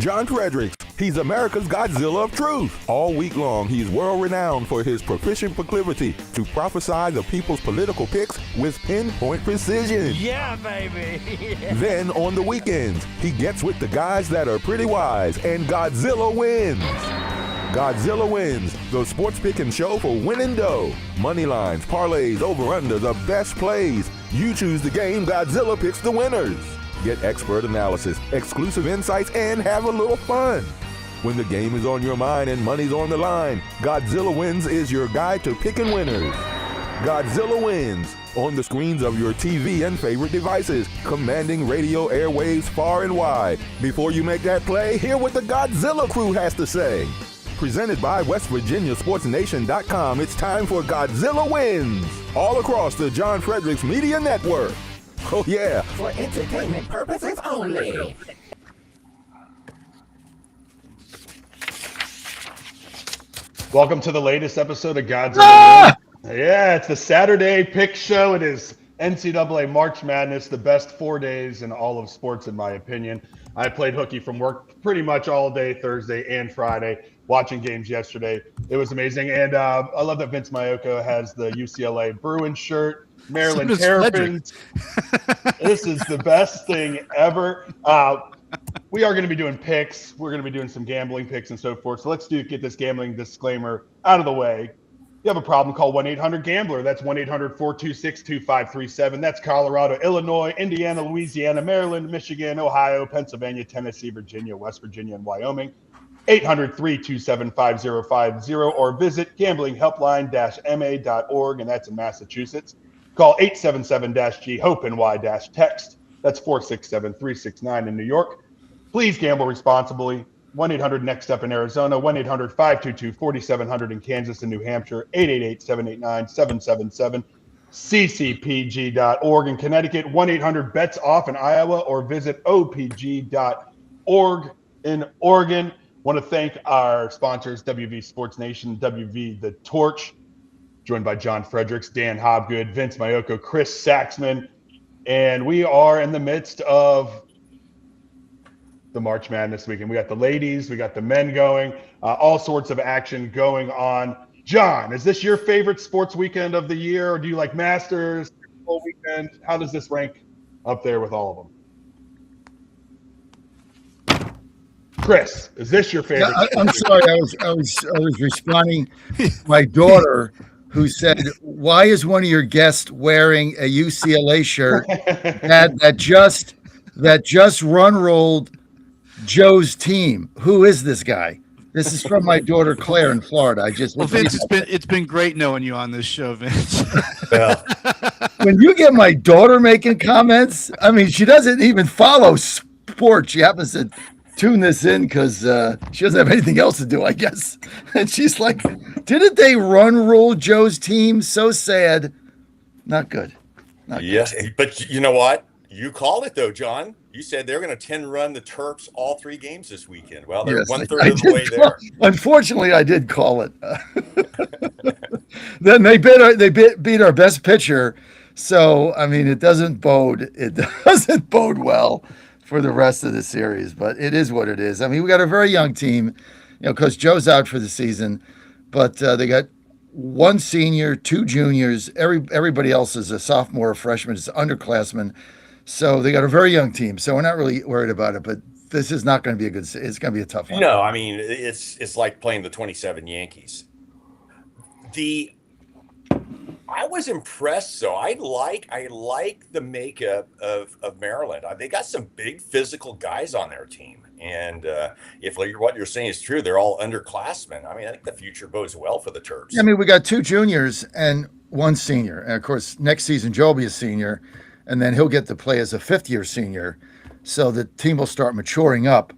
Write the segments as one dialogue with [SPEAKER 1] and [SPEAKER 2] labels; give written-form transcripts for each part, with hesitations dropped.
[SPEAKER 1] John Fredericks. He's America's Godzilla of truth. All week long, he's world-renowned for his proficient proclivity to prophesy the people's political picks with pinpoint precision.
[SPEAKER 2] Yeah, baby.
[SPEAKER 1] Then on the weekends, he gets with the guys that are pretty wise, and Godzilla wins. Godzilla Wins, the sports picking show for winning dough. Money lines, parlays, over-under, the best plays. You choose the game, Godzilla picks the winners. Get expert analysis, exclusive insights, and have a little fun. When the game is on your mind and money's on the line, Godzilla Wins is your guide to picking winners. Godzilla Wins, on the screens of your TV and favorite devices, commanding radio airwaves far and wide. Before you make that play, hear what the Godzilla crew has to say. Presented by WestVirginiaSportsNation.com, it's time for Godzilla Wins, all across the John Fredericks Media Network. Oh yeah,
[SPEAKER 3] for entertainment purposes only.
[SPEAKER 4] Welcome to the latest episode of Godzilla. Yeah, it's the Saturday pick show. It is NCAA March Madness, the best 4 days in all of sports, in my opinion. I played hooky from work pretty much all day Thursday and Friday, watching games yesterday. It was amazing. And I love that Vince Maioka has the UCLA Bruins shirt. Maryland Terrapins. This is the best thing ever. We are going to be doing picks. We're going to be doing some gambling picks and so forth. So let's get this gambling disclaimer out of the way. You have a problem, call 1-800-GAMBLER. That's 1-800-426-2537. That's Colorado, Illinois, Indiana, Louisiana, Maryland, Michigan, Ohio, Pennsylvania, Tennessee, Virginia, West Virginia, and Wyoming. 800-327-5050 or visit gamblinghelpline-ma.org, and that's in Massachusetts. Call 877-GHOPE-NY-text. That's 467-369 in New York. Please gamble responsibly. 1-800-NEXT-STEP in Arizona, 1-800-522-4700 in Kansas and New Hampshire, 888-789-777, ccpg.org in Connecticut, 1-800-BETS-OFF in Iowa, or visit opg.org in Oregon. Want to thank our sponsors, WV Sports Nation, WV The Torch, joined by John Fredericks, Dan Hobgood, Vince Maioka, Chris Saxman, and we are in the midst of the March Madness weekend. We got the ladies, we got the men going, all sorts of action going on. John, is this your favorite sports weekend of the year, or do you like Masters, full weekend? How does this rank up there with all of them? Chris, is this your favorite?
[SPEAKER 5] Yeah, I'm sorry, I was responding to my daughter, who said, "Why is one of your guests wearing a UCLA shirt that just run rolled Joe's team? Who is this guy?" This is from my daughter Claire in Florida.
[SPEAKER 6] Vince, it's been great knowing you on this show, Vince.
[SPEAKER 5] Yeah. When you get my daughter making comments, I mean, she doesn't even follow sports. She happens to tune this in because she doesn't have anything else to do, I guess. And she's like, "Didn't they run roll Joe's team? So sad." Not good.
[SPEAKER 7] Yes, but you know what? You called it, though, John. You said they're going to 10-run the Terps all 3 games this weekend. Well, they're one-third of the way there.
[SPEAKER 5] Unfortunately, I did call it. Then they beat our best pitcher. So, I mean, it doesn't bode well for the rest of the series, but it is what it is. I mean, we got a very young team, because Joe's out for the season, but they got 1 senior, 2 juniors. Everybody else is a sophomore or freshman. It's underclassmen. So they got a very young team. So we're not really worried about it, but this is not going to be it's going to be a tough one.
[SPEAKER 7] No, I mean, it's like playing the 27 Yankees. I was impressed, so I like the makeup of Maryland. They got some big physical guys on their team. And if what you're saying is true, they're all underclassmen. I mean, I think the future bodes well for the Terps.
[SPEAKER 5] I mean, we got 2 juniors and 1 senior. And, of course, next season, Joe will be a senior. And then he'll get to play as a 5th-year senior, so the team will start maturing up.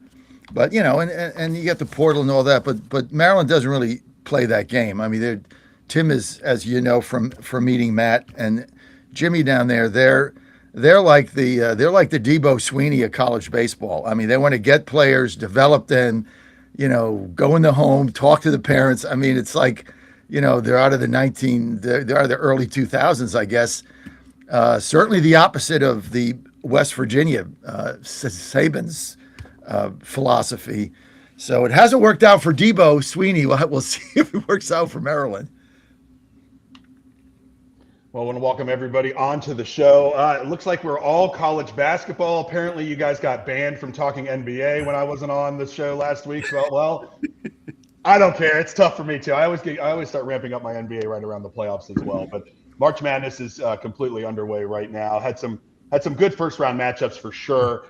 [SPEAKER 5] But and you get the portal and all that. But Maryland doesn't really play that game. I mean, Tim is, as you know from meeting Matt and Jimmy down there. They're like the Debo Sweeney of college baseball. I mean, they want to get players, develop them, go in the home, talk to the parents. I mean, it's like, they're out of the early 2000s, I guess. Certainly the opposite of the West Virginia Sabins philosophy. So it hasn't worked out for Debo Sweeney. We'll see if it works out for Maryland.
[SPEAKER 4] Well, I want to welcome everybody onto the show. It looks like we're all college basketball. Apparently, you guys got banned from talking NBA when I wasn't on the show last week. So, well, I don't care. It's tough for me too. I always start ramping up my NBA right around the playoffs as well. But March Madness is completely underway right now. Had some good first round matchups for sure.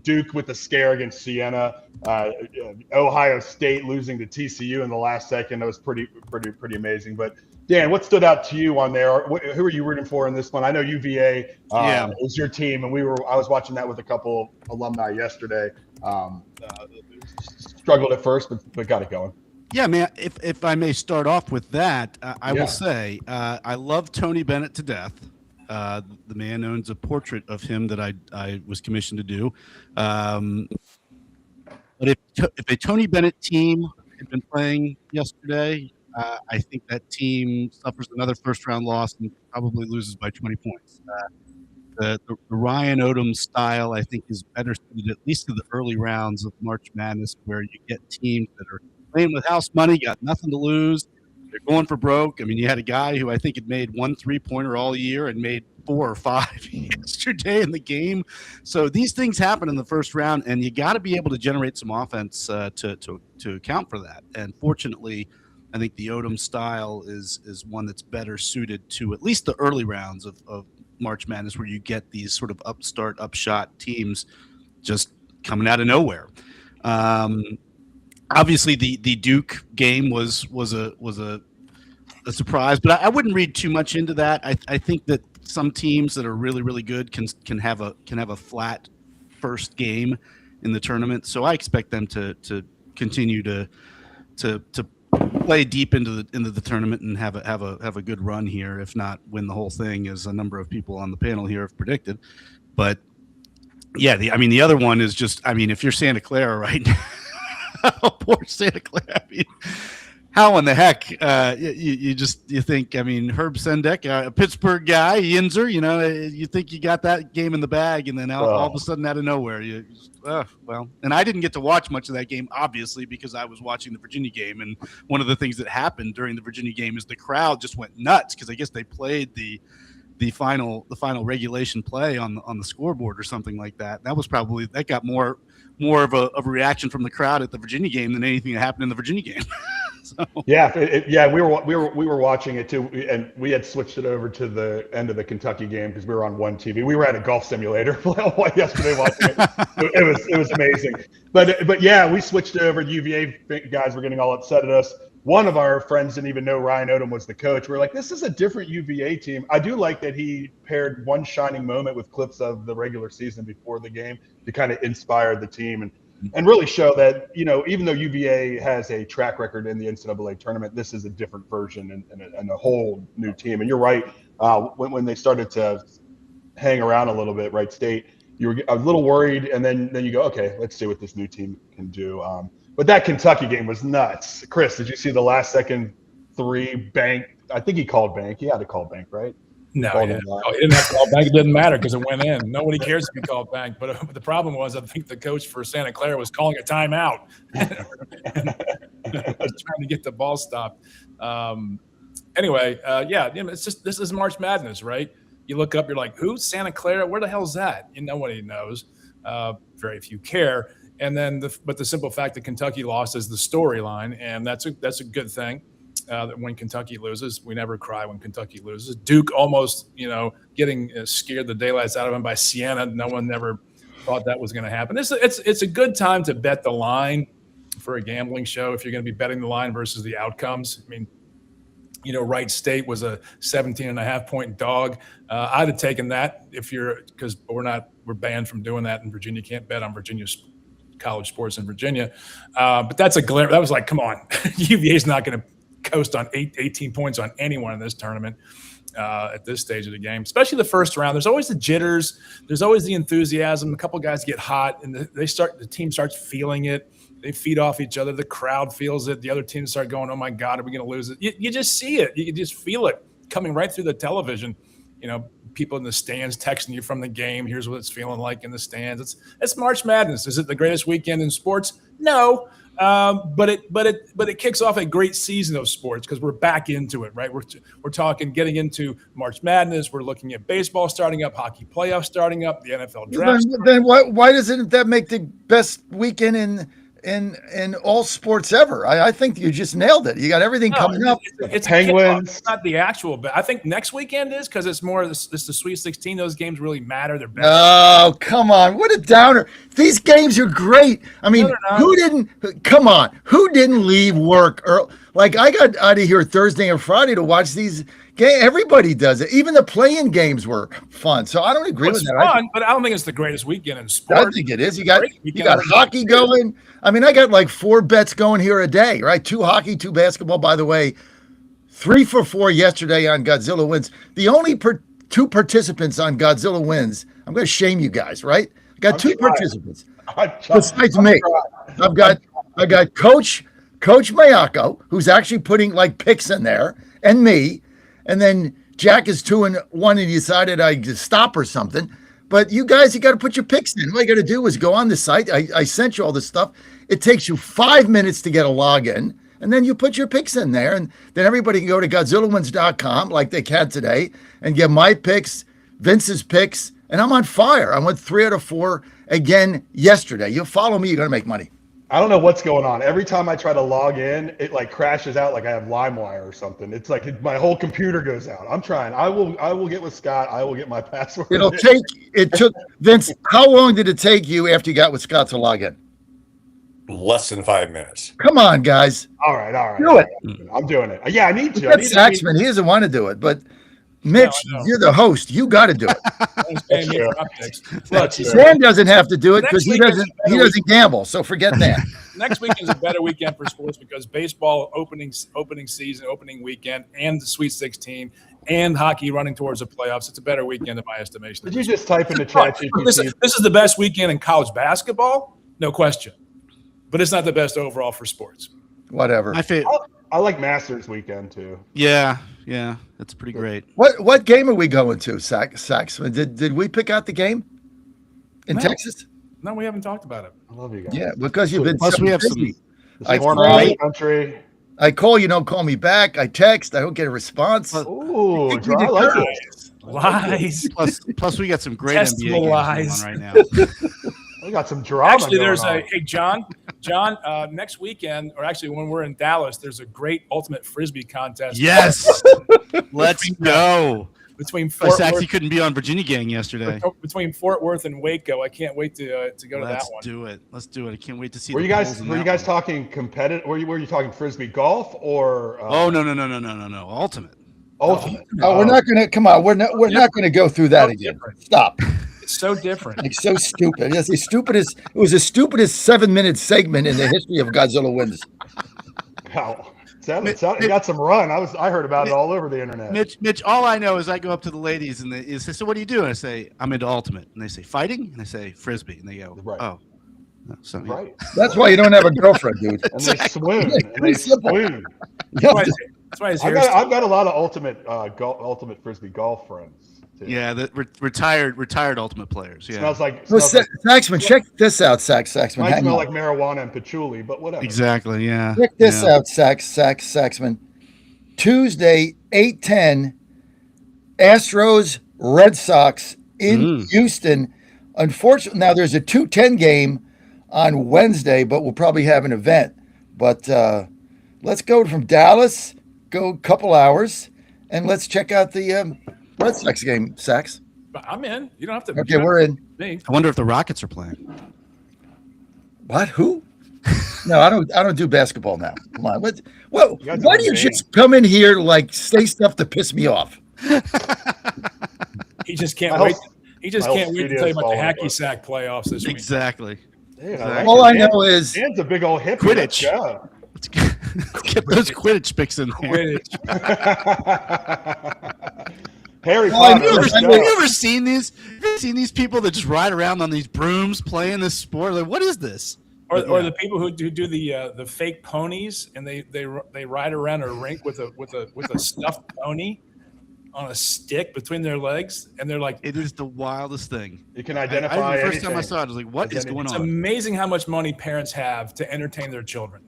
[SPEAKER 4] Duke with the scare against Siena. Ohio State losing to TCU in the last second. That was pretty amazing. But Dan, what stood out to you on there? Who are you rooting for in this one? I know UVA is your team, and I was watching that with a couple alumni yesterday. Struggled at first, but got it going.
[SPEAKER 6] Yeah, man. If I may start off with that, I will say I love Tony Bennett to death. The man owns a portrait of him that I was commissioned to do. But if a Tony Bennett team had been playing yesterday, I think that team suffers another first-round loss and probably loses by 20 points. The Ryan Odom style, I think, is better suited at least to the early rounds of March Madness, where you get teams that are playing with house money, got nothing to lose. They're going for broke. I mean, you had a guy who I think had made 1 3-pointer all year and made 4 or 5 yesterday in the game. So these things happen in the first round, and you got to be able to generate some offense to account for that. And fortunately, I think the Odom style is one that's better suited to at least the early rounds of March Madness, where you get these sort of upshot teams just coming out of nowhere. Obviously, the Duke game was a surprise, but I wouldn't read too much into that. I think that some teams that are really, really good can have a flat first game in the tournament. So I expect them to continue to play deep into the tournament and have a good run here, if not win the whole thing, as a number of people on the panel here have predicted. But yeah, the other one is just, if you're Santa Clara right now, poor Santa Clara. How in the heck you think? Herb Sendek, a Pittsburgh guy, Yinzer. You think you got that game in the bag, and then all of a sudden, out of nowhere, And I didn't get to watch much of that game, obviously, because I was watching the Virginia game. And one of the things that happened during the Virginia game is the crowd just went nuts, because I guess they played the final regulation play on the scoreboard or something like that. That got more of a reaction from the crowd at the Virginia game than anything that happened in the Virginia game. So.
[SPEAKER 4] Yeah, we were watching it too, and we had switched it over to the end of the Kentucky game because we were on one TV. We were at a golf simulator yesterday watching it. It was amazing. But yeah, we switched it over. The UVA guys were getting all upset at us. One of our friends didn't even know Ryan Odom was the coach. We're like, this is a different UVA team. I do like that he paired one shining moment with clips of the regular season before the game to kind of inspire the team and really show that, even though UVA has a track record in the NCAA tournament, this is a different version and a whole new team. And you're right. When they started to hang around a little bit, Wright State, you were a little worried, and then you go, okay, let's see what this new team can do. But that Kentucky game was nuts. Chris, did you see the last second 3 bank? I think he called bank. He had to call bank, right?
[SPEAKER 2] No, he didn't have to call bank. It didn't matter because it went in. Nobody cares if you call bank. But the problem was, I think the coach for Santa Clara was calling a timeout and trying to get the ball stopped. Anyway, it's just, this is March Madness, right? You look up, you're like, who's Santa Clara? Where the hell's that? Nobody knows. Very few care. And then, but the simple fact that Kentucky lost is the storyline, and that's a good thing. That when Kentucky loses, we never cry when Kentucky loses. Duke almost, getting scared the daylights out of him by Siena. No one never thought that was going to happen. It's a good time to bet the line for a gambling show if you're going to be betting the line versus the outcomes. Wright State was a 17.5-point dog. I'd have taken that because we're banned from doing that in Virginia. Can't bet on Virginia's college sports in Virginia. But that's a glare. That was like, come on, UVA's not going to coast on 18 points on anyone in this tournament at this stage of the game, especially the first round. There's always the jitters. There's always the enthusiasm. A couple guys get hot, and the team starts feeling it. They feed off each other. The crowd feels it. The other teams start going, oh, my God, are we going to lose it? You just see it. You just feel it coming right through the television. people in the stands texting you from the game. Here's what it's feeling like in the stands. It's March Madness. Is it the greatest weekend in sports? No. But it kicks off a great season of sports because we're back into it, right? We're talking getting into March Madness. We're looking at baseball starting up, hockey playoffs starting up, the NFL draft.
[SPEAKER 5] Then why doesn't that make the best weekend in all sports ever? I think you just nailed it. You got everything coming up.
[SPEAKER 4] It's Penguins.
[SPEAKER 2] It's not the actual, but I think next weekend is because it's more. It's the Sweet 16. Those games really matter. They're better.
[SPEAKER 5] Oh, come on! What a downer! These games are great. I mean, who didn't? Come on, who didn't leave work early? Like I got out of here Thursday and Friday to watch these games. Everybody does it. Even the play-in games were fun. So I don't agree with that.
[SPEAKER 2] Fun, but I don't think it's the greatest weekend in sports.
[SPEAKER 5] I think it is. You got hockey going. I mean, I got like 4 bets going here a day, right? 2 hockey, 2 basketball. By the way, 3 for 4 yesterday on Godzilla Wins. The only 2 participants on Godzilla Wins. I'm going to shame you guys, right? I got 2 participants besides me. I got Coach Mayako, who's actually putting like picks in there, and me, and then Jack is 2-1, and he decided I just stop or something. But you guys, you got to put your picks in. All you got to do is go on the site. I sent you all this stuff. It takes you 5 minutes to get a login, and then you put your picks in there, and then everybody can go to GodzillaWins.com like they can today and get my picks, Vince's picks, and I'm on fire. I went 3 out of 4 again yesterday. You follow me, you're going to make money.
[SPEAKER 4] I don't know what's going on. Every time I try to log in, it like crashes out like I have LimeWire or something. It's like my whole computer goes out. I'm trying. I will get with Scott. I will get my password.
[SPEAKER 5] It took Vince, how long did it take you after you got with Scott to log in?
[SPEAKER 7] Less than 5 minutes.
[SPEAKER 5] Come on, guys.
[SPEAKER 4] All right.
[SPEAKER 5] Do it.
[SPEAKER 4] I'm doing it. Yeah, I need to.
[SPEAKER 5] That's Saxman. He doesn't want to do it, but Mitch, you're the host. You got to do it.
[SPEAKER 2] Look,
[SPEAKER 5] Sam doesn't have to do it because he doesn't gamble. So forget that.
[SPEAKER 2] Next weekend is a better weekend for sports because baseball opening season, opening weekend, and the Sweet 16, and hockey running towards the playoffs. It's a better weekend in my estimation.
[SPEAKER 4] Did you just type in the chat?
[SPEAKER 2] This is the best weekend in college basketball, no question, but it's not the best overall for sports.
[SPEAKER 5] Whatever.
[SPEAKER 4] I like Masters weekend too.
[SPEAKER 6] Yeah, that's pretty great.
[SPEAKER 5] What game are we going to, Saxman? Did we pick out the game in Texas?
[SPEAKER 2] No, we haven't talked about it.
[SPEAKER 4] I love you guys.
[SPEAKER 5] Yeah, because you've been
[SPEAKER 6] Plus
[SPEAKER 5] so
[SPEAKER 6] we have
[SPEAKER 5] busy.
[SPEAKER 4] Country.
[SPEAKER 5] I call, you don't call me back. I text, I don't get a response.
[SPEAKER 4] Ooh,
[SPEAKER 5] I like it.
[SPEAKER 2] Lies.
[SPEAKER 6] Plus we got some great
[SPEAKER 2] Testable
[SPEAKER 6] NBA games
[SPEAKER 2] lies.
[SPEAKER 6] going on right now.
[SPEAKER 4] We got some drama.
[SPEAKER 2] Actually, there's
[SPEAKER 4] going on.
[SPEAKER 2] hey John. Next weekend, or actually when we're in Dallas, there's a great ultimate frisbee contest.
[SPEAKER 6] Yes, let's go.
[SPEAKER 2] Between Fort
[SPEAKER 6] Sax,
[SPEAKER 2] Worth,
[SPEAKER 6] he couldn't be on Virginia Gang yesterday.
[SPEAKER 2] between Fort Worth and Waco, I can't wait to go to that one.
[SPEAKER 6] Let's do it. I can't wait to see.
[SPEAKER 4] Were you guys talking competitive? Were you talking frisbee golf or?
[SPEAKER 6] Oh no! Ultimate.
[SPEAKER 4] Ultimate.
[SPEAKER 5] Oh, we're not gonna come on. We're not gonna go through that again.
[SPEAKER 2] Different.
[SPEAKER 5] Stop.
[SPEAKER 2] It's so different.
[SPEAKER 5] Like so stupid. It was the stupidest 7-minute segment in the history of Godzilla Wins.
[SPEAKER 4] Wow. It got some run. I heard about it all over the internet.
[SPEAKER 6] Mitch, all I know is I go up to the ladies and they say, "So what do you do?" And I say, "I'm into ultimate." And they say, "Fighting?" And I say, "Frisbee." And they go,
[SPEAKER 4] Right.
[SPEAKER 6] "Oh." No, so, yeah.
[SPEAKER 4] Right.
[SPEAKER 5] That's why you don't have a girlfriend, dude.
[SPEAKER 4] And they swoon.
[SPEAKER 2] That's why his
[SPEAKER 4] I've got a lot of ultimate frisbee golf friends. Too.
[SPEAKER 6] Yeah, the retired ultimate players. Yeah.
[SPEAKER 4] Smells like
[SPEAKER 5] Saxman, check this out, Saxman.
[SPEAKER 4] Might smell like marijuana and patchouli, but whatever.
[SPEAKER 6] Exactly. Yeah.
[SPEAKER 5] Check this out, Saxman. Tuesday, 8:10, Astros, Red Sox in Houston. Unfortunately, now there's a 2:10 game on Wednesday, but we'll probably have an event. But let's go from Dallas, go a couple hours, and let's check out the Red Sox game, Sax.
[SPEAKER 2] I'm in. You don't have to.
[SPEAKER 5] Okay, we're in.
[SPEAKER 2] Me.
[SPEAKER 6] I wonder if the Rockets are playing.
[SPEAKER 5] What? Who? No, I don't do basketball now. Come on. Why do you just come in here like say stuff to piss me off?
[SPEAKER 2] He just can't wait. He just can't wait to tell you about the hacky sack playoffs this week.
[SPEAKER 6] Exactly.
[SPEAKER 4] Yeah,
[SPEAKER 5] all I know is
[SPEAKER 4] Dan's a big old hippie.
[SPEAKER 6] Quidditch.
[SPEAKER 4] Let's
[SPEAKER 6] Let's get those Quidditch picks in there.
[SPEAKER 4] Harry
[SPEAKER 5] Oh,
[SPEAKER 4] Potter.
[SPEAKER 6] Have you ever seen these? Have you seen these people that just ride around on these brooms playing this sport? Like, what is this?
[SPEAKER 2] Or the people who do the fake ponies and they ride around a rink with a stuffed pony. on a stick between their legs, and they're like,
[SPEAKER 6] It is the wildest thing.
[SPEAKER 4] You can identify
[SPEAKER 6] The first time I
[SPEAKER 4] anything.
[SPEAKER 6] saw it, I was like, "What is going
[SPEAKER 2] it's
[SPEAKER 6] on?"
[SPEAKER 2] amazing how much money parents have to entertain their children,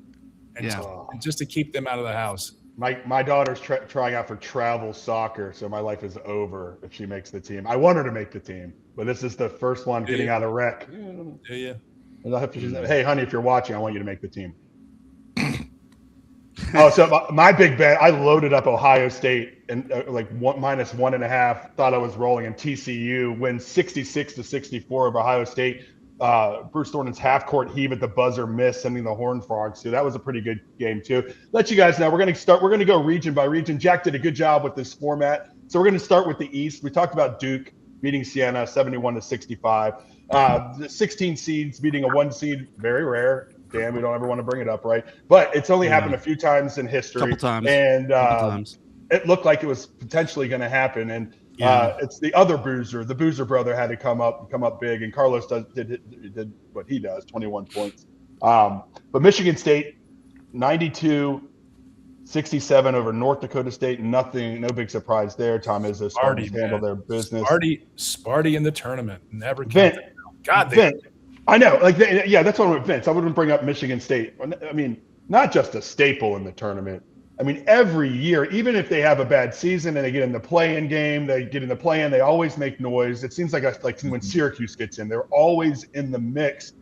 [SPEAKER 2] and
[SPEAKER 6] Yeah.
[SPEAKER 2] just to keep them out of the house.
[SPEAKER 4] My daughter's trying out for travel soccer, so my life is over if she makes the team. I want her to make the team, but this is the first one getting out of rec.
[SPEAKER 2] Do you?
[SPEAKER 4] And I'll have to, hey, honey, if you're watching, I want you to make the team. Oh, so my big bet, I loaded up Ohio State and minus 1.5. Thought I was rolling, and TCU wins 66-64 over Ohio State. Bruce Thornton's half-court heave at the buzzer miss, sending the Horned Frogs. So that was a pretty good game too. Let you guys know we're going to go region by region. Jack did a good job with this format. So we're going to start with the East. We talked about Duke beating Siena 71-65. The 16 seeds beating a 1 seed, very rare. Damn, we don't ever want to bring it up, right? But it's only happened a few times in history.
[SPEAKER 6] Couple times.
[SPEAKER 4] And
[SPEAKER 6] times.
[SPEAKER 4] It looked like it was potentially going to happen. And it's the other Boozer. The Boozer brother had to come up big, and Carlos did what he does, 21 points. But Michigan State, 92-67 over North Dakota State. No big surprise there. Tom Izzo handled their business.
[SPEAKER 2] Sparty in the tournament. Never
[SPEAKER 4] Vince,
[SPEAKER 2] counted. God,
[SPEAKER 4] Vince, I know. That's what with Vince. I wouldn't bring up Michigan State. I mean, not just a staple in the tournament. I mean, every year, even if they have a bad season and they get in the play-in game, they always make noise. It seems like when Syracuse gets in, they're always in the mix.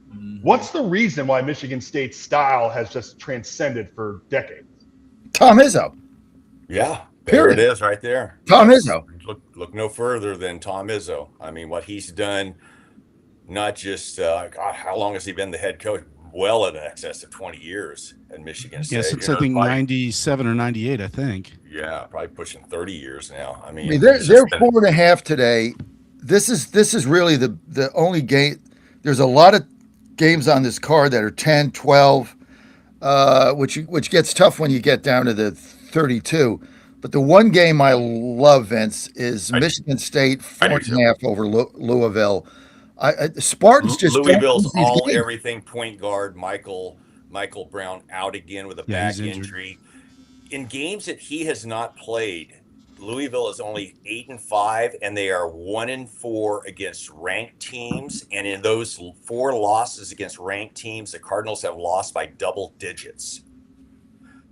[SPEAKER 4] What's the reason why Michigan State's style has just transcended for decades?
[SPEAKER 5] Tom Izzo.
[SPEAKER 7] Yeah,
[SPEAKER 5] Period.
[SPEAKER 7] there it is right there.
[SPEAKER 5] Tom Izzo.
[SPEAKER 7] Look no further than Tom Izzo. I mean, what he's done, not just, God, how long has he been the head coach? Well in excess of 20 years at Michigan State.
[SPEAKER 6] Yeah, since I think 97 or 98, I think.
[SPEAKER 7] Yeah, probably pushing 30 years now. I mean,
[SPEAKER 5] they're 4.5 today. This is really the only game. There's a lot of games on this card that are 10, 12, which gets tough when you get down to the 32. But the one game I love, Vince, is Michigan State 4.5 over Louisville. Spartans just
[SPEAKER 7] Louisville's all everything point guard Michael Brown out again with a back injury. In games that he has not played, Louisville is only 8-5, and they are 1-4 against ranked teams. And in those 4 losses against ranked teams, the Cardinals have lost by double digits.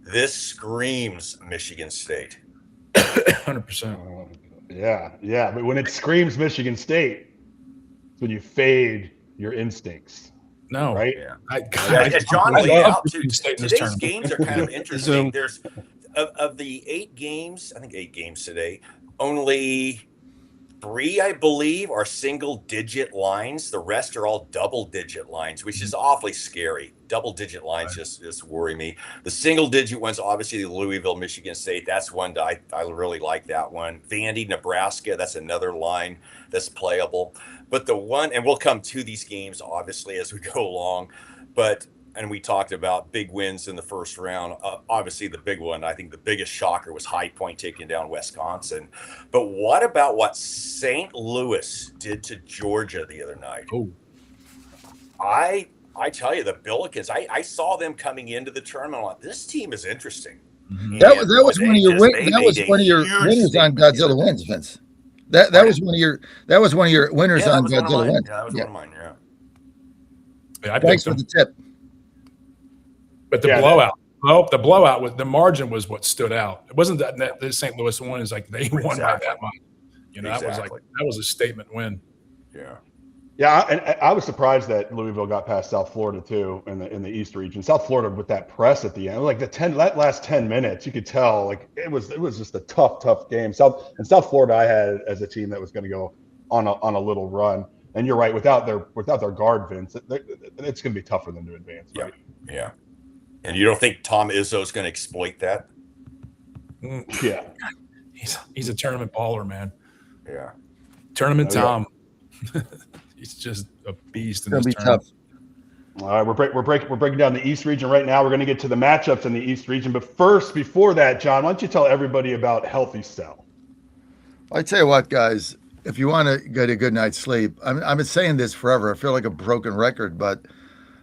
[SPEAKER 7] This screams Michigan State.
[SPEAKER 2] 100%.
[SPEAKER 4] Yeah. But when it screams Michigan State, it's when you fade your instincts.
[SPEAKER 2] No.
[SPEAKER 4] Right?
[SPEAKER 7] Yeah. John laid out today's games are kind of interesting. There's of the 8 games, I think 8 games today, only 3, I believe, are single-digit lines. The rest are all double-digit lines, which is awfully scary. Double-digit lines just worry me. The single-digit ones, obviously, Louisville, Michigan State. That's one that I really like that one. Vandy, Nebraska. That's another line that's playable. But the one, and we'll come to these games obviously as we go along. And we talked about big wins in the first round. Obviously, the big one, I think the biggest shocker was High Point taking down Wisconsin. But what about what St. Louis did to Georgia the other night?
[SPEAKER 2] Oh,
[SPEAKER 7] I tell you, the Billikens, I saw them coming into the tournament. I'm like, this team is interesting.
[SPEAKER 5] Mm-hmm. That was one of your winners on Godzilla Wins, Vince. That was one of your winners on Godzilla Wins.
[SPEAKER 7] Yeah, that was one of mine.
[SPEAKER 2] Yeah,
[SPEAKER 5] thanks for the tip.
[SPEAKER 2] But the blowout was the margin was what stood out. It wasn't that the St. Louis one is like they won by that much. That was a statement win.
[SPEAKER 4] Yeah, and I was surprised that Louisville got past South Florida too in the East region. South Florida with that press at the end, like that last 10 minutes, you could tell like it was just a tough game. South Florida, I had as a team that was going to go on a little run. And you're right, without their guard, Vince, it's going to be tough for them to advance. Right?
[SPEAKER 7] Yeah. And you don't think Tom Izzo is going to exploit that?
[SPEAKER 4] Yeah.
[SPEAKER 2] He's a tournament baller, man.
[SPEAKER 7] Yeah.
[SPEAKER 2] Tournament Tom. He's just a beast in this tournament.
[SPEAKER 4] Tough. All right, we're breaking down the East region right now. We're going to get to the matchups in the East region. But first, before that, John, why don't you tell everybody about Healthy Cell?
[SPEAKER 5] I tell you what, guys, if you want to get a good night's sleep, I've been saying this forever. I feel like a broken record, but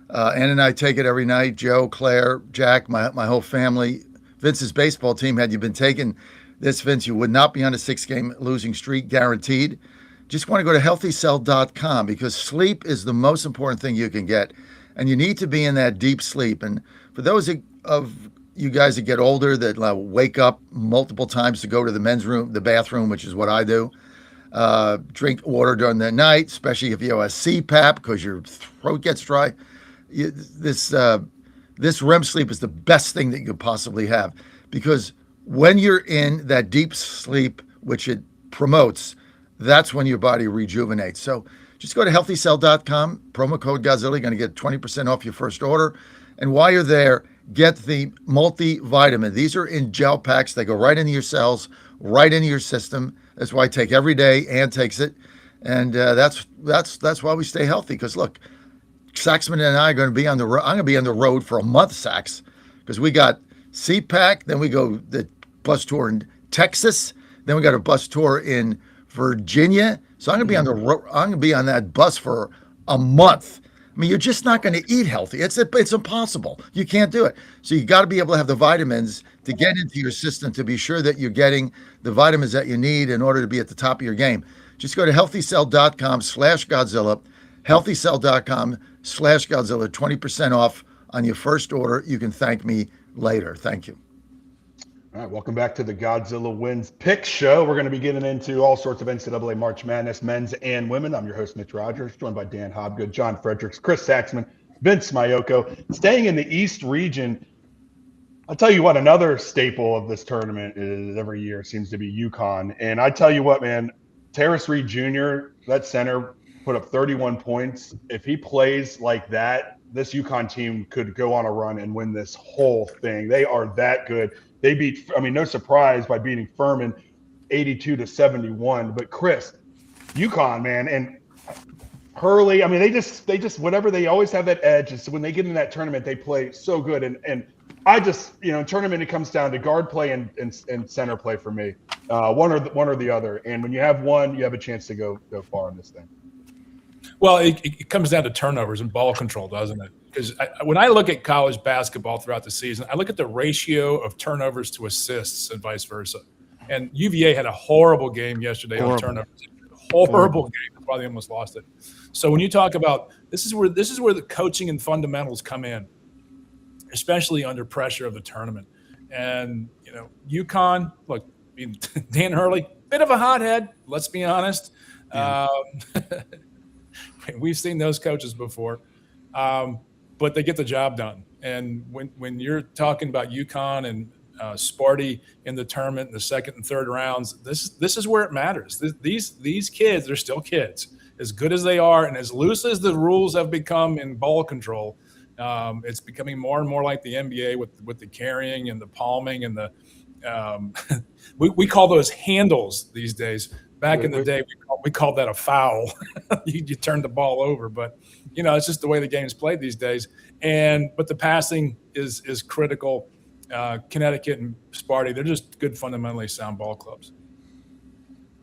[SPEAKER 5] Ann and I take it every night. Joe, Claire, Jack, my whole family. Vince's baseball team, had you been taking this, Vince, you would not be on a 6-game losing streak guaranteed. Just want to go to healthycell.com because sleep is the most important thing you can get. And you need to be in that deep sleep. And for those of you guys that get older that wake up multiple times to go to the bathroom, which is what I do, drink water during the night, especially if you have a CPAP because your throat gets dry. This REM sleep is the best thing that you could possibly have because when you're in that deep sleep, which it promotes, that's when your body rejuvenates. So just go to healthycell.com, promo code Godzilla. You're going to get 20% off your first order. And while you're there, get the multivitamin. These are in gel packs. They go right into your cells, right into your system. That's why I take every day. Ann takes it. And that's why we stay healthy. Because look, Saxman and I are going to be on the road. I'm going to be on the road for a month, Sax, because we got CPAC. Then we go the bus tour in Texas. Then we got a bus tour in Virginia. So I'm going to be on the road. I'm going to be on that bus for a month. I mean, you're just not going to eat healthy. It's impossible. You can't do it. So you got to be able to have the vitamins to get into your system to be sure that you're getting the vitamins that you need in order to be at the top of your game. Just go to healthycell.com/Godzilla, healthycell.com/Godzilla, 20% off on your first order. You can thank me later. Thank you.
[SPEAKER 4] All right, welcome back to the Godzilla Wins Pick Show. We're going to be getting into all sorts of NCAA March Madness, men's and women. I'm your host, Mitch Rogers, joined by Dan Hobgood, John Fredericks, Chris Saxman, Vince Mayoko. Staying in the East region, I'll tell you what, another staple of this tournament is every year seems to be UConn. And I tell you what, man, Terrace Reed Jr., that center, put up 31 points. If he plays like that, this UConn team could go on a run and win this whole thing. They are that good. They beat, I mean, no surprise by beating Furman 82-71. But Chris, UConn, man, and Hurley, I mean, they just whatever, they always have that edge. And so when they get in that tournament, they play so good. And I just, in tournament, it comes down to guard play and center play for me, one or the other. And when you have one, you have a chance to go far in this thing.
[SPEAKER 2] Well, it comes down to turnovers and ball control, doesn't it? Because when I look at college basketball throughout the season, I look at the ratio of turnovers to assists and vice versa. And UVA had a horrible game yesterday on turnovers. Horrible game. That's why they almost lost it. So when you talk about this is where the coaching and fundamentals come in, especially under pressure of the tournament. And UConn, look, Dan Hurley, bit of a hothead. Let's be honest. Yeah. We've seen those coaches before. But they get the job done. And when you're talking about UConn and Sparty in the tournament in the second and third rounds, this is where it matters. These kids, they're still kids. As good as they are and as loose as the rules have become in ball control, it's becoming more and more like the NBA with the carrying and the palming and the we call those handles these days. Back in the day, we called that a foul. you turned the ball over, but it's just the way the game is played these days. But the passing is critical. Connecticut and Sparty, they're just good, fundamentally sound ball clubs.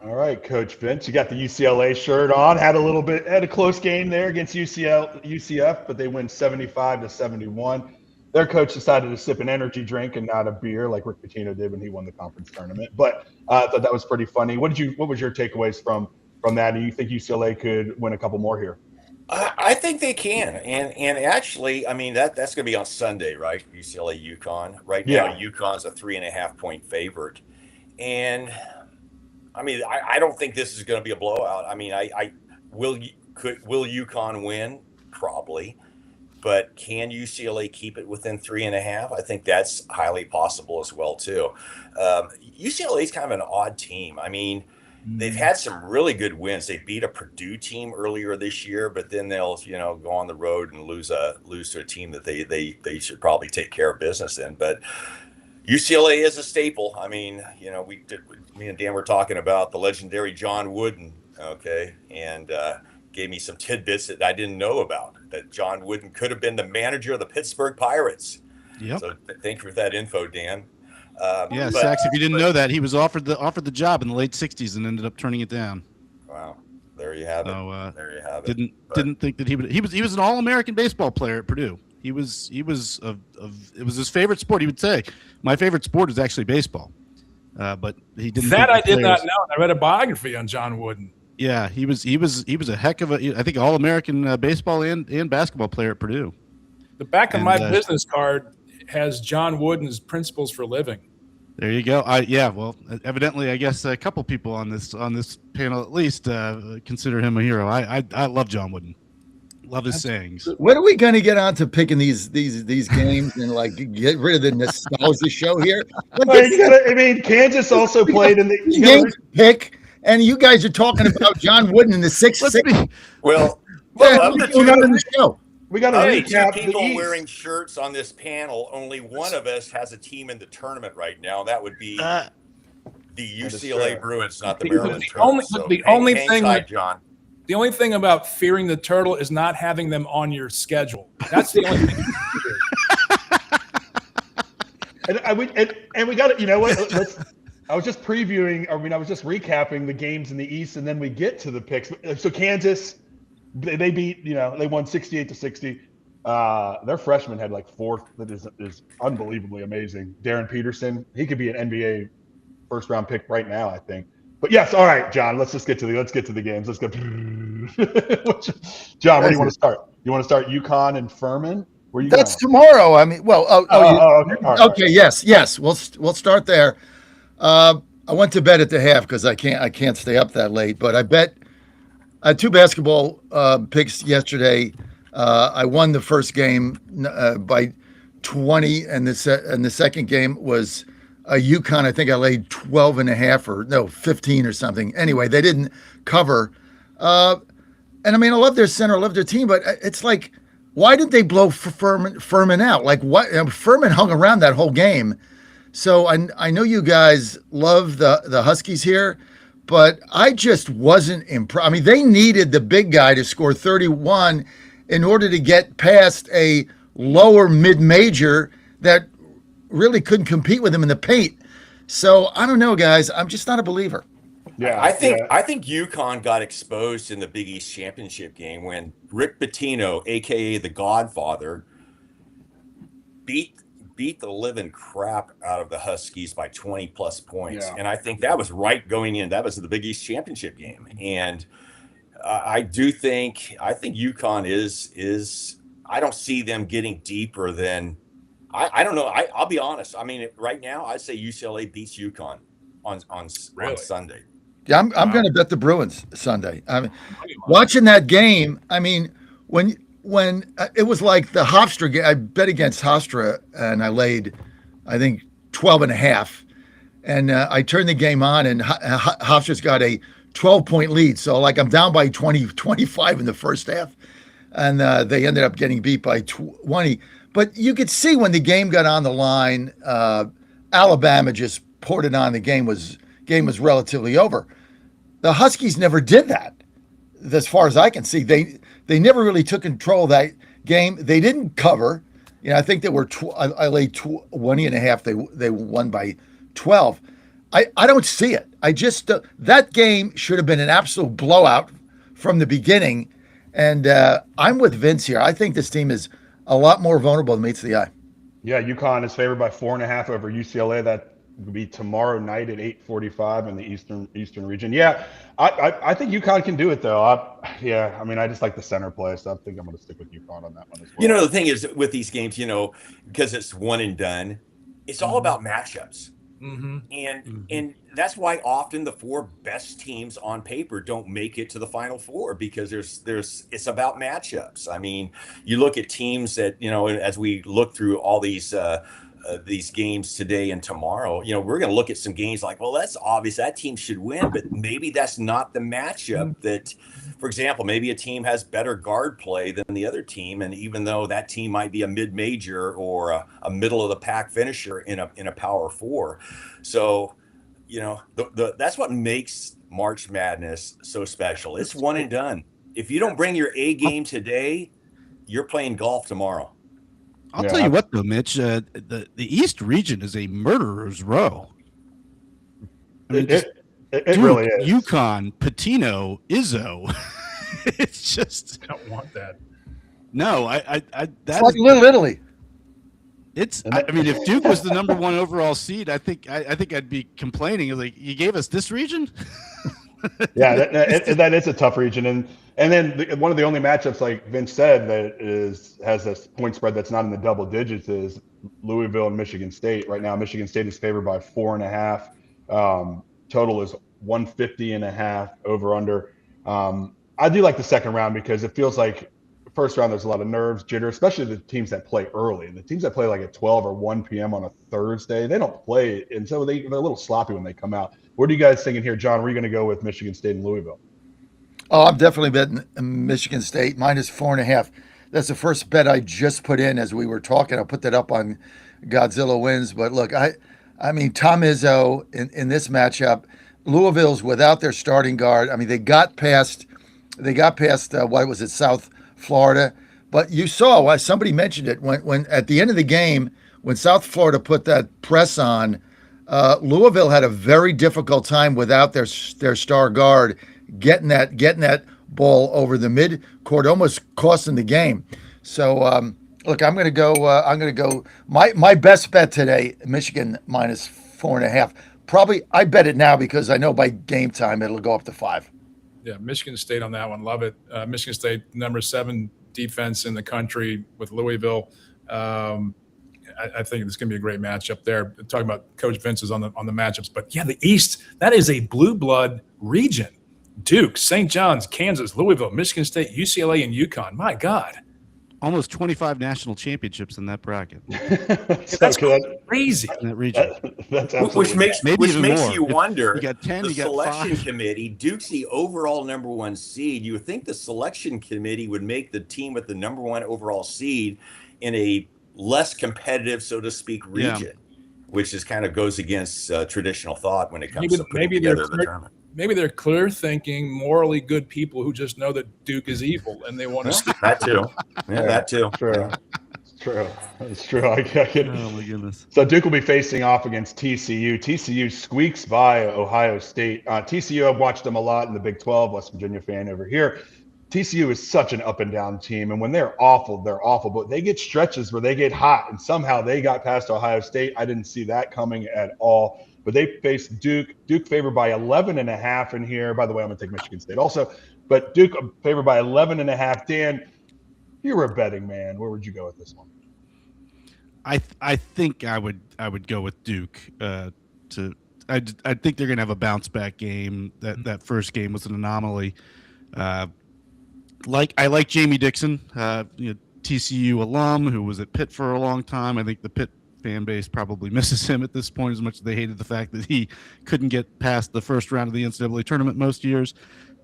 [SPEAKER 4] All right, Coach Vince, you got the UCLA shirt on. Had a close game there against UCF, but they win 75-71. Their coach decided to sip an energy drink and not a beer like Rick Pitino did when he won the conference tournament. But I thought that was pretty funny. What was your takeaways from that? Do you think UCLA could win a couple more here?
[SPEAKER 7] I think they can, and actually, I mean that's going to be on Sunday, right? UCLA UConn. Right now, UConn's a 3.5-point favorite, and I mean I don't think this is going to be a blowout. I mean, will UConn win? Probably. But can UCLA keep it within 3.5? I think that's highly possible as well, too. UCLA is kind of an odd team. I mean, they've had some really good wins. They beat a Purdue team earlier this year, but then they'll, go on the road and lose to a team that they should probably take care of business in. But UCLA is a staple. I mean, me and Dan were talking about the legendary John Wooden, okay, and gave me some tidbits that I didn't know about, that John Wooden could have been the manager of the Pittsburgh Pirates. Yep. So thank you for that info, Dan.
[SPEAKER 6] Sax, if you didn't know that, he was offered the job in the late 60s and ended up turning it down.
[SPEAKER 7] Wow. There you have it.
[SPEAKER 6] So,
[SPEAKER 7] there you have it.
[SPEAKER 6] Didn't think that he was an All-American baseball player at Purdue. It was his favorite sport. He would say, my favorite sport is actually baseball. but he didn't.
[SPEAKER 2] That
[SPEAKER 6] think
[SPEAKER 2] I
[SPEAKER 6] the
[SPEAKER 2] did not
[SPEAKER 6] players-
[SPEAKER 2] know. I read a biography on John Wooden.
[SPEAKER 6] Yeah, he was a heck of a, I think, All-American baseball and basketball player at Purdue.
[SPEAKER 2] The back of
[SPEAKER 6] And,
[SPEAKER 2] my business card has John Wooden's Principles for Living.
[SPEAKER 6] There you go. Well, evidently, I guess a couple people on this panel at least consider him a hero. I love John Wooden. Love his sayings.
[SPEAKER 5] When are we going to get on to picking these games and like get rid of the nostalgia show here? Like,
[SPEAKER 4] Kansas also played in the
[SPEAKER 5] games to pick, and you guys are talking about John Wooden in the sixth.
[SPEAKER 7] Well,
[SPEAKER 5] Of the show.
[SPEAKER 4] We got to recap
[SPEAKER 7] two
[SPEAKER 4] the
[SPEAKER 7] people
[SPEAKER 4] East.
[SPEAKER 7] wearing shirts on this panel. Only one of us has a team in the tournament right now. That would be the UCLA Bruins, not the Maryland Terps. So hang tight, John.
[SPEAKER 2] The only thing about fearing the turtle is not having them on your schedule. That's the only thing.
[SPEAKER 4] And we got it. You know what? I was just previewing. I was just recapping the games in the East, and then we get to the picks. So Kansas, they beat. They won 68-60. Their freshman had like fourth. That is unbelievably amazing. Darren Peterson. He could be an NBA first round pick right now, I think. But yes, all right, John. Let's get to the games. Let's go. John, where do you want to start? You want to start UConn and Furman? Where you?
[SPEAKER 5] That's
[SPEAKER 4] going?
[SPEAKER 5] tomorrow. I mean, well,
[SPEAKER 4] okay. All right.
[SPEAKER 5] Okay. Yes. We'll start there. I went to bed at the half because I can't stay up that late. But I bet I had two basketball picks yesterday. I won the first game by 20, and the second game was UConn. I think I laid 12.5 or 15 or something. Anyway, they didn't cover. And I mean, I love their center, I love their team, but it's like, why did they blow Furman out? Like, what? Furman hung around that whole game. So I know you guys love the Huskies here, but I just wasn't impressed. I mean, they needed the big guy to score 31 in order to get past a lower mid-major that really couldn't compete with him in the paint. So I don't know, guys. I'm just not a believer.
[SPEAKER 7] Yeah, I think UConn got exposed in the Big East championship game when Rick Pitino, aka the Godfather, beat the living crap out of the Huskies by 20 plus points. Yeah. And I think that was right going in. That was the Big East championship game. And I think UConn is I don't see them getting deeper than I don't know. I'll be honest. I mean, right now I'd say UCLA beats UConn on Sunday.
[SPEAKER 5] Yeah, I'm going to bet the Bruins Sunday. I mean, watching that game, I mean, when it was like the Hofstra game, I bet against Hofstra and I laid, I think, 12.5. And I turned the game on and Hofstra's got a 12-point lead. So, like, I'm down by 25 in the first half. And they ended up getting beat by 20. But you could see when the game got on the line, Alabama just poured it on. The game was relatively over. The Huskies never did that, as far as I can see. They never really took control of that game. They didn't cover. I think they were. I laid 20.5. They won by 12. I don't see it. I just that game should have been an absolute blowout from the beginning. And I'm with Vince here. I think this team is a lot more vulnerable than meets the eye.
[SPEAKER 4] Yeah, UConn is favored by 4.5 over UCLA. That will be tomorrow night at 8:45 in the Eastern region. Yeah, I think UConn can do it though. I mean, I just like the center play, so I think I'm going to stick with UConn on that one as well.
[SPEAKER 7] The thing is with these games, because it's one and done, it's all about matchups. Mm-hmm. And that's why often the four best teams on paper don't make it to the Final Four, because it's about matchups. I mean, you look at teams that, as we look through all these games today and tomorrow, we're going to look at some games like, well, that's obvious that team should win, but maybe that's not the matchup that, for example, maybe a team has better guard play than the other team. And even though that team might be a mid-major or a middle of the pack finisher in a Power Four. So, that's what makes March Madness so special. It's one and done. If you don't bring your A game today, you're playing golf tomorrow.
[SPEAKER 6] I'll tell you what, though, Mitch, the East region is a murderer's row. I mean,
[SPEAKER 4] it really is.
[SPEAKER 6] UConn, Pitino, Izzo. It's just.
[SPEAKER 2] I don't want that.
[SPEAKER 6] No,
[SPEAKER 5] it's like Little Italy.
[SPEAKER 6] It's. I mean, if Duke was the number 1 overall seed, I think I'd be complaining. Like, you gave us this region.
[SPEAKER 4] Yeah, that is a tough region, and then one of the only matchups, like Vince said, that has a point spread that's not in the double digits is Louisville and Michigan State. Right now, Michigan State is favored by 4.5. Total is 150.5 over under. I do like the second round because it feels like first round there's a lot of nerves, jitter, especially the teams that play early. The teams that play like at 12 or 1 p.m. on a Thursday, they don't play, and so they're a little sloppy when they come out. What are you guys thinking here, John? Are you going to go with Michigan State and Louisville?
[SPEAKER 5] Oh, I'm definitely betting Michigan State minus 4.5. That's the first bet I just put in as we were talking. I'll put that up on Godzilla Wins. But look, I mean, Tom Izzo in this matchup, Louisville's without their starting guard. I mean, they got past what was it, South Florida. But you saw why somebody mentioned it when at the end of the game when South Florida put that press on. Louisville had a very difficult time without their star guard getting that ball over the mid court, almost costing the game. So look, I'm going to go. My best bet today, Michigan minus 4.5. Probably I bet it now because I know by game time it'll go up to 5.
[SPEAKER 2] Yeah, Michigan State on that one. Love it. Michigan State, number 7 defense in the country with Louisville. I think it's going to be a great matchup there. Talking about Coach Vince's on the matchups, but yeah, the East, that is a blue blood region. Duke, St. John's, Kansas, Louisville, Michigan State, UCLA, and UConn. My God,
[SPEAKER 6] almost 25 national championships in that bracket.
[SPEAKER 2] That's crazy
[SPEAKER 6] in that region.
[SPEAKER 7] Which makes you wonder.
[SPEAKER 6] You got 10.
[SPEAKER 7] The
[SPEAKER 6] you got
[SPEAKER 7] selection
[SPEAKER 6] 5.
[SPEAKER 7] committee. Duke's the overall number 1 seed. You would think the selection committee would make the team with the number 1 overall seed in a less competitive, so to speak, region, which is kind of goes against traditional thought when it comes to putting together the tournament.
[SPEAKER 2] Maybe they're clear thinking, morally good people who just know that Duke is evil and they want to
[SPEAKER 7] that too. Yeah, that too.
[SPEAKER 4] True. It's true. I get.
[SPEAKER 6] Oh my goodness.
[SPEAKER 4] So Duke will be facing off against TCU. TCU squeaks by Ohio State. TCU, I've watched them a lot in the Big 12. West Virginia fan over here. TCU is such an up and down team, and when they're awful, they're awful. But they get stretches where they get hot, and somehow they got past Ohio State. I didn't see that coming at all. But they faced Duke. Duke favored by 11.5 in here. By the way, I'm going to take Michigan State also. But Duke favored by 11.5. Dan, you were a betting man. Where would you go with this one?
[SPEAKER 6] I think I would go with Duke. I think they're going to have a bounce back game. That first game was an anomaly. I like Jamie Dixon, TCU alum who was at Pitt for a long time. I think the Pitt fan base probably misses him at this point as much as they hated the fact that he couldn't get past the first round of the NCAA tournament most years.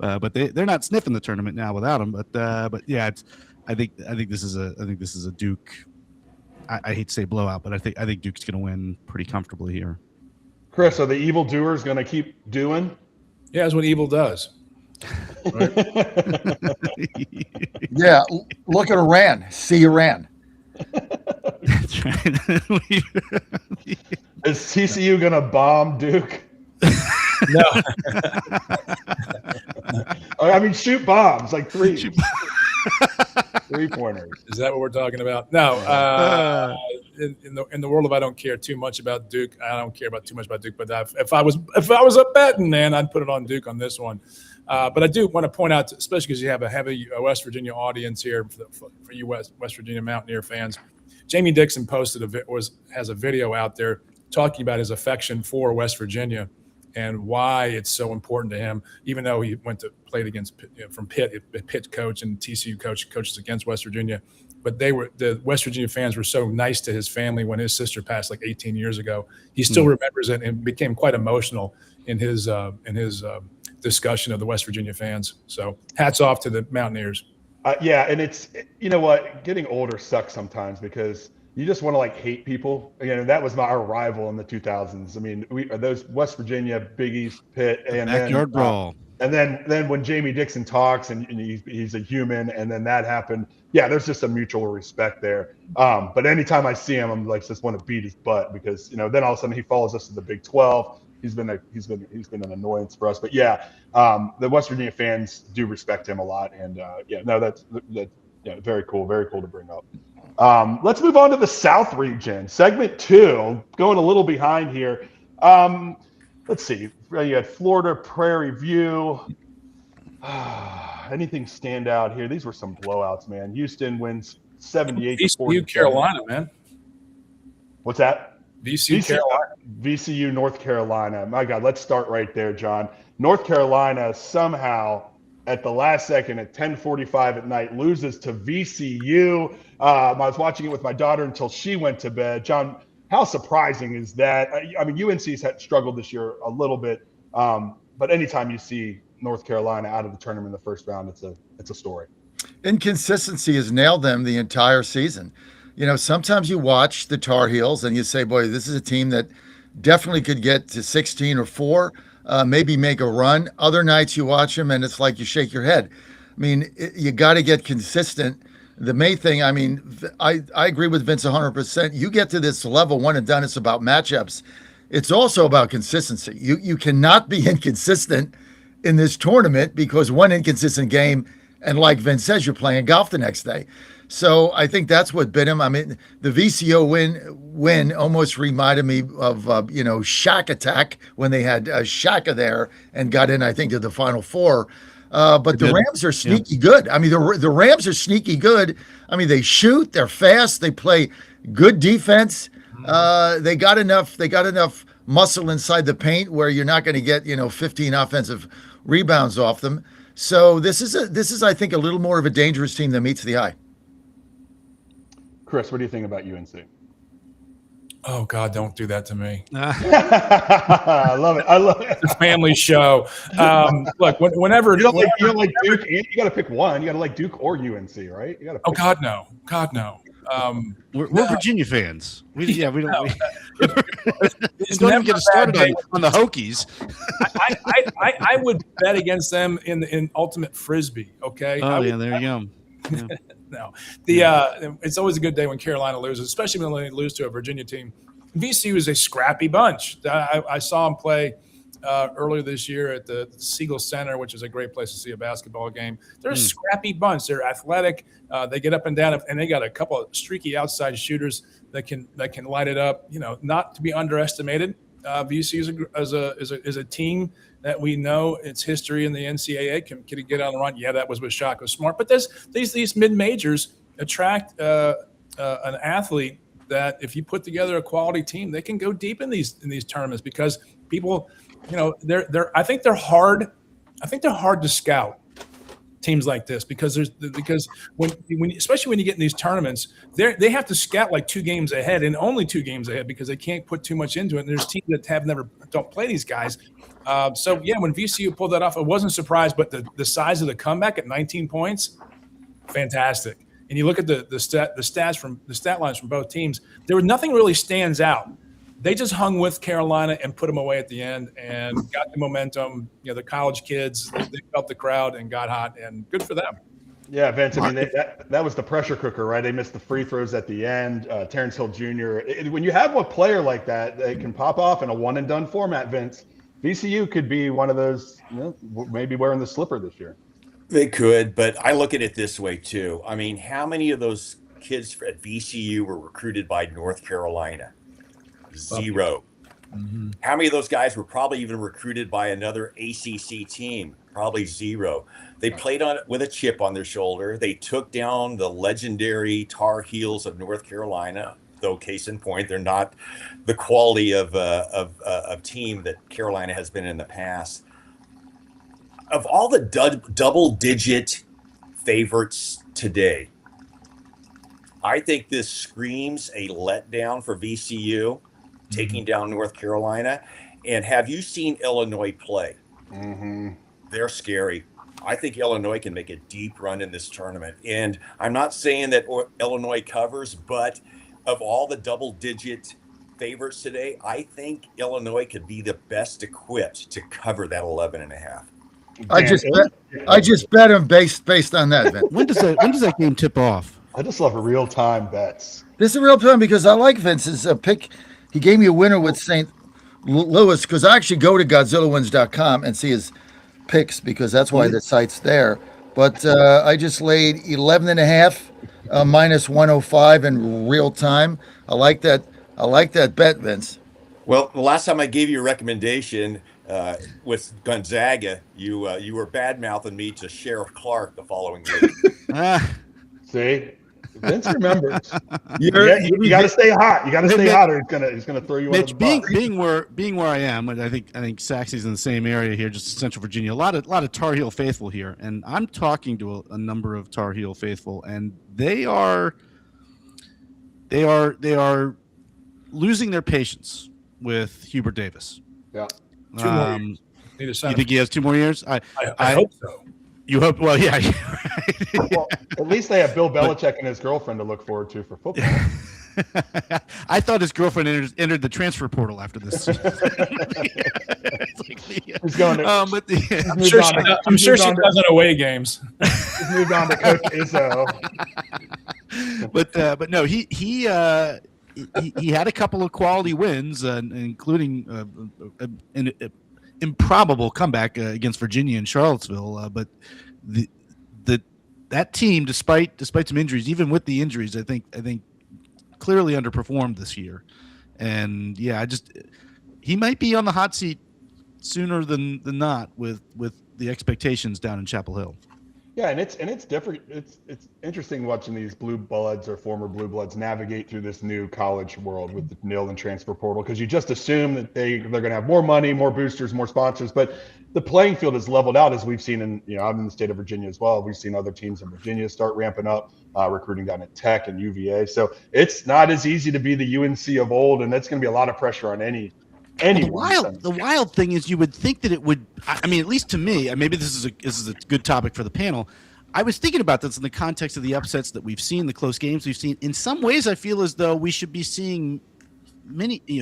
[SPEAKER 6] But they're not sniffing the tournament now without him. But yeah, I think this is a Duke. I hate to say blowout, but I think Duke's going to win pretty comfortably here.
[SPEAKER 4] Chris, are the evil doers going to keep doing?
[SPEAKER 2] Yeah, that's what evil does. Right?
[SPEAKER 5] Yeah, look at Iran. See Iran.
[SPEAKER 6] That's right.
[SPEAKER 4] Is TCU going to bomb Duke?
[SPEAKER 2] No.
[SPEAKER 4] I mean, shoot bombs like 3 3-pointers.
[SPEAKER 2] Is that what we're talking about? No. In the world of I don't care too much about Duke. I don't care about too much about Duke. But if I was a betting man, I'd put it on Duke on this one. But I do want to point out, especially because you have a heavy West Virginia audience here for you West Virginia Mountaineer fans. Jamie Dixon has a video out there talking about his affection for West Virginia and why it's so important to him, even though he played against from Pitt, Pitt coach and TCU coaches against West Virginia. But the West Virginia fans were so nice to his family when his sister passed like 18 years ago. He still remembers it and became quite emotional in his discussion of the West Virginia fans. So hats off to the Mountaineers.
[SPEAKER 4] Yeah, and it's, you know what, getting older sucks sometimes because you just want to hate people. Again, that was our rival in the 2000s. I mean, those West Virginia, Big East, Pitt, and
[SPEAKER 6] backyard brawl.
[SPEAKER 4] And then when Jamie Dixon talks and he's a human, and then that happened. Yeah, there's just a mutual respect there. But anytime I see him, I'm just want to beat his butt because then all of a sudden he follows us to the Big 12. He's been an annoyance for us. But yeah, the West Virginia fans do respect him a lot, and Yeah, very cool. Very cool to bring up. Let's move on to the South region. Segment 2, going a little behind here. Let's see. You had Florida, Prairie View. Anything stand out here? These were some blowouts, man. Houston wins 78 to 47.
[SPEAKER 2] VCU Carolina, man.
[SPEAKER 4] What's that?
[SPEAKER 2] VCU Carolina.
[SPEAKER 4] VCU North Carolina. My God, let's start right there, John. North Carolina somehow at the last second at 10:45 at night loses to VCU. I was watching it with my daughter until she went to bed. John, how surprising is that? I mean, UNC's had struggled this year a little bit, but anytime you see North Carolina out of the tournament in the first round, it's a story.
[SPEAKER 5] Inconsistency has nailed them the entire season. You know, sometimes you watch the Tar Heels and you say, boy, this is a team that definitely could get to 16 or 4, maybe make a run. Other nights you watch them and it's like you shake your head. I mean, you got to get consistent. The main thing, I mean, I agree with Vince 100%. You get to this level, one and done, it's about matchups. It's also about consistency. You cannot be inconsistent in this tournament because one inconsistent game, and like Vince says, you're playing golf the next day. So I think that's what bit him. I mean, the VCO win almost reminded me of Shaq Attack when they had Shaka there and got in, I think, to the Final Four. But the Rams are sneaky good. I mean, the Rams are sneaky good. I mean, they shoot, they're fast, they play good defense. They got enough muscle inside the paint where you're not going to get 15 offensive rebounds off them. So this is I think a little more of a dangerous team than meets the eye.
[SPEAKER 4] Chris, what do you think about UNC?
[SPEAKER 2] Oh God, don't do that to me.
[SPEAKER 4] I love it.
[SPEAKER 2] It's a family show. Look, whenever
[SPEAKER 4] you don't like Duke, you got to pick one. You got to like Duke or UNC, right? You got to.
[SPEAKER 2] Oh God, no.
[SPEAKER 6] We're Virginia fans. We don't.
[SPEAKER 2] No.
[SPEAKER 6] Don't even get us started on the Hokies.
[SPEAKER 2] I would bet against them in ultimate frisbee. Okay.
[SPEAKER 6] Oh yeah, there you go. Yeah.
[SPEAKER 2] No, it's always a good day when Carolina loses, especially when they lose to a Virginia team. VCU is a scrappy bunch. I saw them play earlier this year at the Siegel Center, which is a great place to see a basketball game. They're a scrappy bunch. They're athletic. They get up and down, and they got a couple of streaky outside shooters that can light it up. Not to be underestimated. VCU is a team that we know its history in the NCAA can get on the run. Yeah, that was with Shaka Smart. But these mid majors attract an athlete that if you put together a quality team, they can go deep in these tournaments because people, I think they're hard. I think they're hard to scout. Teams like this because when especially when you get in these tournaments, they have to scout like 2 games ahead and only 2 games ahead because they can't put too much into it. And there's teams that don't play these guys. So yeah, when VCU pulled that off, I wasn't surprised. But the size of the comeback at 19 points, fantastic. And you look at the stat lines from both teams, nothing really stands out. They just hung with Carolina and put them away at the end and got the momentum. The college kids, they felt the crowd and got hot, and good for them.
[SPEAKER 4] Yeah, Vince, I mean, that was the pressure cooker, right? They missed the free throws at the end. Terrence Hill Jr. When you have a player like that, they can pop off in a one-and-done format, Vince. VCU could be one of those, maybe wearing the slipper this year.
[SPEAKER 7] They could, but I look at it this way, too. I mean, how many of those kids at VCU were recruited by North Carolina? 0. Mm-hmm. How many of those guys were probably even recruited by another ACC team? Probably 0. They played on with a chip on their shoulder. They took down the legendary Tar Heels of North Carolina. Though, case in point, they're not the quality of team that Carolina has been in the past. Of all the double-digit favorites today, I think this screams a letdown for VCU. Taking down North Carolina. And have you seen Illinois play?
[SPEAKER 4] Mm-hmm.
[SPEAKER 7] They're scary. I think Illinois can make a deep run in this tournament. And I'm not saying that Illinois covers, but of all the double-digit favorites today, I think Illinois could be the best equipped to cover that 11.5.
[SPEAKER 5] I just bet him based on that. Ben.
[SPEAKER 6] When does that game tip off?
[SPEAKER 4] I just love real-time bets.
[SPEAKER 5] This is a real time because I like Vince's pick. He gave me a winner with St. Louis because I actually go to GodzillaWins.com and see his picks because that's why the site's there. but I just laid 11.5 minus 105 in real time. I like that. I like that bet, Vince.
[SPEAKER 7] Well, the last time I gave you a recommendation with Gonzaga, you were bad mouthing me to Sheriff Clark the following week.
[SPEAKER 4] See, Vince remembers.
[SPEAKER 5] You're-
[SPEAKER 4] You got to stay hot. You got to stay hot, or he's gonna throw you
[SPEAKER 6] Mitch,
[SPEAKER 4] under the bus.
[SPEAKER 6] being where I am, and I think Saxy's in the same area here, just Central Virginia. A lot of Tar Heel faithful here, and I'm talking to a number of Tar Heel faithful, and they are losing their patience with Hubert Davis.
[SPEAKER 4] Yeah.
[SPEAKER 2] 2 more years. Need to
[SPEAKER 6] You
[SPEAKER 2] sign
[SPEAKER 6] think he has 2 more years?
[SPEAKER 2] I hope so.
[SPEAKER 6] You hope? Well, yeah. Right.
[SPEAKER 4] Well, at least they have Bill Belichick and his girlfriend to look forward to for football.
[SPEAKER 6] I thought his girlfriend entered the transfer portal after this.
[SPEAKER 4] He's going to.
[SPEAKER 2] I'm sure she does in away games.
[SPEAKER 4] He's moved on to Coach Izzo.
[SPEAKER 6] But no, he had a couple of quality wins, including an improbable comeback against Virginia and Charlottesville. But that team, despite some injuries, even with the injuries, I think clearly underperformed this year. And yeah, he might be on the hot seat sooner than not with the expectations down in Chapel Hill.
[SPEAKER 4] Yeah, and it's different. It's interesting watching these blue bloods or former blue bloods navigate through this new college world with the NIL and transfer portal, because you just assume that they're going to have more money, more boosters, more sponsors, but the playing field is leveled out, as we've seen out in the state of Virginia as well. We've seen other teams in Virginia start ramping up, recruiting down at Tech and UVA. So it's not as easy to be the UNC of old, and that's going to be a lot of pressure on anyone.
[SPEAKER 6] The wild thing is, you would think that it would. I mean, at least to me, maybe this is a good topic for the panel. I was thinking about this in the context of the upsets that we've seen, the close games we've seen. In some ways, I feel as though we should be seeing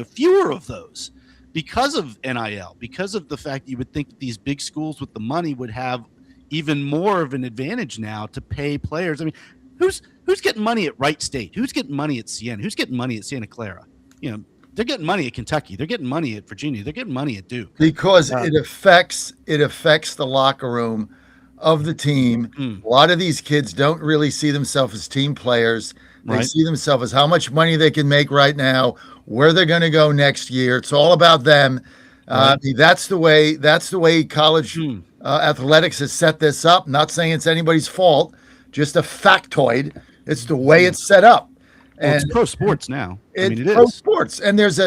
[SPEAKER 6] fewer of those because of NIL, because of the fact that you would think that these big schools with the money would have even more of an advantage now to pay players. I mean, who's getting money at Wright State? Who's getting money at Siena? Who's getting money at Santa Clara? They're getting money at Kentucky. They're getting money at Virginia. They're getting money at Duke.
[SPEAKER 5] Because it affects the locker room of the team. A lot of these kids don't really see themselves as team players. They see themselves as how much money they can make right now, where they're going to go next year. It's all about them. That's the way college athletics has set this up. Not saying it's anybody's fault, just a factoid. It's the way it's set up.
[SPEAKER 6] Well, it's pro sports now.
[SPEAKER 5] It's pro sports, and there's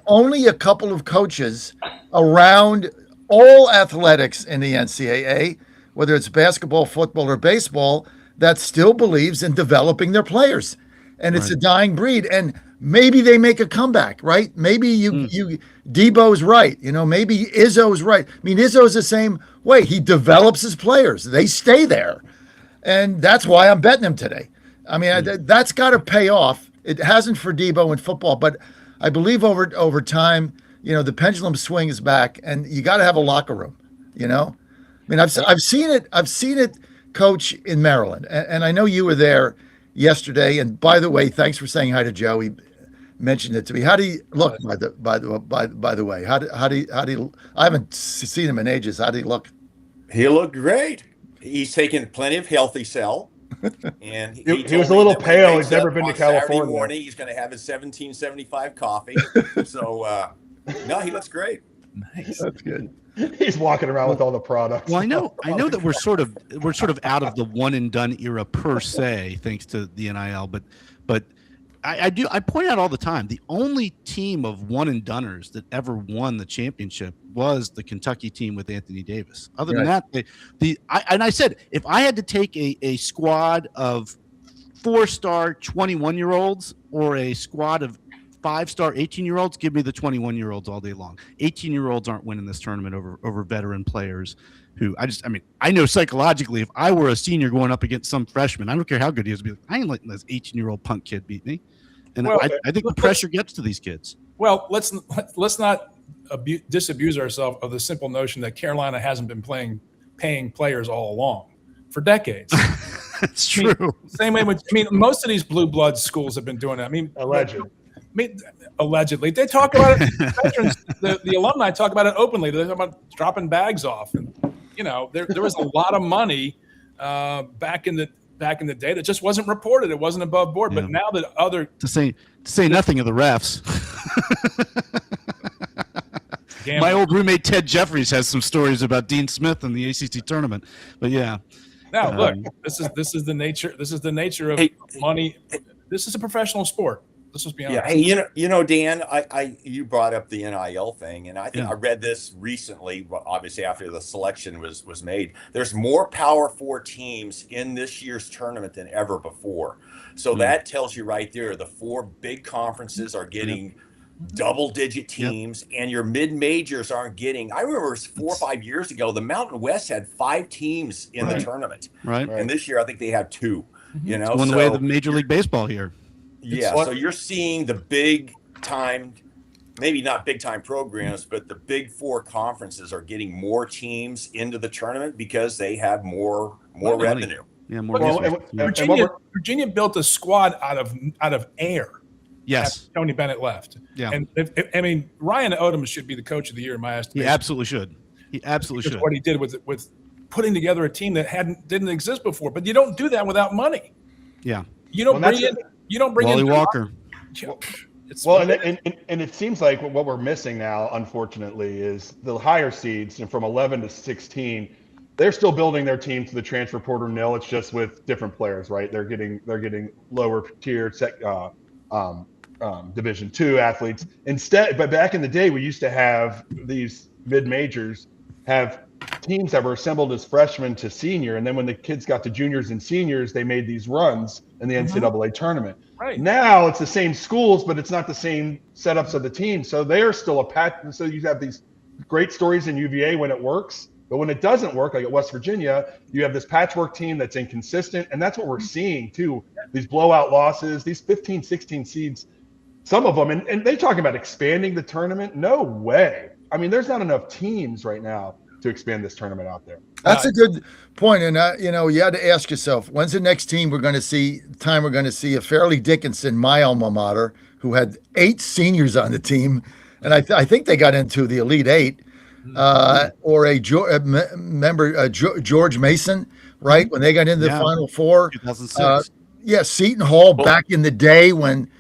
[SPEAKER 5] only a couple of coaches around all athletics in the NCAA, whether it's basketball, football, or baseball, that still believes in developing their players, and it's a dying breed. And maybe they make a comeback, right? Maybe Debo's right. Maybe Izzo's right. I mean, Izzo's the same way. He develops his players; they stay there, and that's why I'm betting him today. I mean, that's got to pay off. It hasn't for Debo in football, but I believe over time, the pendulum swings back, and you got to have a locker room. I mean, I've seen it, Coach, in Maryland, and I know you were there yesterday. And by the way, thanks for saying hi to Joe. He mentioned it to me. How do you look? By the way, how do you? I haven't seen him in ages. How do he look?
[SPEAKER 7] He looked great. He's taken plenty of Healthy Cell. And
[SPEAKER 4] he was a little pale. He's never been to California.
[SPEAKER 7] Saturday morning, he's going to have his 1775 coffee. So, no, he looks great.
[SPEAKER 5] Nice. That's good.
[SPEAKER 4] He's walking around with all the products.
[SPEAKER 6] Well, I know that we're sort of out of the one and done era per se, thanks to the NIL. But I point out all the time, the only team of one and doneers that ever won the championship was the Kentucky team with Anthony Davis. Other than that, I said, if I had to take a squad of 4-star 21-year-olds or a squad of 5-star 18-year-olds, give me the 21-year-olds all day long. 18-year-olds aren't winning this tournament over veteran players who I know psychologically, if I were a senior going up against some freshman, I don't care how good he is, I ain't letting this 18-year-old punk kid beat me. And I think the pressure gets to these kids.
[SPEAKER 2] Well, let's not disabuse ourselves of the simple notion that Carolina hasn't been paying players all along for decades.
[SPEAKER 6] It's true.
[SPEAKER 2] Same way with most of these blue blood schools have been doing it. Allegedly, they talk about it. Veterans, the alumni talk about it openly. They talk about dropping bags off, and there was a lot of money back in the day that just wasn't reported. It wasn't above board.
[SPEAKER 6] Yeah.
[SPEAKER 2] But now that other
[SPEAKER 6] To say nothing of the refs. My old roommate Ted Jeffries has some stories about Dean Smith in the ACC tournament. But yeah.
[SPEAKER 2] Now look, this is the nature of money. This is a professional sport. Let's just be honest.
[SPEAKER 7] Yeah, hey, you know, Dan, you brought up the NIL thing, and I think I read this recently. Obviously, after the selection was made, there's more Power Four teams in this year's tournament than ever before. So that tells you right there, the four big conferences are getting double-digit teams, and your mid-majors aren't getting. I remember 4 or 5 years ago, the Mountain West had 5 teams in the tournament, and this year I think they have 2. You know,
[SPEAKER 6] it's one way of the Major League Baseball here.
[SPEAKER 7] Yeah, so you're seeing the big time, maybe not big time programs, but the big 4 conferences are getting more teams into the tournament because they have more revenue.
[SPEAKER 6] Yeah, more.
[SPEAKER 2] Virginia built a squad out of air.
[SPEAKER 6] Yes,
[SPEAKER 2] Tony Bennett left.
[SPEAKER 6] Yeah,
[SPEAKER 2] and I mean Ryan Odom should be the coach of the year in my estimation.
[SPEAKER 6] He absolutely should. He absolutely should.
[SPEAKER 2] What he did with putting together a team that didn't exist before, but you don't do that without money.
[SPEAKER 6] Yeah,
[SPEAKER 2] you don't bring
[SPEAKER 6] Wally
[SPEAKER 2] in
[SPEAKER 6] Walker.
[SPEAKER 4] And it seems like what we're missing now, unfortunately, is the higher seeds, and from 11 to 16, they're still building their team to the transfer portal nil. It's just with different players, right? They're getting lower tier Division II athletes instead. But back in the day, we used to have these mid majors have teams that were assembled as freshmen to senior, and then when the kids got to juniors and seniors, they made these runs in the NCAA tournament.
[SPEAKER 2] Right
[SPEAKER 4] now, it's the same schools, but it's not the same setups of the team. So they are still a pattern. So you have these great stories in UVA when it works, but when it doesn't work, like at West Virginia, you have this patchwork team that's inconsistent, and that's what we're seeing too. These blowout losses, these 15, 16 seeds, some of them, and they talking about expanding the tournament. No way. I mean, there's not enough teams right now to expand this tournament out there.
[SPEAKER 5] That's a good point. And, you had to ask yourself, when's the next team we're going to see a Fairleigh Dickinson, my alma mater, who had 8 seniors on the team. And I think they got into the Elite 8, or George Mason, right? When they got into the Final Four.
[SPEAKER 6] 2006.
[SPEAKER 5] Seton Hall back in the day when,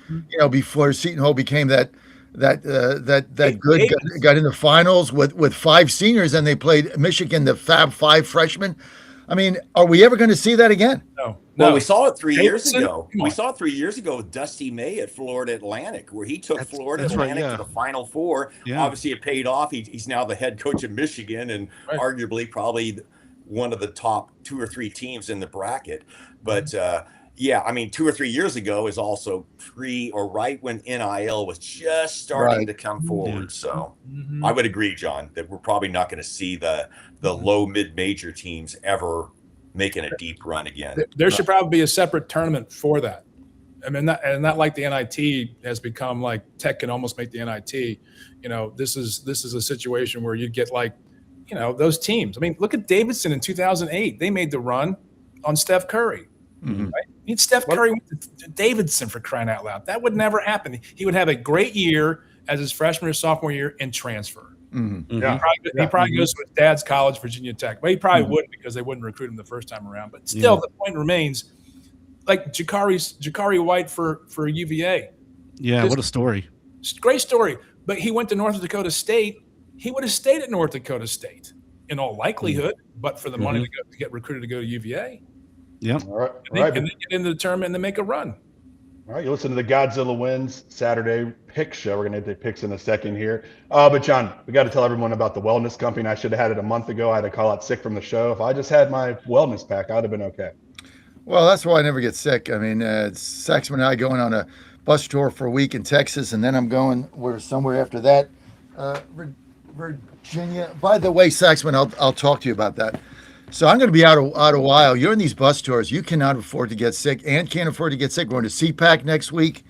[SPEAKER 5] before Seton Hall became that good got in the finals with 5 seniors, and they played Michigan, the Fab 5 freshmen. I mean, are we ever going to see that again?
[SPEAKER 2] No.
[SPEAKER 7] Well, we saw it 3 years ago. We saw it 3 years ago with Dusty May at Florida Atlantic, where he took Florida Atlantic to the Final Four. Yeah. Obviously, it paid off. He's now the head coach of Michigan, and arguably probably one of the top 2 or 3 teams in the bracket. But yeah, I mean, 2 or 3 years ago is also right when NIL was just starting to come forward. So I would agree, John, that we're probably not going to see the low mid-major teams ever making a deep run again.
[SPEAKER 2] There should probably be a separate tournament for that. I mean, not like the NIT has become like Tech can almost make the NIT. This is a situation where you get those teams. I mean, look at Davidson in 2008. They made the run on Steph Curry. Right? I mean, Steph Curry went to Davidson, for crying out loud. That would never happen. He would have a great year as his freshman or sophomore year and transfer. He probably goes to his dad's college, Virginia Tech. Well, he probably wouldn't, because they wouldn't recruit him the first time around. But still, the point remains, like Jakari White for UVA.
[SPEAKER 6] Yeah, what a story.
[SPEAKER 2] Great story. But he went to North Dakota State. He would have stayed at North Dakota State in all likelihood, but for the money to get recruited to go to UVA.
[SPEAKER 6] Yep.
[SPEAKER 4] All right.
[SPEAKER 2] And they get into the tournament and they make a run.
[SPEAKER 4] All right. You listen to the Godzilla Wins Saturday pick show. We're going to hit the picks in a second here. But John, we got to tell everyone about the wellness company. I should have had it a month ago. I had to call out sick from the show. If I just had my wellness pack, I'd have been okay.
[SPEAKER 5] Well, that's why I never get sick. I mean, Saxman and I going on a bus tour for a week in Texas, and then I'm going somewhere after that. Virginia. By the way, Saxman, I'll talk to you about that. So I'm going to be out a while. You're in these bus tours. You cannot afford to get sick and can't afford to get sick. We're going to CPAC next week.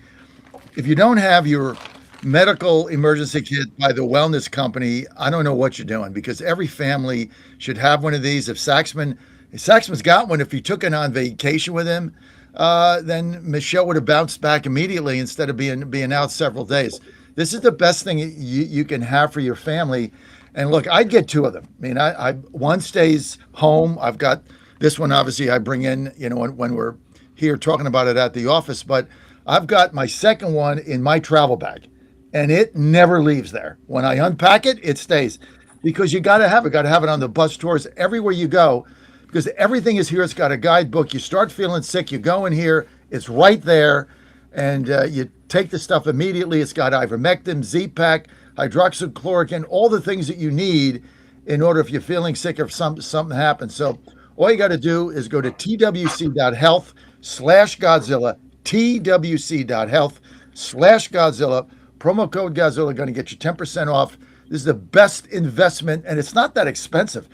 [SPEAKER 5] If you don't have your medical emergency kit by the wellness company, I don't know what you're doing, because every family should have one of these. If Saxman's got one, if he took it on vacation with him, then Michelle would have bounced back immediately instead of being out several days. This is the best thing you can have for your family. And look, I'd get 2 of them. I mean, one stays home. I've got This one, obviously, I bring in, when we're here talking about it at the office, but I've got my second one in my travel bag, and it never leaves there. When I unpack it, it stays, because you got to have it. Got to have it on the bus tours everywhere you go, because everything is here. It's got a guidebook. You start feeling sick, you go in here, it's right there, and you take the stuff immediately. It's got ivermectin, Z-Pack, hydroxychloroquine, all the things that you need in order if you're feeling sick or something happens. So all you got to do is go to twc.health/Godzilla, twc.health/Godzilla. Promo code Godzilla going to get you 10% off. This is the best investment, and it's not that expensive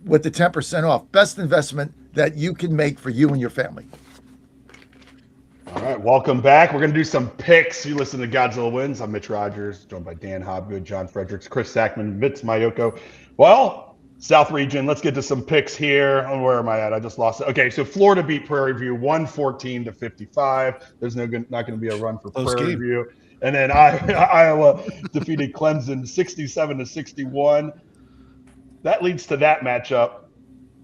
[SPEAKER 5] with the 10% off. Best investment that you can make for you and your family.
[SPEAKER 4] All right, welcome back. We're going to do some picks. You listen to Godzilla Wins. I'm Mitch Rogers, joined by Dan Hobgood, John Fredericks, Chris Sackman, Mitz Mayoko. Well, South region, let's get to some picks here. Oh, where am I at? I just lost it. Okay, so Florida beat Prairie View 114-55. There's not going to be a run for Prairie View. And then Iowa defeated Clemson 67-61. That leads to that matchup.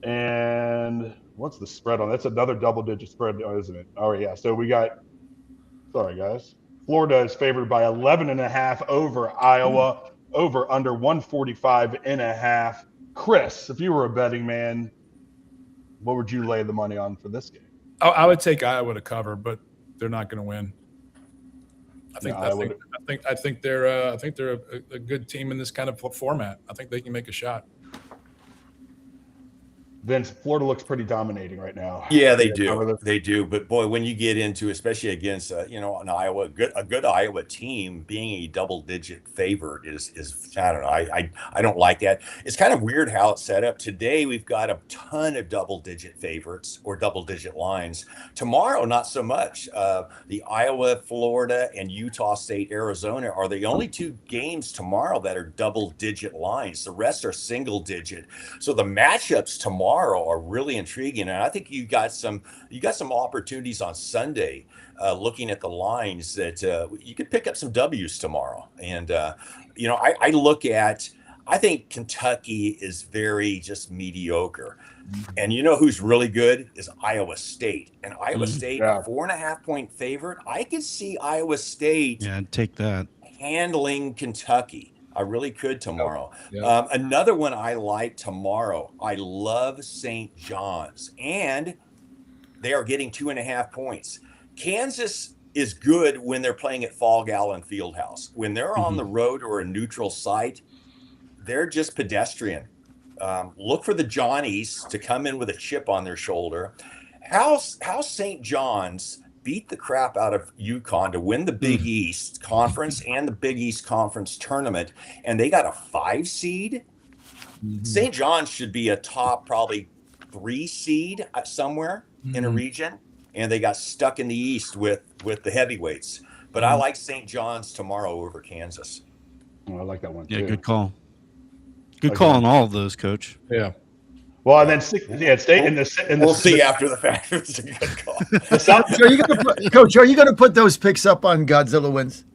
[SPEAKER 4] And what's the spread on? That's another double-digit spread, isn't it? Oh, yeah. So we got – sorry, guys. Florida is favored by 11.5 over Iowa, over under 145.5. Chris, if you were a betting man, what would you lay the money on for this game?
[SPEAKER 2] I would take Iowa to cover, but they're not going to win. I think they're a good team in this kind of format. I think they can make a shot.
[SPEAKER 4] Vince, Florida looks pretty dominating right now.
[SPEAKER 7] Yeah, they do. They do. But boy, when you get into, especially against an Iowa, a good Iowa team, being a double-digit favorite is I don't know. I don't like that. It's kind of weird how it's set up. Today we've got a ton of double-digit favorites or double-digit lines. Tomorrow, not so much. The Iowa, Florida, and Utah State, Arizona are the only two games tomorrow that are double-digit lines. The rest are single-digit. So the matchups tomorrow are really intriguing, and I think you got some opportunities on Sunday, looking at the lines that you could pick up some W's tomorrow. And I think Kentucky is very just mediocre, and you know who's really good is Iowa State, and Iowa State 4.5 point favorite. I could see Iowa State
[SPEAKER 6] take that
[SPEAKER 7] handling Kentucky. I really could tomorrow.
[SPEAKER 2] Yeah.
[SPEAKER 7] Another one I like tomorrow. I love St. John's, and they are getting 2.5 points. Kansas is good when they're playing at Fall Gallon Fieldhouse. When they're on the road or a neutral site, they're just pedestrian. Look for the Johnnies to come in with a chip on their shoulder. How St. John's beat the crap out of UConn to win the Big East Conference and the Big East Conference tournament, and they got a 5 seed. St. John's should be a top probably 3 seed somewhere in a region, and they got stuck in the East with the heavyweights. But I like St. John's tomorrow over Kansas.
[SPEAKER 4] Oh, I like that one too.
[SPEAKER 6] Yeah, good call. Good call on all of those, Coach.
[SPEAKER 2] Yeah.
[SPEAKER 4] Well, and then stay in the.
[SPEAKER 7] We'll see after the fact. It's a good call.
[SPEAKER 5] Coach, are you going to put those picks up on Godzilla Wins?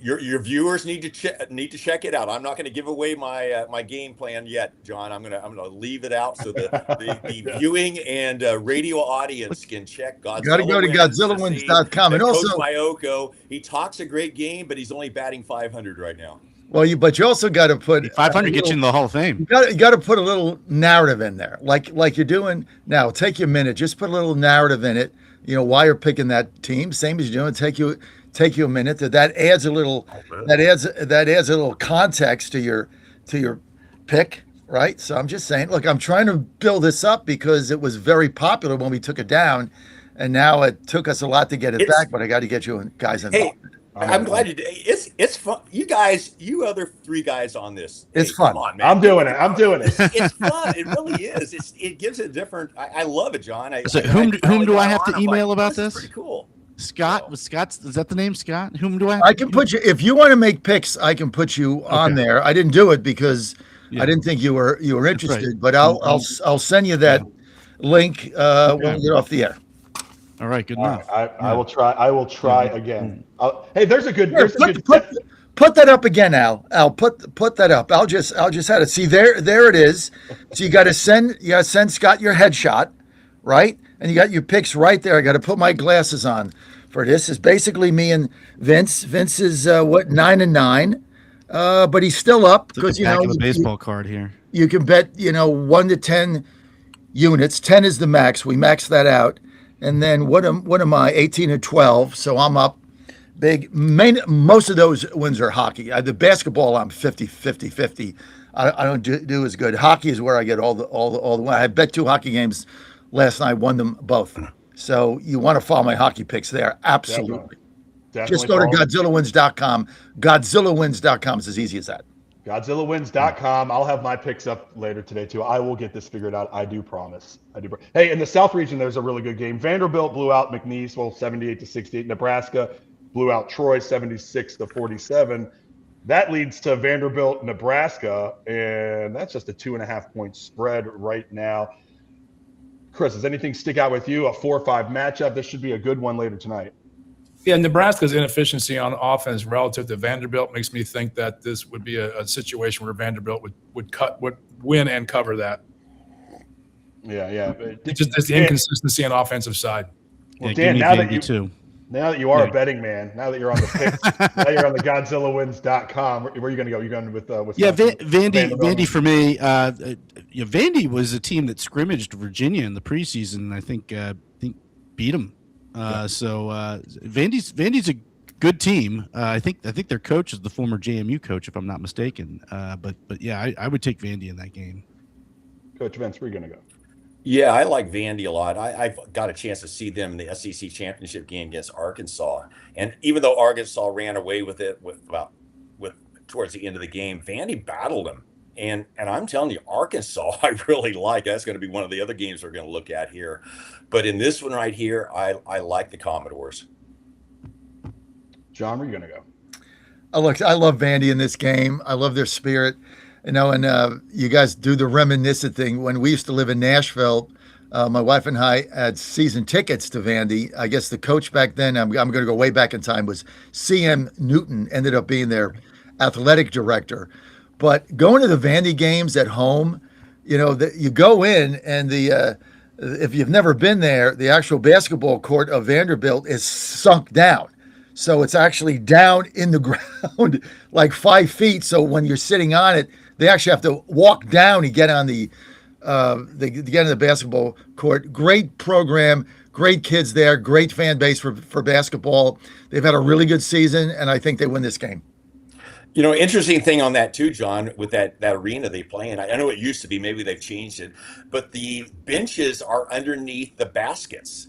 [SPEAKER 7] Your viewers need to check it out. I'm not going to give away my game plan yet, John. I'm gonna leave it out so the viewing and radio audience can check Godzilla.
[SPEAKER 5] Got to go to GodzillaWins.com. And also,
[SPEAKER 7] Coach Mayoko, he talks a great game, but he's only batting .500 right now.
[SPEAKER 5] Well, you also got to put
[SPEAKER 6] 500 gets you in the Hall of Fame.
[SPEAKER 5] You got to put a little narrative in there, like you're doing now. Take your minute, just put a little narrative in it. You know why you're picking that team, same as you're doing. Take you a minute. That adds a little. That adds a little context to your pick, right? So I'm just saying. Look, I'm trying to build this up because it was very popular when we took it down, and now it took us a lot to get it back. But I got to get you guys involved.
[SPEAKER 7] Hey, I'm glad you did. It's fun. You other 3 guys on this.
[SPEAKER 5] It's fun.
[SPEAKER 7] Come on, man.
[SPEAKER 4] I'm doing it.
[SPEAKER 7] It's fun. It really is. It gives it a different. I love it, John.
[SPEAKER 6] Whom do I have to email about this?
[SPEAKER 7] Pretty cool.
[SPEAKER 6] Scott, is that the name, Scott? Whom do I?
[SPEAKER 5] I can put you if you want to make picks. I can put you on there. I didn't do it because I didn't think you were interested. Right. But I'll send you that link when we get off the air.
[SPEAKER 6] All right, good enough.
[SPEAKER 4] I will try. I will try again. Hey, there's a good.
[SPEAKER 5] Put that up again, Al. Al, put that up. I'll just have it. See, there it is. So you got to send Scott your headshot, right? And you got your picks right there. I got to put my glasses on for this. It's basically me and Vince. Vince is 9-9, but he's still up because
[SPEAKER 6] back of a baseball card here.
[SPEAKER 5] You can bet 1 to 10 units. 10 is the max. We max that out, and then what am I? 18 and 12. So I'm up. Big. Most of those wins are hockey. The basketball, I'm 50. I don't do as good. Hockey is where I get all the wins. I bet 2 hockey games last night, won them both. So you want to follow my hockey picks there. Absolutely.
[SPEAKER 4] Definitely
[SPEAKER 5] Just go to GodzillaWins.com. GodzillaWins.com is as easy as that.
[SPEAKER 4] GodzillaWins.com. I'll have my picks up later today too. I will get this figured out. I do promise. Hey, in the South region, there's a really good game. Vanderbilt blew out McNeese, 78-68. Nebraska blew out Troy 76-47. That leads to Vanderbilt, Nebraska, and that's just a 2.5 point spread right now. Chris, does anything stick out with you? A 4-5 matchup. This should be a good one later tonight.
[SPEAKER 2] Yeah, Nebraska's inefficiency on offense relative to Vanderbilt makes me think that this would be a situation where Vanderbilt would win and cover that.
[SPEAKER 4] Yeah.
[SPEAKER 2] It's just the inconsistency on offensive side.
[SPEAKER 4] Well, Dan, now that you are a betting man, now that you're on the picks, now you're on the GodzillaWins.com. Where are you going to go? You're going with
[SPEAKER 6] Vandy for me. Vandy was a team that scrimmaged Virginia in the preseason, and I think beat them. So Vandy's a good team. I think their coach is the former JMU coach, if I'm not mistaken. But yeah, I would take Vandy in that game.
[SPEAKER 4] Coach Vince, where are you going to go?
[SPEAKER 7] Yeah, I like Vandy a lot. I've got a chance to see them in the SEC championship game against Arkansas, and even though Arkansas ran away with it with towards the end of the game, Vandy battled them. And I'm telling you, Arkansas, I really like. That's going to be one of the other games we're going to look at here. But in this one right here, I like the Commodores.
[SPEAKER 4] John, where are you going to go?
[SPEAKER 5] I love Vandy in this game. I love their spirit. And you guys do the reminiscent thing. When we used to live in Nashville, my wife and I had season tickets to Vandy. I guess the coach back then, I'm going to go way back in time, was C.M. Newton, ended up being their athletic director. But going to the Vandy games at home, you go in and if you've never been there, the actual basketball court of Vanderbilt is sunk down. So it's actually down in the ground like 5 feet. So when you're sitting on it, they actually have to walk down and get on to get on the basketball court. Great program, great kids there, great fan base for basketball. They've had a really good season, and I think they win this game.
[SPEAKER 7] Interesting thing on that too, John, with that arena they play in. I know it used to be, maybe they've changed it, but the benches are underneath the baskets.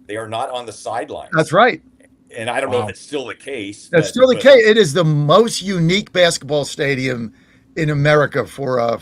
[SPEAKER 7] They are not on the sidelines.
[SPEAKER 5] That's right.
[SPEAKER 7] And I don't know if it's still the case.
[SPEAKER 5] That's still the case. It is the most unique basketball stadium in America for a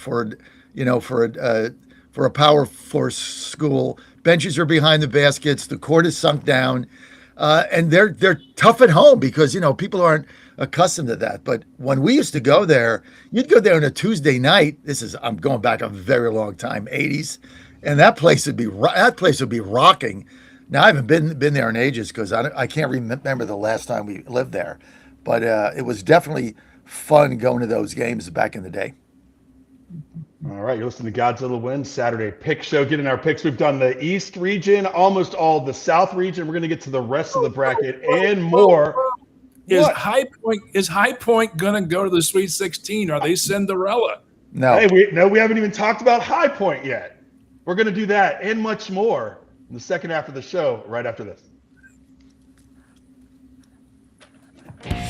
[SPEAKER 5] Power 4 school. Benches are behind the baskets. The court is sunk down, and they're tough at home because people aren't accustomed to that. But when we used to go there, you'd go there on a Tuesday night. I'm going back a very long time, 80s, and that place would be rocking. Now I haven't been there in ages because I can't remember the last time we lived there, but it was definitely fun going to those games back in the day.
[SPEAKER 4] All right, you're listening to Godzilla Wins Saturday Pick Show. Getting our picks. We've done the East region, almost all the South region. We're going to get to the rest of the bracket and more.
[SPEAKER 2] Is High Point going to go to the Sweet 16? Are they Cinderella?
[SPEAKER 5] No.
[SPEAKER 4] Hey, we haven't even talked about High Point yet. We're going to do that and much more in the second half of the show, right after this.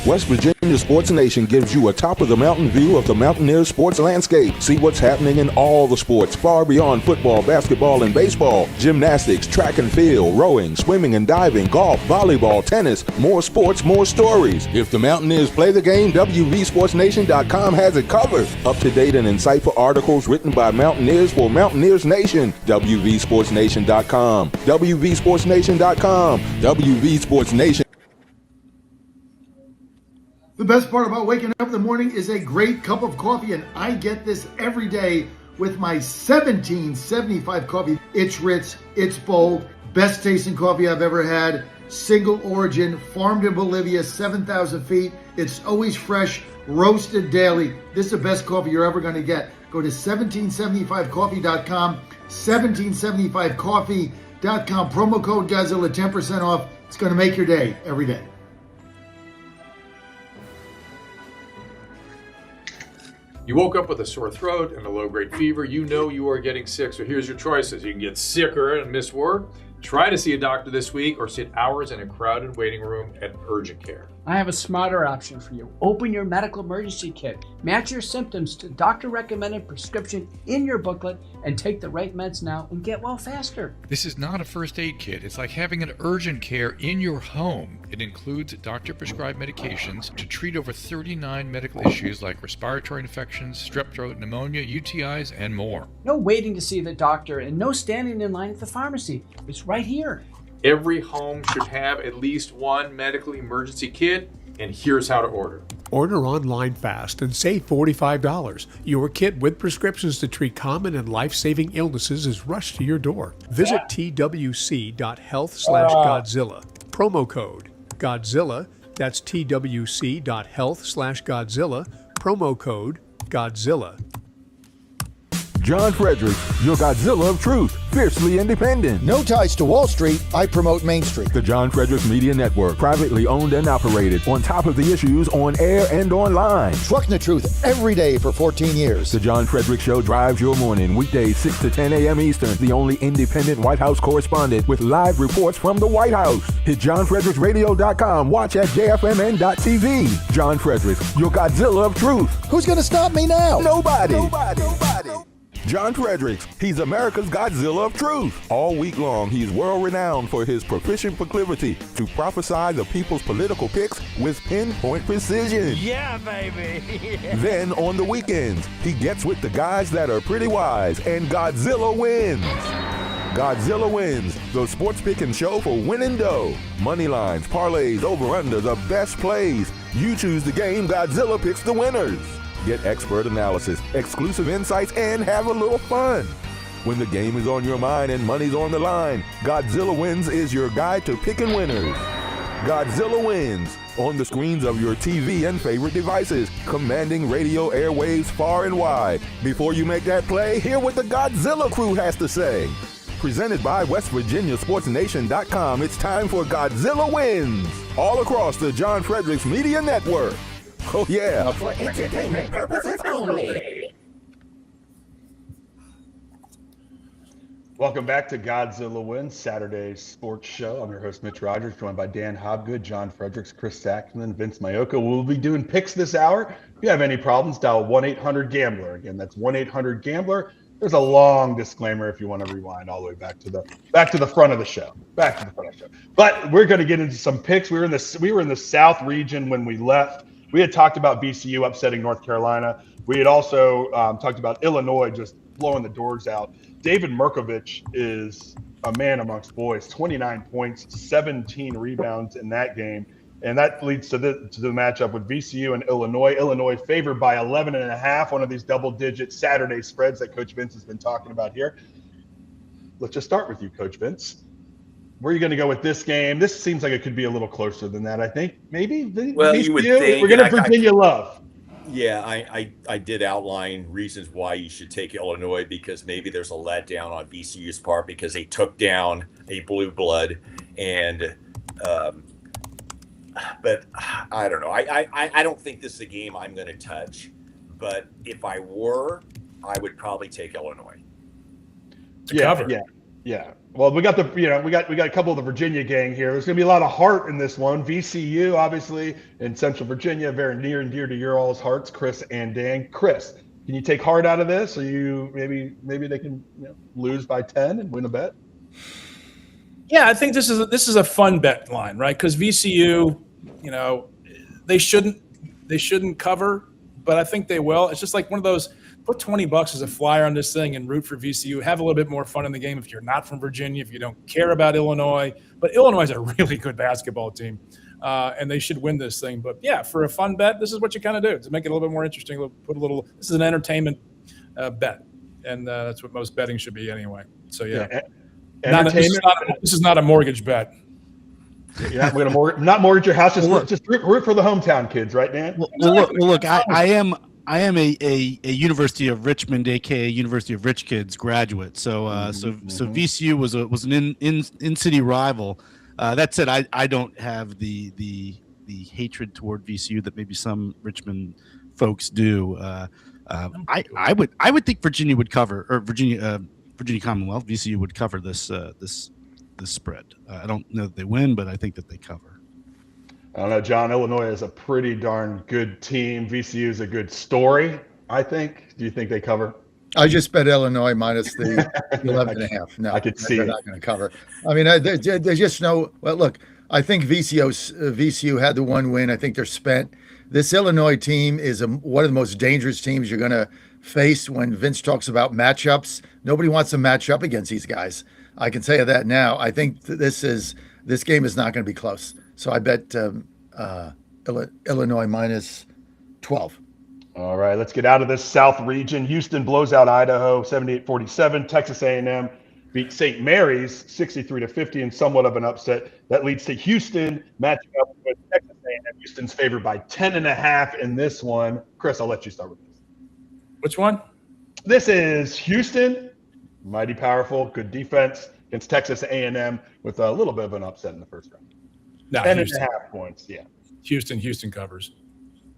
[SPEAKER 1] West Virginia Sports Nation gives you a top-of-the-mountain view of the Mountaineers sports landscape. See what's happening in all the sports, far beyond football, basketball, and baseball. Gymnastics, track and field, rowing, swimming and diving, golf, volleyball, tennis. More sports, more stories. If the Mountaineers play the game, WVSportsNation.com has it covered. Up-to-date and insightful articles written by Mountaineers for Mountaineers Nation. WVSportsNation.com. WVSportsNation.com. WV Sports Nation.
[SPEAKER 5] The best part about waking up in the morning is a great cup of coffee, and I get this every day with my 1775 coffee. It's rich, it's bold, best tasting coffee I've ever had. single origin, farmed in Bolivia, 7,000 feet. It's always fresh, roasted daily. This is the best coffee you're ever going to get. Go to 1775coffee.com, 1775coffee.com, promo code Godzilla, 10% off. It's going to make your day every day.
[SPEAKER 8] You woke up with a sore throat and a low-grade fever. You know you are getting sick, so here's your choices. You can get sicker and miss work, try to see a doctor this week, or sit hours in a crowded waiting room at urgent care.
[SPEAKER 9] I have a smarter option for you. Open your medical emergency kit. Match your symptoms to doctor-recommended prescription in your booklet and take the right meds now and get well faster.
[SPEAKER 10] This is not a first aid kit. It's like having an urgent care in your home. It includes doctor-prescribed medications to treat over 39 medical issues like respiratory infections, strep throat, pneumonia, UTIs, and more.
[SPEAKER 9] No waiting to see the doctor and no standing in line at the pharmacy. It's right here.
[SPEAKER 8] Every home should have at least one medical emergency kit, and here's how to order.
[SPEAKER 11] Order online fast and save $45. Your kit with prescriptions to treat common and life-saving illnesses is rushed to your door. Visit twc.health/Godzilla. Promo code Godzilla. That's twc.health/Godzilla. Promo code Godzilla.
[SPEAKER 1] John Fredericks, your Godzilla of truth, fiercely independent.
[SPEAKER 5] No ties to Wall Street. I promote Main Street.
[SPEAKER 1] The John Fredericks Media Network, privately owned and operated, on top of the issues on air and online.
[SPEAKER 5] Trucking the truth every day for 14 years.
[SPEAKER 1] The John Fredericks Show drives your morning, weekdays 6 to 10 a.m. Eastern. The only independent White House correspondent with live reports from the White House. Hit JohnFredericksRadio.com. Watch at JFMN.tv. John Fredericks, your Godzilla of truth.
[SPEAKER 5] Who's going to stop me now?
[SPEAKER 1] Nobody. John Fredericks, he's America's Godzilla of truth. All week long, he's world-renowned for his proficient proclivity to prophesy the people's political picks with pinpoint precision.
[SPEAKER 3] Yeah, baby.
[SPEAKER 1] Then, on the weekends, he gets with the guys that are pretty wise, and Godzilla wins. Godzilla Wins, the sports picking show for winning dough. Money lines, parlays, over-under, the best plays. You choose the game, Godzilla picks the winners. Get expert analysis, exclusive insights, and have a little fun. When the game is on your mind and money's on the line, Godzilla Wins is your guide to picking winners. Godzilla Wins, on the screens of your TV and favorite devices, commanding radio airwaves far and wide. Before you make that play, hear what the Godzilla crew has to say. Presented by WestVirginiaSportsNation.com, it's time for Godzilla Wins, all across the John Fredericks Media Network. Oh, yeah.
[SPEAKER 3] For entertainment purposes only.
[SPEAKER 4] Welcome back to Godzilla Wins, Saturday sports show. I'm your host, Mitch Rogers, joined by Dan Hobgood, John Fredericks, Chris Sackman, Vince Maioka. We'll be doing picks this hour. If you have any problems, dial 1-800-GAMBLER. Again, that's 1-800-GAMBLER. There's a long disclaimer if you want to rewind all the way back to the front of the show. But we're going to get into some picks. We were in the South region when we left. We had talked about VCU upsetting North Carolina. We had also talked about Illinois just blowing the doors out. David Merkovich is a man amongst boys. 29 points, 17 rebounds in that game. And that leads to the matchup with VCU and Illinois. Illinois favored by 11.5, one of these double-digit Saturday spreads that Coach Vince has been talking about here. Let's just start with you, Coach Vince. Where are you going to go with this game? This seems like it could be a little closer than that, I think. Maybe.
[SPEAKER 7] Well, you would think.
[SPEAKER 4] We're going to Virginia love.
[SPEAKER 7] Yeah, I did outline reasons why you should take Illinois, because maybe there's a letdown on VCU's part because they took down a blue blood, and but I don't know. I don't think this is a game I'm going to touch, but if I were, I would probably take Illinois.
[SPEAKER 4] Yeah. Well, we got a couple of the Virginia gang here. There's going to be a lot of heart in this one. VCU, obviously, in Central Virginia, very near and dear to your all's hearts, Chris and Dan. Chris, can you take heart out of this? Or you maybe they can lose by 10 and win a bet?
[SPEAKER 2] Yeah, I think this is a fun bet line, right? Because VCU, they shouldn't cover, but I think they will. It's just like one of those. Put $20 as a flyer on this thing and root for VCU. Have a little bit more fun in the game if you're not from Virginia, if you don't care about Illinois. But Illinois is a really good basketball team, and they should win this thing. But, yeah, for a fun bet, this is what you kind of do. To make it a little bit more interesting, this is an entertainment and that's what most betting should be anyway. So, yeah.
[SPEAKER 4] Entertainment.
[SPEAKER 2] This is not a mortgage bet.
[SPEAKER 4] Yeah, we're gonna not mortgage your house. Just
[SPEAKER 6] Well, look.
[SPEAKER 4] just root for the hometown kids, right, Dan?
[SPEAKER 6] Look. I am a University of Richmond, aka University of Rich Kids graduate. So VCU was an in city rival. That said, I don't have the hatred toward VCU that maybe some Richmond folks do. I would think Virginia would cover, or Virginia Commonwealth, VCU would cover this spread. I don't know that they win, but I think that they cover.
[SPEAKER 4] I don't know, John. Illinois is a pretty darn good team. VCU is a good story, I think. Do you think they cover?
[SPEAKER 5] I just bet Illinois minus the 11.5. No,
[SPEAKER 4] I could see
[SPEAKER 5] they're not going to cover. I mean, there's just no. Well, look, I think VCU had the one win. I think they're spent. This Illinois team is one of the most dangerous teams you're going to face when Vince talks about matchups. Nobody wants to match up against these guys. I can tell you that now. I think this game is not going to be close. So I bet Illinois minus 12.
[SPEAKER 4] All right, let's get out of this South region. Houston blows out Idaho 78-47. Texas A&M beat St. Mary's 63-50 in somewhat of an upset. That leads to Houston matching up with Texas A&M. Houston's favored by 10.5 in this one. Chris, I'll let you start with this.
[SPEAKER 2] Which one?
[SPEAKER 4] This is Houston, mighty powerful, good defense against Texas A&M with a little bit of an upset in the first round.
[SPEAKER 2] No,
[SPEAKER 4] 10.5 points, yeah.
[SPEAKER 2] Houston covers.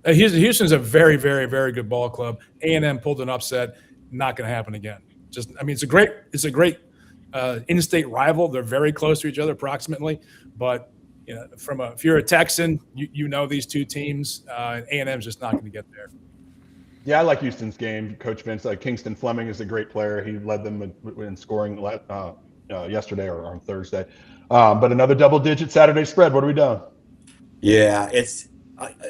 [SPEAKER 2] Houston's a very, very, very good ball club. A&M pulled an upset. Not going to happen again. It's a great in-state rival. They're very close to each other approximately. But if you're a Texan, you know these two teams. A&M's just not going to get there.
[SPEAKER 4] Yeah, I like Houston's game. Coach Vince, Kingston Fleming is a great player. He led them in scoring yesterday or on Thursday. But another double-digit Saturday spread. What are we doing?
[SPEAKER 7] Yeah,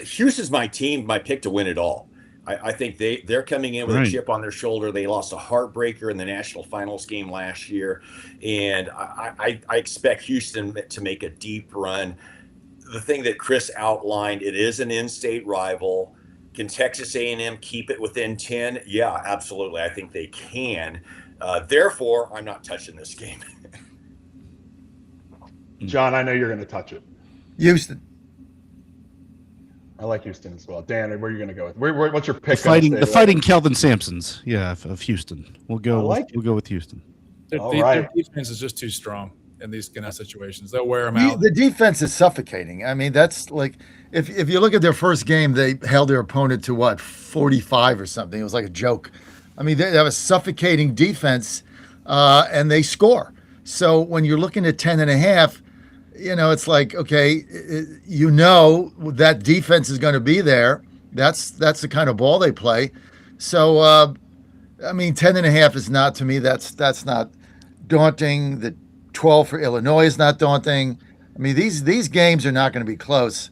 [SPEAKER 7] Houston's my team, my pick to win it all. I think they're coming in with a chip on their shoulder. They lost a heartbreaker in the national finals game last year, and I expect Houston to make a deep run. The thing that Chris outlined, it is an in-state rival. Can Texas A&M keep it within 10? Yeah, absolutely. I think they can. Therefore, I'm not touching this game.
[SPEAKER 4] John, I know you're going to touch it.
[SPEAKER 5] Houston.
[SPEAKER 4] I like Houston as well. Dan, where are you going to go with? What's your pick?
[SPEAKER 6] The fighting Kelvin Sampsons, of Houston. We'll go with Houston.
[SPEAKER 2] Their defense is just too strong in these kind of situations. They'll wear them out.
[SPEAKER 5] The defense is suffocating. I mean, that's like if you look at their first game, they held their opponent to 45 or something. It was like a joke. I mean, they have a suffocating defense, and they score. So when you're looking at 10.5. It's like, okay, that defense is going to be there. That's the kind of ball they play. So, 10.5 is not, to me, that's not daunting. The 12 for Illinois is not daunting. I mean, these games are not going to be close.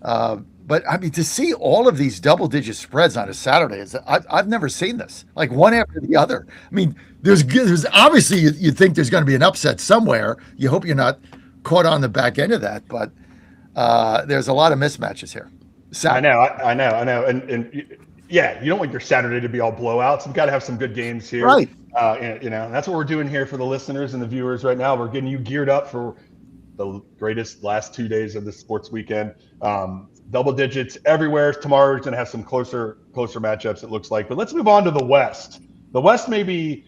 [SPEAKER 5] But I mean, to see all of these double-digit spreads on a Saturday I've never seen this, like one after the other. I mean, there's obviously you think there's going to be an upset somewhere. You hope you're not caught on the back end of that, but there's a lot of mismatches here.
[SPEAKER 4] I know. And yeah, you don't want your Saturday to be all blowouts. You've got to have some good games here.
[SPEAKER 5] Right.
[SPEAKER 4] And that's what we're doing here for the listeners and the viewers right now. We're getting you geared up for the greatest last 2 days of the sports weekend. Double digits everywhere. Tomorrow's going to have some closer matchups, it looks like. But let's move on to the West. The West may be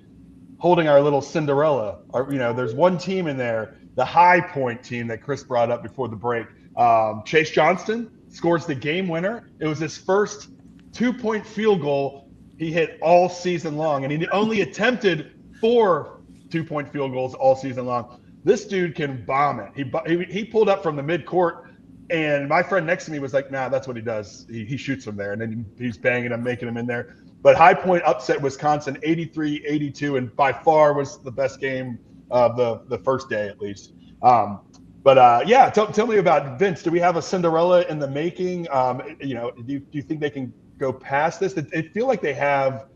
[SPEAKER 4] holding our little Cinderella. There's one team in there, the High Point team that Chris brought up before the break. Chase Johnston scores the game winner. It was his first 2-point field goal he hit all season long, and he only attempted 4 2-point field goals all season long. This dude can bomb it. He pulled up from the midcourt, and my friend next to me was like, "Nah, that's what he does. He shoots from there, and then he's banging them, making them in there." But High Point upset Wisconsin 83-82, and by far was the best game of the first day, at least. Tell me about Vince. Do we have a Cinderella in the making? Do you think they can go past this? They feel like they have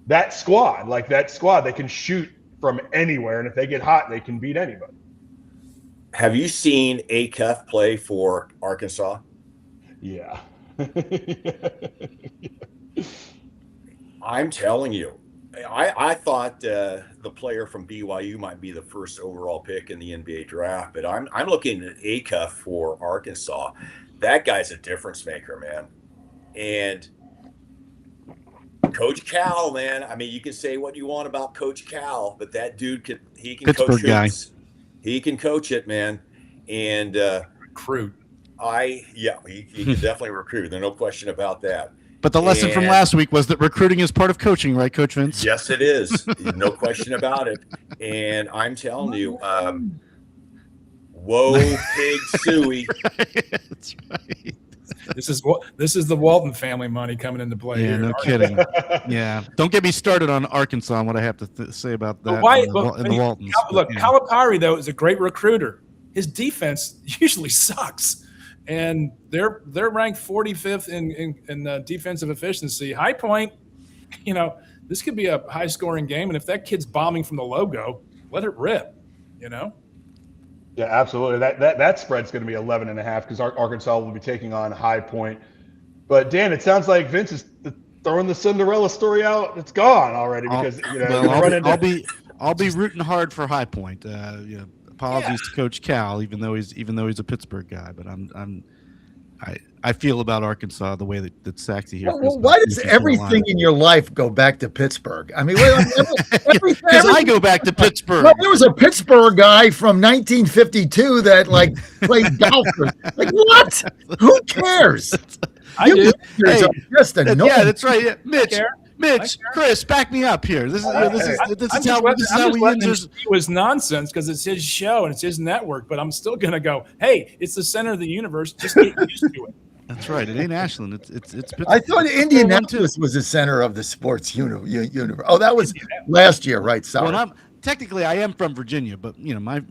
[SPEAKER 4] that squad. They can shoot from anywhere, and if they get hot, they can beat anybody.
[SPEAKER 7] Have you seen Acuff play for Arkansas?
[SPEAKER 4] Yeah.
[SPEAKER 7] I'm telling you, I thought the player from BYU might be the first overall pick in the NBA draft, but I'm looking at Acuff for Arkansas. That guy's a difference maker, man. And Coach Cal, man. I mean, you can say what you want about Coach Cal, but that dude can
[SPEAKER 6] Pittsburgh
[SPEAKER 7] coach
[SPEAKER 6] guy.
[SPEAKER 7] hoops. He can coach it, man. And
[SPEAKER 2] recruit.
[SPEAKER 7] He can definitely recruit. There's no question about that.
[SPEAKER 6] But the lesson from last week was that recruiting is part of coaching, right, Coach Vince?
[SPEAKER 7] Yes, it is. No question about it. And I'm telling you, whoa, pig suey.
[SPEAKER 6] That's right.
[SPEAKER 2] This is the Walton family money coming into play.
[SPEAKER 6] Yeah,
[SPEAKER 2] here.
[SPEAKER 6] no kidding. Yeah, don't get me started on Arkansas and what I have to say about that. In the Waltons.
[SPEAKER 2] Look, Calipari though is a great recruiter. His defense usually sucks, and they're ranked 45th in defensive efficiency. High Point, this could be a high scoring game, and if that kid's bombing from the logo, let it rip.
[SPEAKER 4] Yeah, absolutely. That spread's going to be 11.5 because Arkansas will be taking on High Point. But Dan, it sounds like Vince is throwing the Cinderella story out. It's gone already because
[SPEAKER 6] I'll be rooting hard for High Point. Apologies to Coach Cal, even though he's a Pittsburgh guy. But I feel about Arkansas the way that Saxy here.
[SPEAKER 5] Well, why does everything in your life go back to Pittsburgh? I mean,
[SPEAKER 6] because I go back to Pittsburgh.
[SPEAKER 5] Well, there was a Pittsburgh guy from 1952 that played golf. What? Who cares?
[SPEAKER 2] I do.
[SPEAKER 5] Hey, just annoying.
[SPEAKER 6] Yeah, that's right. Yeah. Mitch, Chris, back me up here. This is how we end this.
[SPEAKER 2] It was nonsense because it's his show and it's his network. But I'm still gonna go. Hey, it's the center of the universe. Just get used to it.
[SPEAKER 6] That's right. It ain't Ashland. It's Pittsburgh.
[SPEAKER 5] I thought Indianapolis was the center of the sports universe. Oh, that was last year, right? Sorry.
[SPEAKER 6] Well, technically I am from Virginia, but my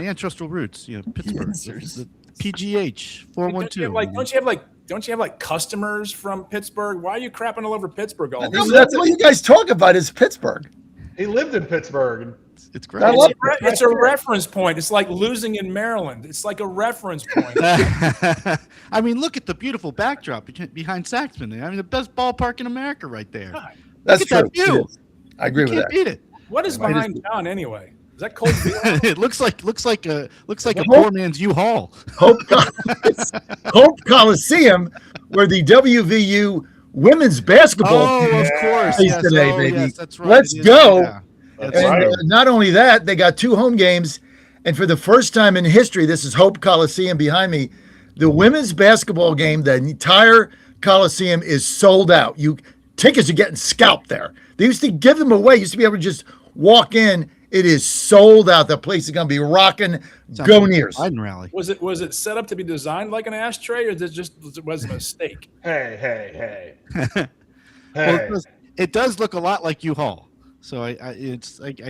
[SPEAKER 6] ancestral roots, Pittsburgh, the PGH 412.
[SPEAKER 2] Don't you have customers from Pittsburgh? Why are you crapping all over Pittsburgh all
[SPEAKER 5] the time? That's what you guys talk about is Pittsburgh.
[SPEAKER 4] He lived in Pittsburgh.
[SPEAKER 6] It's great.
[SPEAKER 2] It's a reference point. It's like losing in Maryland. It's like a reference point.
[SPEAKER 6] I mean, look at the beautiful backdrop behind Saxman. I mean, the best ballpark in America right there. God,
[SPEAKER 5] that's true.
[SPEAKER 6] That view.
[SPEAKER 5] I agree with that.
[SPEAKER 6] Can't beat it.
[SPEAKER 2] What is behind John anyway? Is that cold beer?
[SPEAKER 6] It looks like a poor man's U-Haul.
[SPEAKER 5] Hope Coliseum, where the WVU women's basketball
[SPEAKER 6] team of course
[SPEAKER 5] today, baby.
[SPEAKER 6] Yes, that's right.
[SPEAKER 5] Let's go.
[SPEAKER 6] Yeah.
[SPEAKER 5] Not only that, they got 2 home games, and for the first time in history, this is Hope Coliseum behind me. The women's basketball game, the entire Coliseum is sold out. Tickets are getting scalped there. They used to give them away. You used to be able to just walk in. It is sold out. The place is going to be rocking. Go Nears.
[SPEAKER 6] Biden rally.
[SPEAKER 2] Was it set up to be designed like an ashtray, or was it a mistake?
[SPEAKER 4] Hey.
[SPEAKER 6] Well, it does look a lot like U-Haul. So I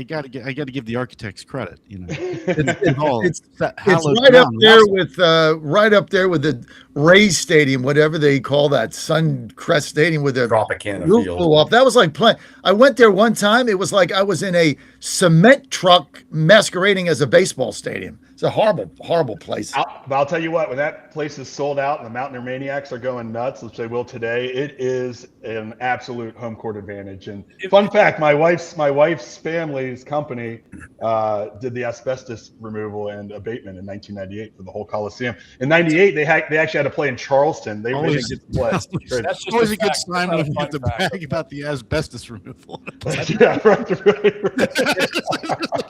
[SPEAKER 6] got to give the architects credit. It's right up there with the Rays Stadium, whatever they call that, Suncrest Stadium, with the
[SPEAKER 7] Tropicana
[SPEAKER 5] roof
[SPEAKER 7] field.
[SPEAKER 5] blew off. That was like playing. I went there one time. It was like I was in a cement truck masquerading as a baseball stadium. It's a horrible place.
[SPEAKER 4] I'll tell you what, when that place is sold out and the Mountaineer Maniacs are going nuts, which they will today, it is an absolute home court advantage. And fun fact, my wife's family's company did the asbestos removal and abatement in 1998 for the whole Coliseum. In 98, they actually had to play in Charleston. They didn't get to play.
[SPEAKER 6] That's just always a good sign when you get to brag about the asbestos removal.
[SPEAKER 4] Yeah, right.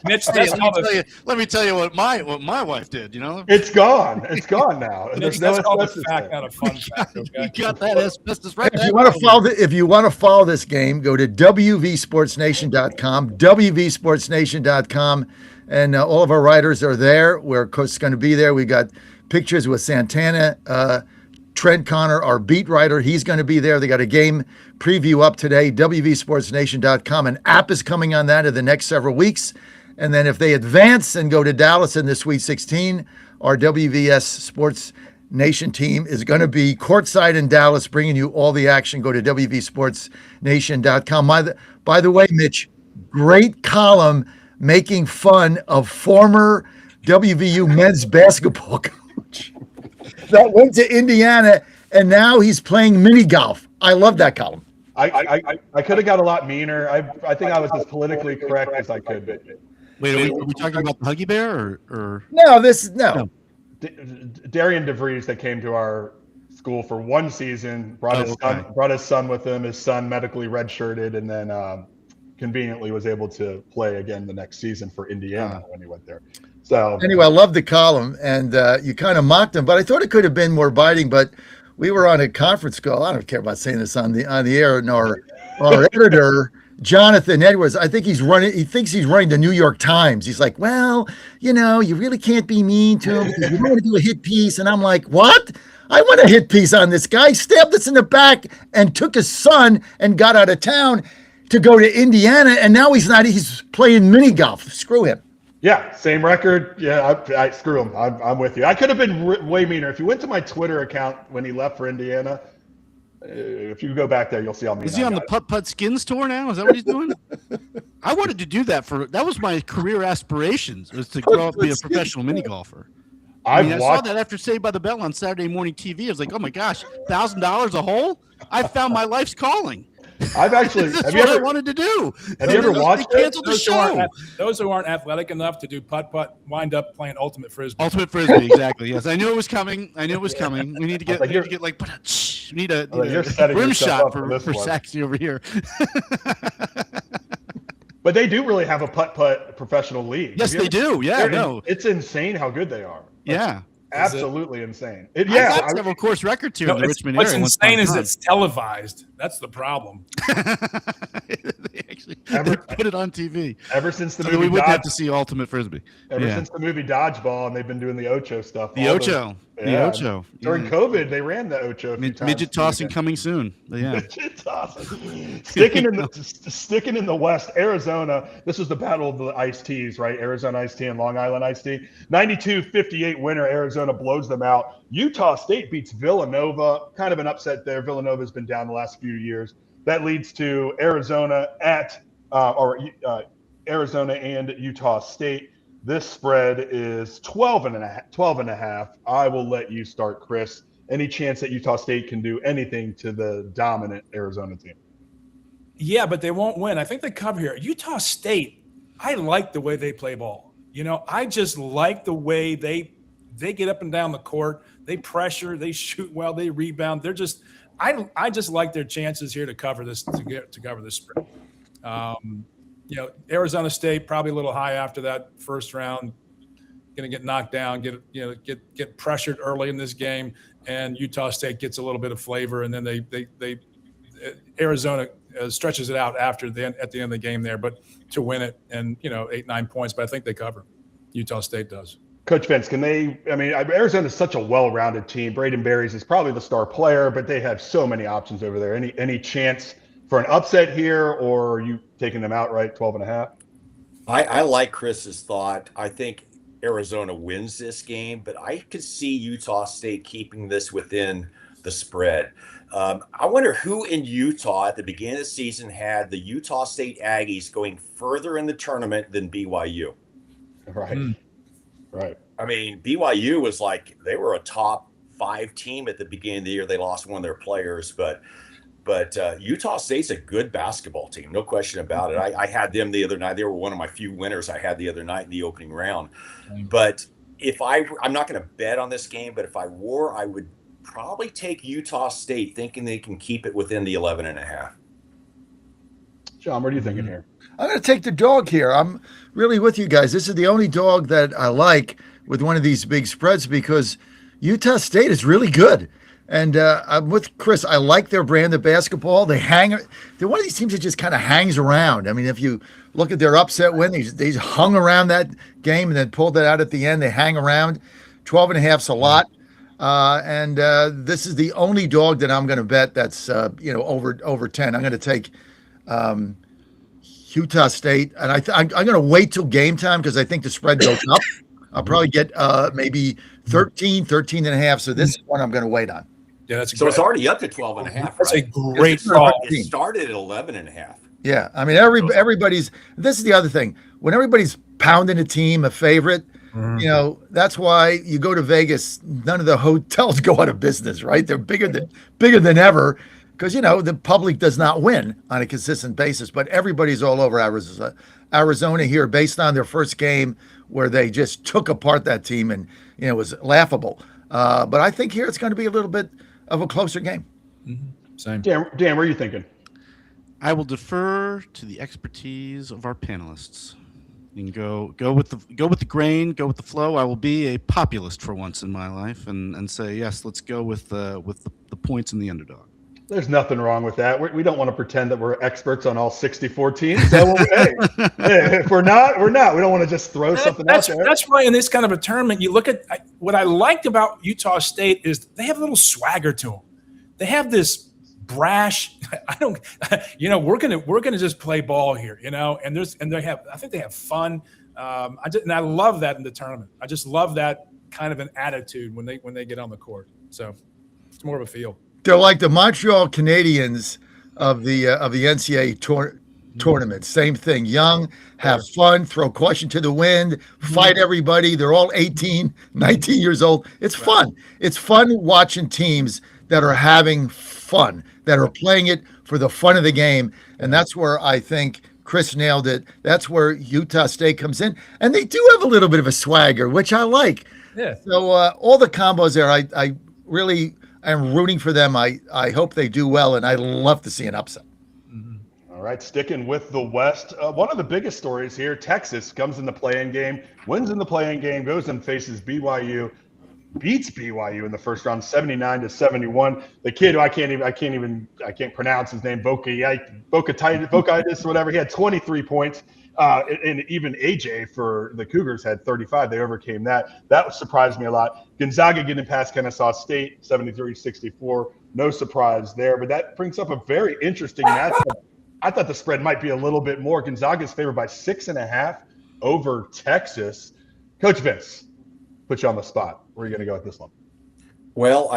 [SPEAKER 2] Mitch,
[SPEAKER 6] let me tell you what my wife did.
[SPEAKER 4] It's gone. It's gone now.
[SPEAKER 2] Mitch, that's called a fact, not a fun fact. Okay?
[SPEAKER 6] You got that asbestos right there.
[SPEAKER 5] If you want to follow this game, go to wvsportsnation.com, wvsportsnation.com, and all of our writers are there. We're of course going to be there. We got pictures with Santana. Trent Connor, our beat writer, he's going to be there. They got a game preview up today, wvsportsnation.com. An app is coming on that in the next several weeks. And then if they advance and go to Dallas in the Sweet 16, our WVS Sports Nation team is going to be courtside in Dallas, bringing you all the action. Go to wvsportsnation.com. By the way, Mitch, great column making fun of former WVU men's basketball coach that went to Indiana, and now he's playing mini golf. I love that column.
[SPEAKER 4] I could have got a lot meaner. I think I was as politically correct as I could be.
[SPEAKER 6] Wait, are we talking about the Huggy Bear or?
[SPEAKER 5] No, no.
[SPEAKER 4] Darian DeVries that came to our school for one season brought his son with him. His son medically redshirted, and then conveniently was able to play again the next season for Indiana when he went there. So
[SPEAKER 5] anyway, I love the column, and you kind of mocked him, but I thought it could have been more biting. But we were on a conference call. I don't care about saying this on the air. And our editor, Jonathan Edwards, I think he thinks he's running the New York Times. He's like, well, you really can't be mean to him because you don't want to do a hit piece. And I'm like, what? I want a hit piece on this guy. Stabbed us in the back and took his son and got out of town to go to Indiana. And now he's playing mini golf. Screw him.
[SPEAKER 4] Yeah, same record. Yeah, I screw him. I'm with you. I could have been way meaner. If you went to my Twitter account when he left for Indiana, if you go back there, you'll see how mean.
[SPEAKER 6] Is he on the Putt Skins tour now? Is that what he's doing? I wanted to do that that was my career aspirations, was to grow up and be a professional mini golfer. I saw that after Saved by the Bell on Saturday morning TV. I was like, oh my gosh, $1,000 a hole? I found my life's calling.
[SPEAKER 4] I've actually.
[SPEAKER 6] That's what I wanted to do.
[SPEAKER 4] Have you ever watched
[SPEAKER 6] it? Canceled the show.
[SPEAKER 2] Those who aren't athletic enough to do putt wind up playing ultimate frisbee.
[SPEAKER 6] Ultimate frisbee, exactly. Yes, I knew it was coming. We need to get a rim shot for Saxy over here.
[SPEAKER 4] But they do really have a putt professional league.
[SPEAKER 6] Yes, they do. Yeah,
[SPEAKER 4] it's insane how good they are.
[SPEAKER 6] Yeah.
[SPEAKER 4] Absolutely insane.
[SPEAKER 6] I got several course records here in the Richmond area.
[SPEAKER 2] What's insane is it's televised. That's the problem.
[SPEAKER 6] they put it on TV.
[SPEAKER 4] Ever since the movie,
[SPEAKER 6] we wouldn't have to see Ultimate Frisbee.
[SPEAKER 4] Since the movie Dodgeball, and they've been doing the Ocho stuff.
[SPEAKER 6] The Ocho.
[SPEAKER 4] During COVID, they ran the Ocho.
[SPEAKER 6] Midget tossing coming soon. Yeah.
[SPEAKER 4] Midget tossing. Sticking in the West, Arizona. This was the battle of the iced teas, right? Arizona iced tea and Long Island iced tea. 92-58 winner. Arizona blows them out. Utah State beats Villanova. Kind of an upset there. Villanova's been down the last few years. That leads to Arizona Arizona and Utah State. This spread is 12 and a half. I will let you start, Chris. Any chance that Utah State can do anything to the dominant Arizona team?
[SPEAKER 2] Yeah, but they won't win. I think they cover here. Utah State, I like the way they play ball. I just like the way they get up and down the court. They pressure, they shoot well, they rebound. They're just I just like their chances here to cover this cover this spread. Arizona State probably a little high after that first round, going to get knocked down, get pressured early in this game, and Utah State gets a little bit of flavor, and then they Arizona stretches it out at the end of the game there, but to win it and 8-9 points, but I think they cover. Utah State does.
[SPEAKER 4] Coach Vince, can they? I mean, Arizona is such a well-rounded team. Braden Berries is probably the star player, but they have so many options over there. Any chance for an upset here, or are you taking them outright 12 and a half?
[SPEAKER 7] I like Chris's thought. I think Arizona wins this game, but I could see Utah State keeping this within the spread. I wonder who in Utah at the beginning of the season had the Utah State Aggies going further in the tournament than BYU.
[SPEAKER 4] Right. Right.
[SPEAKER 7] I mean, BYU was like, they were a top 5 team at the beginning of the year. They lost one of their players, but Utah State's a good basketball team, no question about it. I had them the other night. They were one of my few winners I had the other night in the opening round. But I'm not going to bet on this game, but if I were, I would probably take Utah State, thinking they can keep it within the 11 and a half.
[SPEAKER 4] John, what are you thinking here?
[SPEAKER 5] I'm going to take the dog here. I'm really with you guys. This is the only dog that I like with one of these big spreads because Utah State is really good. And I'm with Chris. I like their brand of basketball. They're one of these teams that just kind of hangs around. I mean, if you look at their upset win, they hung around that game and then pulled it out at the end. They hang around. 12 and a half's a lot. And this is the only dog that I'm going to bet that's over 10. I'm going to take Utah State, and I'm going to wait till game time because I think the spread goes up. I'll probably get maybe 13 and a half. So this is one I'm going to wait on.
[SPEAKER 2] Yeah,
[SPEAKER 7] so it's already up to 12 and a half.
[SPEAKER 2] That's
[SPEAKER 7] right?
[SPEAKER 2] A great thought.
[SPEAKER 7] It started at 11 and a half.
[SPEAKER 5] Yeah, I mean everybody's. This is the other thing. When everybody's pounding a team, a favorite, that's why you go to Vegas. None of the hotels go out of business, right? They're bigger than ever because the public does not win on a consistent basis, but everybody's all over Arizona here based on their first game where they just took apart that team and it was laughable. But I think here it's going to be a little bit of a closer game.
[SPEAKER 2] Same.
[SPEAKER 4] Dan, what are you thinking?
[SPEAKER 6] I will defer to the expertise of our panelists. You can go with the grain, go with the flow. I will be a populist for once in my life and say yes. Let's go with the points and the underdog.
[SPEAKER 4] There's nothing wrong with that. We don't want to pretend that we're experts on all 64 teams. So hey, if we're not, we're not. We don't want to just throw something out there.
[SPEAKER 2] That's why in this kind of a tournament, you look at what I liked about Utah State is they have a little swagger to them. They have this brash. We're gonna just play ball here, and I think they have fun. I love that in the tournament. I just love that kind of an attitude when they get on the court. So it's more of a feel.
[SPEAKER 5] They're like the Montreal Canadiens of the NCAA tournament. Same thing. Young, have fun, throw caution to the wind, fight everybody. They're all 18, 19 years old. It's fun. It's fun watching teams that are having fun, that are playing it for the fun of the game. And that's where I think Chris nailed it. That's where Utah State comes in. And they do have a little bit of a swagger, which I like.
[SPEAKER 2] Yeah.
[SPEAKER 5] So all the combos there, I really am rooting for them. I hope they do well, and I love to see an upset.
[SPEAKER 4] All right, sticking with the West. One of the biggest stories here, Texas comes in the play-in game, wins in the play-in game, goes and faces BYU, beats BYU in the first round, 79-71. The kid who I can't pronounce his name, Bokaitis, whatever. He had 23 points. And even AJ for the Cougars had 35. They overcame that. That surprised me a lot. Gonzaga getting past Kennesaw State, 73-64. No surprise there. But that brings up a very interesting matchup. I thought the spread might be a little bit more. Gonzaga's favored by 6.5 over Texas. Coach Vince, put you on the spot. Where are you going to go with this one?
[SPEAKER 7] Well,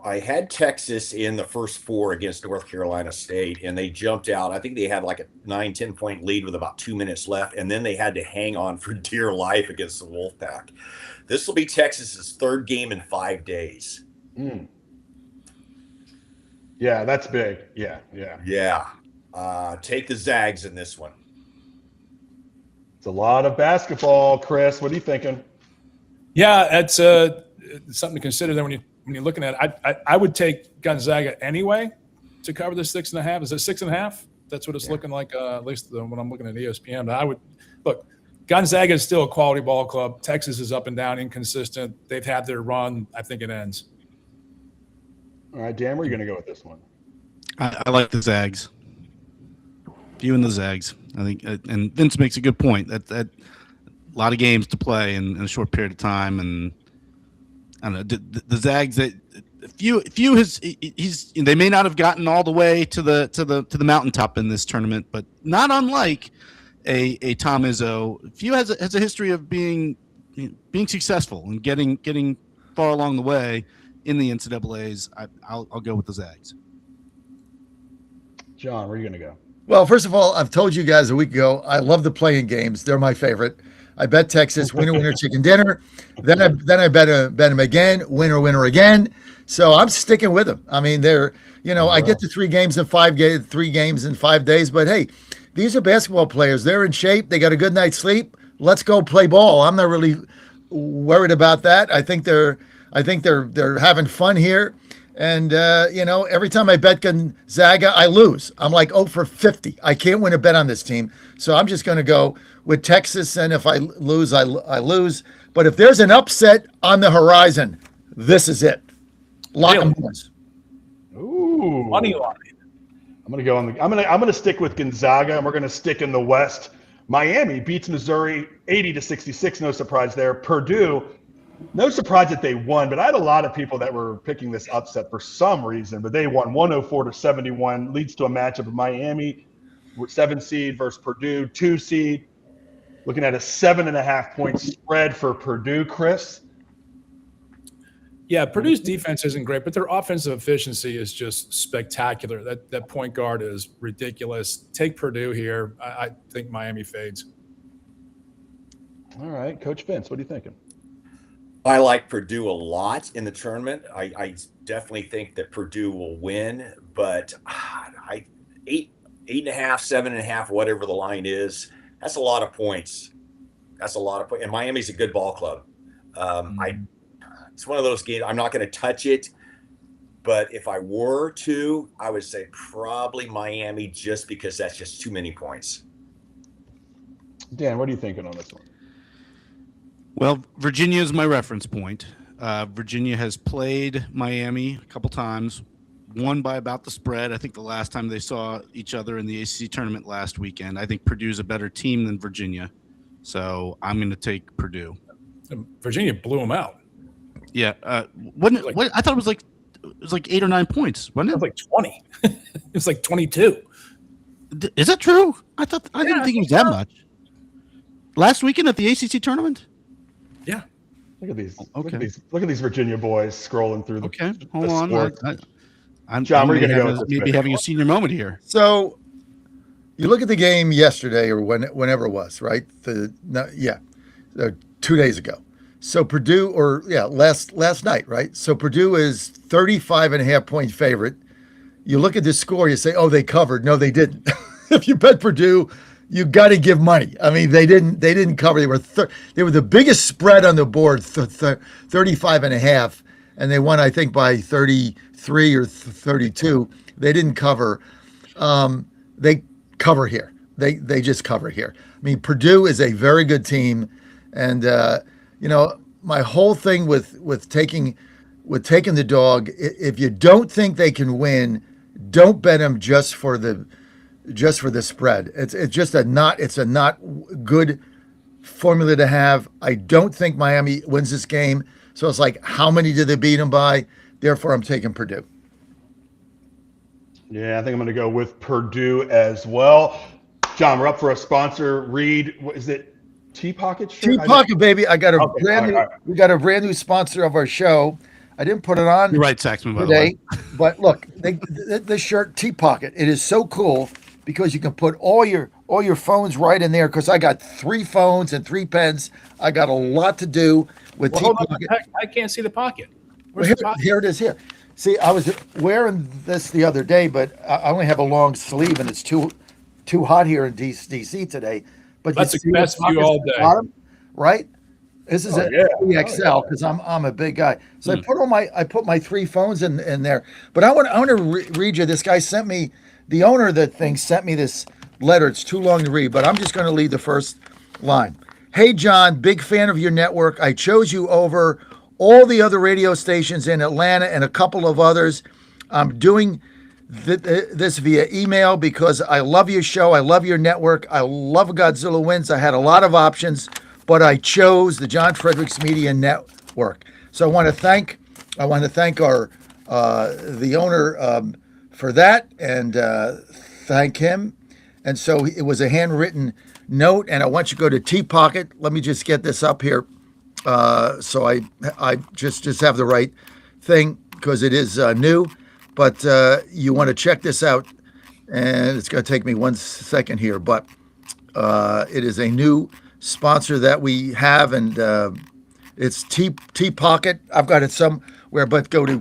[SPEAKER 7] I had Texas in the first 4 against North Carolina State, and they jumped out. I think they had like a 9-10 point lead with about 2 minutes left, and then they had to hang on for dear life against the Wolfpack. This will be Texas's 3rd game in 5 days.
[SPEAKER 4] Yeah, that's big. Yeah.
[SPEAKER 7] Take the Zags in this one.
[SPEAKER 4] It's a lot of basketball, Chris. What are you thinking?
[SPEAKER 2] Yeah, it's something to consider there when you're looking at it. I would take Gonzaga anyway to cover the 6.5. Is it 6.5? That's what it's looking like, at least when I'm looking at ESPN. But I would look. Gonzaga is still a quality ball club. Texas is up and down, inconsistent. They've had their run. I think it ends.
[SPEAKER 4] All right, Dan, where are you going to go with this one?
[SPEAKER 6] I like the Zags. You and the Zags, I think, and Vince makes a good point. That a lot of games to play in a short period of time, and I don't know the Zags. They may not have gotten all the way to the mountaintop in this tournament, but not unlike a Tom Izzo. Few has a history of being successful and getting far along the way in the NCAA's. I'll go with the Zags.
[SPEAKER 4] John, where are you going to go?
[SPEAKER 5] Well, first of all, I've told you guys a week ago, I love the play-in games. They're my favorite. I bet Texas, winner, chicken dinner. Then I bet them again, winner again. So I'm sticking with them. I mean, I get to 3 games in 5 days. But hey, these are basketball players. They're in shape. They got a good night's sleep. Let's go play ball. I'm not really worried about that. I think they're having fun here. And, every time I bet Gonzaga, I lose. I'm like 0 for 50. I can't win a bet on this team. So I'm just going to go with Texas. And if I lose, I lose. But if there's an upset on the horizon, this is it. Lock 'em horns.
[SPEAKER 4] Ooh.
[SPEAKER 2] Money line.
[SPEAKER 4] I'm going to go I'm going to stick with Gonzaga, and we're going to stick in the West. Miami beats Missouri 80-66. No surprise there. Purdue, no surprise that they won, but I had a lot of people that were picking this upset for some reason, but they won 104-71, leads to a matchup of Miami, 7 seed versus Purdue, 2 seed. Looking at a 7.5 point spread for Purdue, Chris.
[SPEAKER 2] Yeah, Purdue's defense isn't great, but their offensive efficiency is just spectacular. That point guard is ridiculous. Take Purdue here. I think Miami fades.
[SPEAKER 4] All right, Coach Vince, what are you thinking?
[SPEAKER 7] I like Purdue a lot in the tournament. I definitely think that Purdue will win, but eight and a half, 7.5, whatever the line is, that's a lot of points. That's a lot of points. And Miami's a good ball club. It's one of those games. I'm not going to touch it, but if I were to, I would say probably Miami, just because that's just too many points.
[SPEAKER 4] Dan, what are you thinking on this one?
[SPEAKER 6] Well, Virginia is my reference point. Virginia has played Miami a couple times, won by about the spread. I think the last time they saw each other in the ACC tournament last weekend. I think Purdue's a better team than Virginia, so I'm going to take Purdue.
[SPEAKER 2] Virginia blew them out.
[SPEAKER 6] Yeah, wasn't it? I thought it was like 8 or 9 points, wasn't it?
[SPEAKER 2] It was like 20. It was like 22.
[SPEAKER 6] Is that true? I didn't think it was that much. Last weekend at the ACC tournament.
[SPEAKER 2] Yeah.
[SPEAKER 4] Look at these.
[SPEAKER 6] Okay.
[SPEAKER 4] Look at these Virginia boys scrolling through the.
[SPEAKER 6] Okay, hold on. I'm
[SPEAKER 4] John, where are you going to go with this?
[SPEAKER 6] Maybe having a senior moment here.
[SPEAKER 5] So you look at the game yesterday or whenever it was, right? 2 days ago. So Purdue, last night, right? So Purdue is 35.5 point favorite. You look at the score, you say, oh, they covered. No, they didn't. If you bet Purdue, you got to give money. I mean, they didn't cover. They were the biggest spread on the board, 35.5, and they won, I think, by 33 or 32. They didn't cover. They cover here. They just cover here. I mean, Purdue is a very good team, and my whole thing with taking the dog. If you don't think they can win, don't bet them just for the spread. It's just a not good formula to have. I don't think Miami wins this game. So it's like, how many did they beat them by? Therefore, I'm taking Purdue.
[SPEAKER 4] Yeah, I think I'm going to go with Purdue as well. John, we're up for a sponsor. Reed, what is it? T-Pocket shirt?
[SPEAKER 5] T-Pocket, baby. I got we got a brand new sponsor of our show. I didn't put it on.
[SPEAKER 6] You're right, Saxman, by
[SPEAKER 5] today, the way. But look, the shirt T-Pocket. It is so cool because you can put all your phones right in there. Because I got 3 phones and 3 pens. I got a lot to do with T-Pocket.
[SPEAKER 2] I can't see the pocket.
[SPEAKER 5] Here it is. Here, see, I was wearing this the other day, but I only have a long sleeve, and it's too hot here in DC today. But
[SPEAKER 2] that's the best view all day,
[SPEAKER 5] bottom, right? This is XL because I'm a big guy. So I put my 3 phones in there. But I want to read you. This guy sent me, the owner of the thing sent me this letter. It's too long to read, but I'm just going to read the first line. Hey John, big fan of your network. I chose you over all the other radio stations in Atlanta and a couple of others. I'm doing this via email because I love your show. I love your network. I love Godzilla Wins. I had a lot of options, but I chose the John Fredericks Media Network. So I want to thank our the owner for that and thank him. And so it was a handwritten note, and I want you to go to T-Pocket. Let me just get this up here, so I just have the right thing because it is new. But you want to check this out, and it's going to take me 1 second here. But it is a new sponsor that we have, and it's T-Pocket. I've got it somewhere, but go to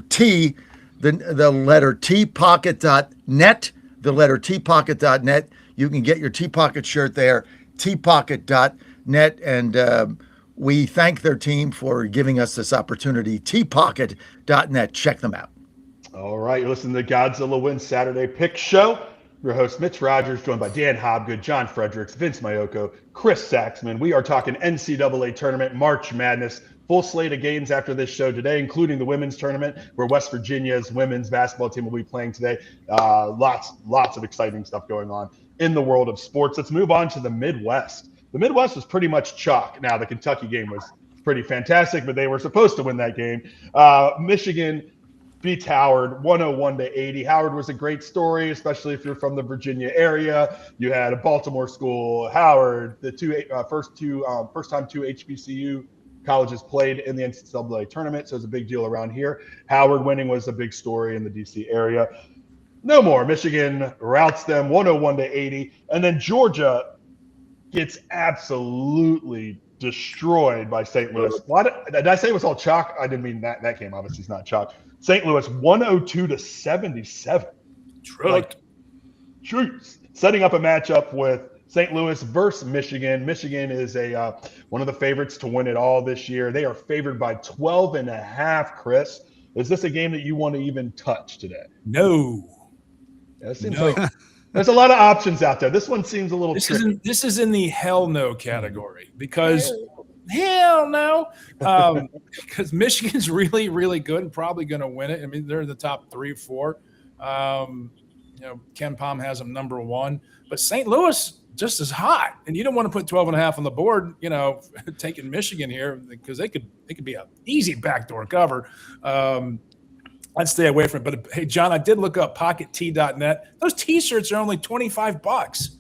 [SPEAKER 5] the letter tpocket.net, the letter tpocket.net. You can get your T-Pocket shirt there, tpocket.net, and we thank their team for giving us this opportunity, tpocket.net. Check them out.
[SPEAKER 4] All right, you're listening to Godzilla Wins Saturday Pick Show. Your host, Mitch Rogers, joined by Dan Hobgood, John Fredericks, Vince Mayoko, Chris Saxman. We are talking NCAA tournament, March Madness. Full slate of games after this show today, including the women's tournament, where West Virginia's women's basketball team will be playing today. Lots of exciting stuff going on in the world of sports. Let's move on to the Midwest. The Midwest was pretty much chalk. Now, the Kentucky game was pretty fantastic, but they were supposed to win that game. Michigan beats Howard 101-80. Howard was a great story, especially if you're from the Virginia area. You had a Baltimore school, Howard, the first time two HBCU colleges played in the NCAA tournament, so it's a big deal around here. Howard winning was a big story in the DC area. No more. Michigan routs them 101-80, and then Georgia gets absolutely destroyed by St. Louis. Did I say it was all chalk? I didn't mean that game obviously is not chalk. St. Louis 102-77.
[SPEAKER 2] Trucked.
[SPEAKER 4] Jeez. Setting up a matchup with St. Louis versus Michigan. Michigan is one of the favorites to win it all this year. They are favored by 12.5, Chris. Is this a game that you want to even touch today?
[SPEAKER 2] No.
[SPEAKER 4] Yeah, it seems like there's a lot of options out there. This one seems a little tricky.
[SPEAKER 2] This is in the hell no category because hell no. Because Michigan's really, really good and probably going to win it. I mean, they're in the top 3 or 4. Ken Palm has them number 1, but St. Louis just as hot, and you don't want to put 12.5 on the board, taking Michigan here because they could be an easy backdoor cover. I'd stay away from it. But hey, John, I did look up pockettee.net. Those T-shirts are only $25.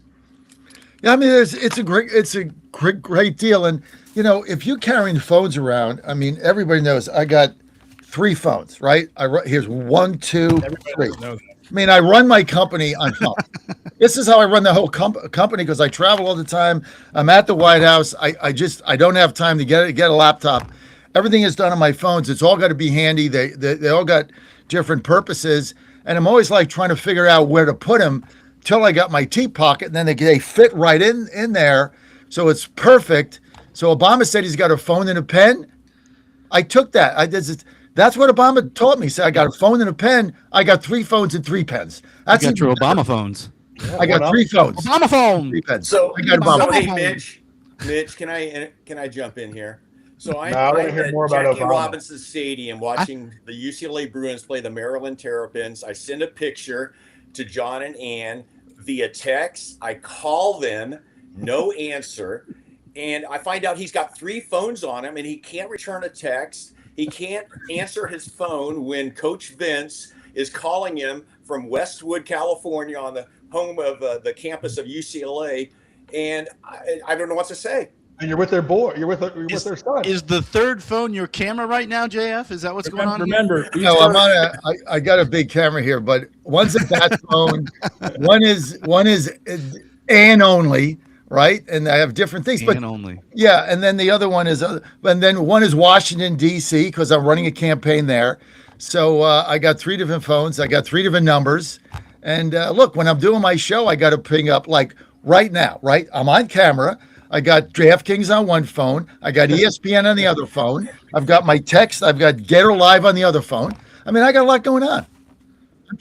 [SPEAKER 5] Yeah, I mean, it's a great deal. And if you're carrying phones around, I mean, everybody knows I got 3 phones, right? Here's 1, 2, 3. I mean, I run my company on phone. This is how I run the whole company because I travel all the time. I'm at the White House. I don't have time to get a laptop. Everything is done on my phones. It's all got to be handy. They all got different purposes, and I'm always like trying to figure out where to put them till I got my T pocket, and then they fit right in there, so it's perfect. So Obama said he's got a phone and a pen. I took that. That's what Obama taught me. He said I got a phone and a pen. I got 3 phones and 3 pens. That's
[SPEAKER 6] got your Obama phones.
[SPEAKER 5] Yeah, I got 3 phones.
[SPEAKER 6] Obama phone.
[SPEAKER 5] 3 pens.
[SPEAKER 7] So,
[SPEAKER 5] I got Obama.
[SPEAKER 7] Hey, Mitch, can I jump in here? So I'm
[SPEAKER 4] want to hear more about
[SPEAKER 7] Jackie
[SPEAKER 4] Obama.
[SPEAKER 7] Robinson Stadium watching the UCLA Bruins play the Maryland Terrapins. I send a picture to John and Ann via text. I call them, no answer. And I find out he's got 3 phones on him and he can't return a text. He can't answer his phone when Coach Vince is calling him from Westwood, California, on the home of the campus of UCLA. And I don't know what to say.
[SPEAKER 4] And you're with their boy. You're with their son.
[SPEAKER 6] Is the 3rd phone your camera right now, JF? Is that what's going on?
[SPEAKER 2] Remember,
[SPEAKER 5] No, I got a big camera here, but one's a bat phone. One is Ann only, right? And I have different things.
[SPEAKER 6] Ann only.
[SPEAKER 5] Yeah, and then the other one is, and then one is Washington D.C. because I'm running a campaign there. So I got 3 different phones. I got 3 different numbers. And look, when I'm doing my show, I got to ping up like right now, right? I'm on camera. I got DraftKings on one phone. I got ESPN on the other phone. I've got my text. I've got Getter Live on the other phone. I mean, I got a lot going on.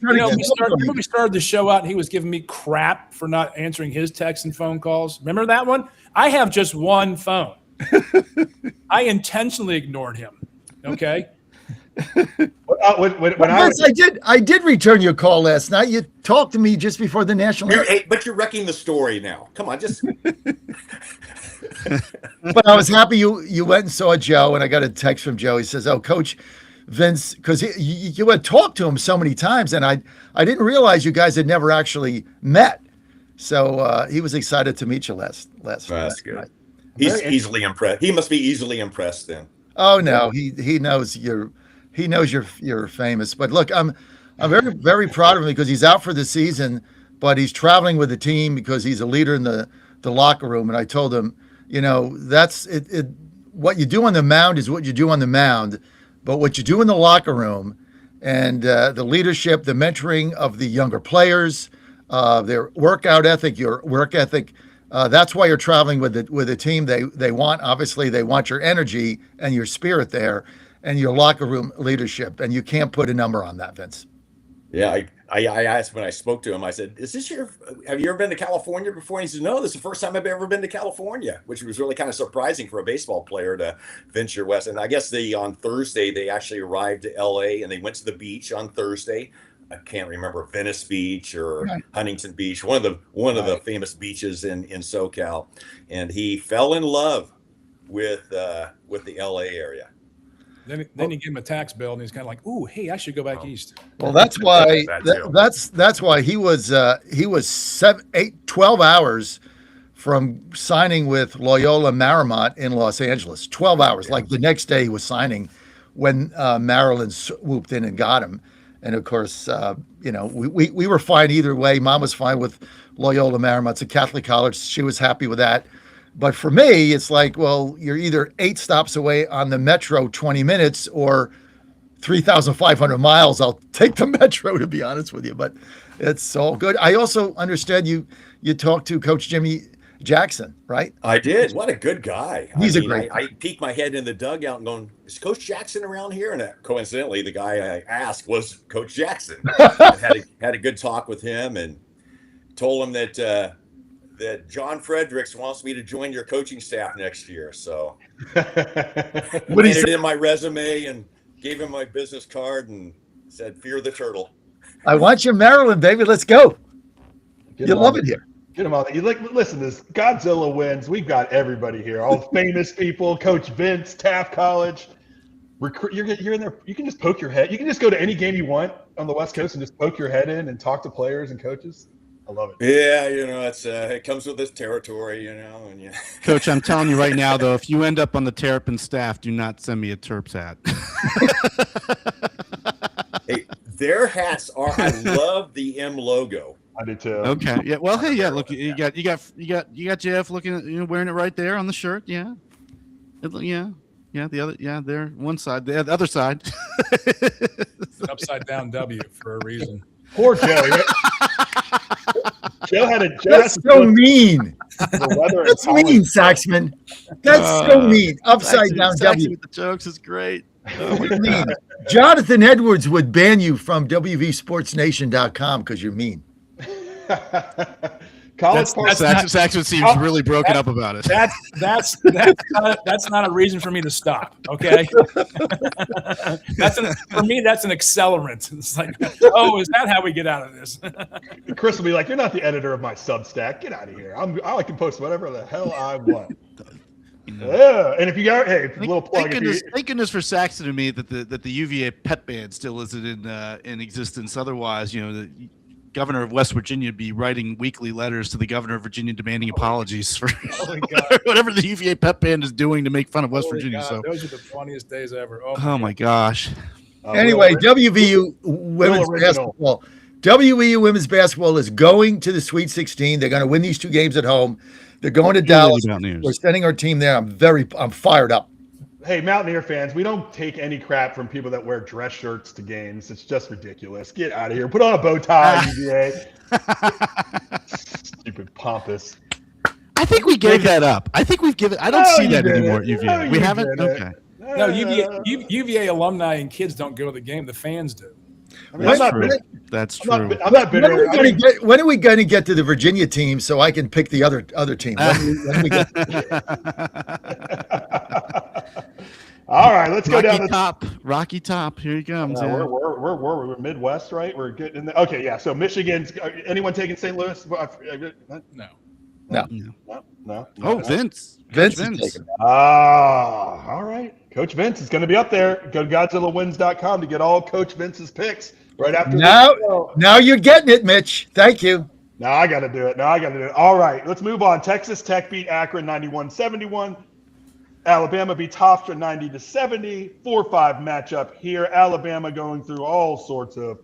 [SPEAKER 2] We started the show out and he was giving me crap for not answering his texts and phone calls. Remember that one? I have just one phone. I intentionally ignored him. Okay.
[SPEAKER 5] I did return your call last night. You talked to me just before the national.
[SPEAKER 7] But you're wrecking the story now. Come on, just.
[SPEAKER 5] But I was happy you went and saw Joe, and I got a text from Joe. He says, "Oh, Coach Vince," because you had talked to him so many times, and I didn't realize you guys had never actually met. So he was excited to meet you last
[SPEAKER 7] That's good. Night. He's easily impressed. He must be easily impressed then.
[SPEAKER 5] Oh no, he knows you're famous. But look, I'm very, very proud of him because he's out for the season, but he's traveling with the team because he's a leader in the locker room. And I told him, that's it. What you do on the mound is what you do on the mound, but what you do in the locker room and the leadership, the mentoring of the younger players, their workout ethic, your work ethic. That's why you're traveling with a team. They want your energy and your spirit there, and your locker room leadership, and you can't put a number on that, Vince.
[SPEAKER 7] Yeah, I asked when I spoke to him. I said, have you ever been to California before?" And he said, "No, this is the first time I've ever been to California," which was really kind of surprising for a baseball player to venture west. And I guess on Thursday they actually arrived to LA and they went to the beach on Thursday. I can't remember, Venice Beach or Huntington Beach, one of the famous beaches in SoCal, and he fell in love with the LA area.
[SPEAKER 2] Then you give him a tax bill, and he's kind of like, "Ooh, hey, I should go back east."
[SPEAKER 5] Well, that's why that's why he was 12 hours from signing with Loyola Marymount in Los Angeles. 12 hours, like the next day he was signing when Maryland swooped in and got him. And of course, we were fine either way. Mom was fine with Loyola Marymount. It's a Catholic college. She was happy with that. But for me, it's like, well, you're either 8 stops away on the metro, 20 minutes, or 3,500 miles, I'll take the Metro, to be honest with you. But it's all good. I also understand you talked to Coach Jimmy Jackson, right?
[SPEAKER 7] I did. What a good guy.
[SPEAKER 5] He's a great guy.
[SPEAKER 7] I peeked my head in the dugout and going, is Coach Jackson around here? And coincidentally, the guy I asked was Coach Jackson. I had a good talk with him and told him that that John Fredericks wants me to join your coaching staff next year. So
[SPEAKER 5] What he
[SPEAKER 7] entered
[SPEAKER 5] said,
[SPEAKER 7] in my resume and gave him my business card and said, "Fear the turtle."
[SPEAKER 5] I want you in Maryland, baby. Let's go.
[SPEAKER 4] Get
[SPEAKER 5] You
[SPEAKER 4] him
[SPEAKER 5] love
[SPEAKER 4] on
[SPEAKER 5] it here.
[SPEAKER 4] Get them on. You listen. This Godzilla wins. We've got everybody here. All famous people. Coach Vince, Taft College. You're in there. You can just poke your head. You can just go to any game you want on the West Coast and just poke your head in and talk to players and coaches. I love it.
[SPEAKER 7] Yeah, it's it comes with this territory, and yeah.
[SPEAKER 6] Coach, I'm telling you right now, though, if you end up on the Terrapin staff, do not send me a Terps hat.
[SPEAKER 7] Hey, their hats are. I love the M logo.
[SPEAKER 4] I do too.
[SPEAKER 6] Okay. Yeah. Well, hey, yeah. Look, you got Jeff looking at wearing it right there on the shirt. Yeah. Yeah. The other. Yeah. There. One side. The other side.
[SPEAKER 2] It's an upside down W for a reason.
[SPEAKER 4] Poor Joe. Joe had
[SPEAKER 5] That's so mean.
[SPEAKER 4] The weather.
[SPEAKER 5] That's mean, Saxman. That's so mean. Upside down
[SPEAKER 6] Saxon
[SPEAKER 5] W.
[SPEAKER 6] with the jokes is great.
[SPEAKER 5] What do you mean? Jonathan Edwards would ban you from WVSportsNation.com because you're mean.
[SPEAKER 4] College Park.
[SPEAKER 6] Saxon seems really broken up about it.
[SPEAKER 2] That's not a reason for me to stop. Okay, for me that's an accelerant. It's like, oh, is that how we get out of this?
[SPEAKER 4] Chris will be like, "You're not the editor of my Substack. Get out of here. I can post whatever the hell I want." Yeah, and if you got a little plug.
[SPEAKER 6] Thank goodness for Saxon and me that the UVA pet band still isn't in existence. Otherwise, the governor of West Virginia would be writing weekly letters to the governor of Virginia demanding apologies for whatever the UVA pep band is doing to make fun of West Virginia.
[SPEAKER 2] God,
[SPEAKER 6] So
[SPEAKER 2] those are the funniest days ever.
[SPEAKER 6] Oh my gosh.
[SPEAKER 5] Anyway, WVU women's basketball. WVU women's basketball is going to the Sweet 16. They're going to win these two games at home. They're going to Dallas. We're sending our team there. I'm fired up.
[SPEAKER 4] Hey, Mountaineer fans, we don't take any crap from people that wear dress shirts to games. It's just ridiculous. Get out of here. Put on a bow tie, UVA. Stupid pompous.
[SPEAKER 6] I think we gave that up. I think we've given. I don't see that anymore at UVA. We haven't. Okay.
[SPEAKER 2] No, UVA alumni and kids don't go to the game. The fans do.
[SPEAKER 4] I mean,
[SPEAKER 6] That's true.
[SPEAKER 4] I'm not bitter.
[SPEAKER 5] When are we going to get to the Virginia team so I can pick the other team? When we get
[SPEAKER 4] All right, let's go down.
[SPEAKER 6] Rocky Top. Here he comes.
[SPEAKER 4] We're Midwest, right? We're getting in the. Okay, yeah. So Michigan's. Anyone taking St. Louis? No.
[SPEAKER 6] Oh, Vince.
[SPEAKER 5] Vince.
[SPEAKER 4] All right. Coach Vince is going to be up there. Go to GodzillaWins.com to get all Coach Vince's picks right after.
[SPEAKER 5] Now you're getting it, Mitch. Thank you.
[SPEAKER 4] Now I got to do it. All right, let's move on. Texas Tech beat Akron 91-71. Alabama beats Hofstra 90-70. 4-5 matchup here. Alabama going through all sorts of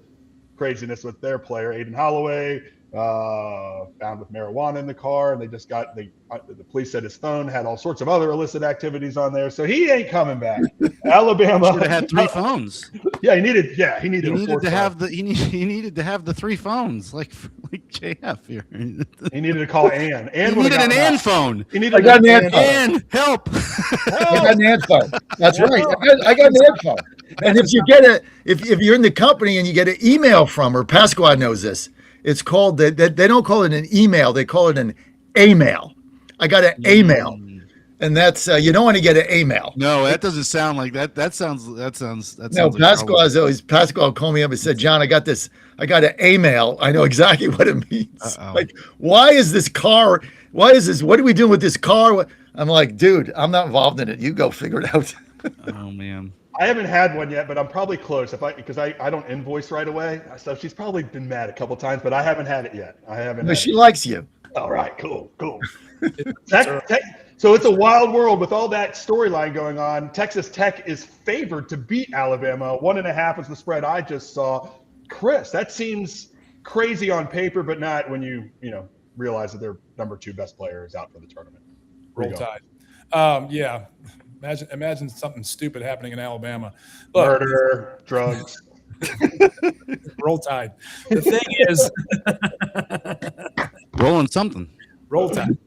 [SPEAKER 4] craziness with their player, Aiden Holloway, found with marijuana in the car, and they just got the police said his phone had all sorts of other illicit activities on there, so he ain't coming back. Alabama
[SPEAKER 6] should have had 3 phones.
[SPEAKER 4] He needed
[SPEAKER 6] He needed to have the 3 phones, like JF here.
[SPEAKER 4] He needed to call Ann.
[SPEAKER 6] He needed an Ann phone.
[SPEAKER 5] I got an Ann phone.
[SPEAKER 6] Ann, help!
[SPEAKER 5] I got an Ann phone. That's right. I got an Ann phone. And if you if you're in the company and you get an email from her, Pasquale knows this. It's called they don't call it an email, they call it an A-mail. I got an A-mail. And that's you don't want to get an A-mail.
[SPEAKER 6] No, that doesn't sound like that. That sounds
[SPEAKER 5] no,
[SPEAKER 6] like
[SPEAKER 5] Pasquale called me up and said, "John, I got an A-mail. I know exactly what it means." Like, why is this car? Why is this? What are we doing with this car? I'm like, dude, I'm not involved in it. You go figure it out.
[SPEAKER 6] Oh man.
[SPEAKER 4] I haven't had one yet, but I'm probably close. Because I don't invoice right away, so she's probably been mad a couple times, but I haven't had it yet.
[SPEAKER 5] She likes you.
[SPEAKER 4] All right, cool. So it's a wild world with all that storyline going on. Texas Tech is favored to beat Alabama. 1.5 is the spread I just saw. Chris, that seems crazy on paper, but not when you realize that their number 2 best player is out for the tournament.
[SPEAKER 2] Roll Tide. Yeah. Imagine something stupid happening in Alabama. Look,
[SPEAKER 4] Murder, drugs.
[SPEAKER 2] Roll Tide. The thing is,
[SPEAKER 6] Rolling something.
[SPEAKER 2] Roll Tide.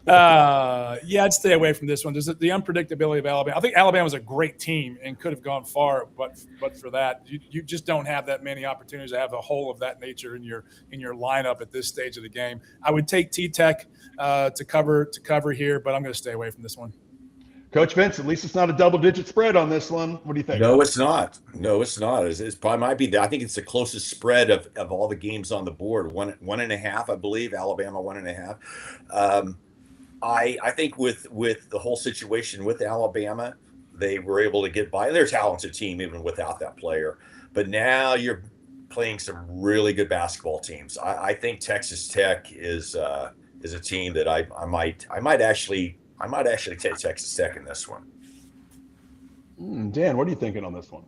[SPEAKER 2] Yeah, I'd stay away from this one. There's the unpredictability of Alabama. I think Alabama's a great team and could have gone far, but for that, you just don't have that many opportunities to have a hole of that nature in your lineup at this stage of the game. I would take T-Tech to cover here, but I'm going to stay away from this one.
[SPEAKER 4] Coach Vince, at least it's not a double-digit spread on this one. What do you think?
[SPEAKER 7] No, it's not. No, it's not. It's probably might be. I think it's the closest spread of all the games on the board. 1.5, I believe. Alabama 1.5. I think with the whole situation with Alabama, they were able to get by. They're a talented team even without that player. But now you're playing some really good basketball teams. I think Texas Tech is a team that I might actually take Texas Tech in this one.
[SPEAKER 4] Dan, what are you thinking on this one?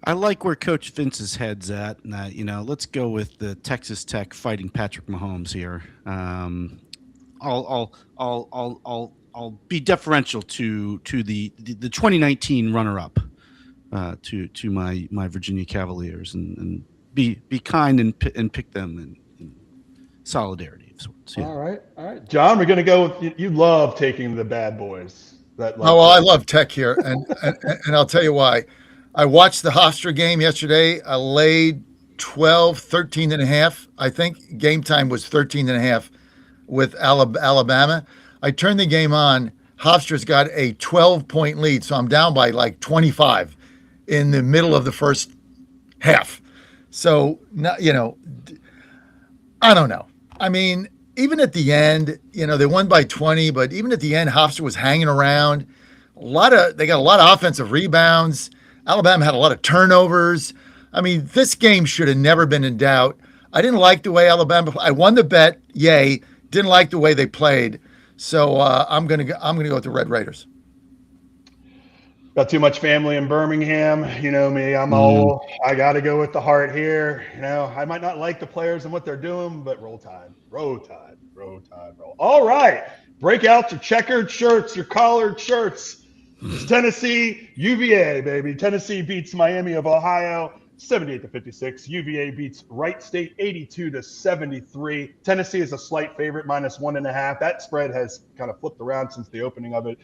[SPEAKER 6] I like where Coach Vince's head's at. Let's go with the Texas Tech fighting Patrick Mahomes here. I'll be deferential to the 2019 runner-up to my Virginia Cavaliers and be kind and pick them in solidarity of sorts. Yeah.
[SPEAKER 4] All right, John. We're going to go with you. Love taking the bad boys.
[SPEAKER 5] I love Tech here, and I'll tell you why. I watched the Hofstra game yesterday. I laid 13.5. I think game time was 13.5 with Alabama. I turned the game on. Hofstra's got a 12-point lead, so I'm down by like 25 in the middle of the first half. So, I don't know. I mean, even at the end, they won by 20, but even at the end, Hofstra was hanging around. They got a lot of offensive rebounds. Alabama had a lot of turnovers. I mean, this game should have never been in doubt. I didn't like the way Alabama. I won the bet, yay. Didn't like the way they played, so I'm gonna go with the Red Raiders.
[SPEAKER 4] Got too much family in Birmingham. You know me. I got to go with the heart here. I might not like the players and what they're doing, but roll tide. All right. Break out your checkered shirts, your collared shirts. It's Tennessee, UVA, baby. Tennessee beats Miami of Ohio 78-56. UVA beats Wright State 82-73. Tennessee is a slight favorite, -1.5. That spread has kind of flipped around since the opening of it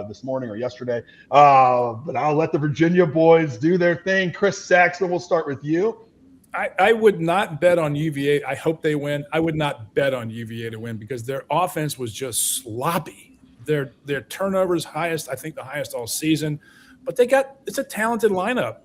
[SPEAKER 4] this morning or yesterday. But I'll let the Virginia boys do their thing. Chris Saxon, we'll start with you.
[SPEAKER 2] I would not bet on UVA. I hope they win. I would not bet on UVA to win because their offense was just sloppy. Their turnovers I think the highest all season. But it's a talented lineup.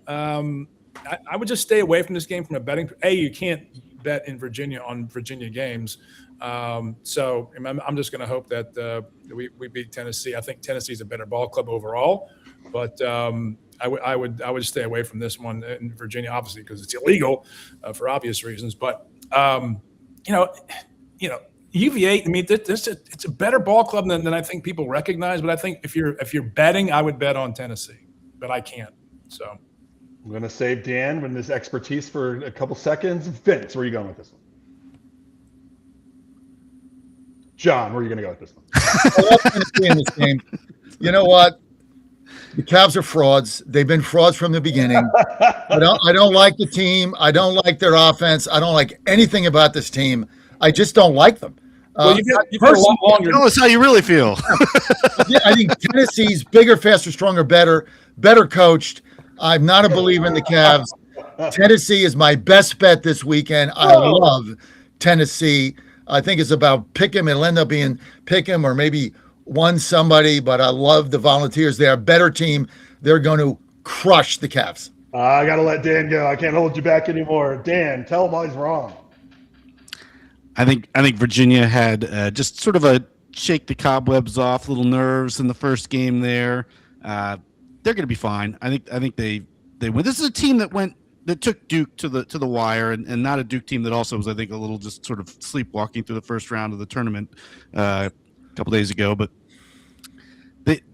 [SPEAKER 2] I would just stay away from this game from a betting. You can't bet in Virginia on Virginia games. So I'm just going to hope that we beat Tennessee. I think Tennessee's a better ball club overall, but I would stay away from this one in Virginia, obviously because it's illegal for obvious reasons. But UVA. I mean, it's a better ball club than I think people recognize. But I think if you're betting, I would bet on Tennessee, but I can't. So.
[SPEAKER 4] I'm going to save Dan with his expertise for a couple seconds. Vince, where are you going with this one? John, where are you going to go with this one?
[SPEAKER 5] I love Tennessee in this game. You know what? The Cavs are frauds. They've been frauds from the beginning. I don't like the team. I don't like their offense. I don't like anything about this team. I just don't like them.
[SPEAKER 2] Well, you've heard a lot longer.
[SPEAKER 6] Tell us how you really feel.
[SPEAKER 5] I think Tennessee's bigger, faster, stronger, better coached. I'm not a believer in the Cavs. Tennessee is my best bet this weekend. I love Tennessee. I think it's about pick 'em. It'll end up being pick 'em or maybe one somebody, but I love the Volunteers. They're a better team. They're going to crush the Cavs.
[SPEAKER 4] I got to let Dan go. I can't hold you back anymore. Dan, tell him why he's wrong.
[SPEAKER 6] I think Virginia had just sort of a shake the cobwebs off, little nerves in the first game there. They're going to be fine. I think they win. This is a team that took Duke to the wire, and not a Duke team that also was, I think, a little just sort of sleepwalking through the first round of the tournament a couple days ago. But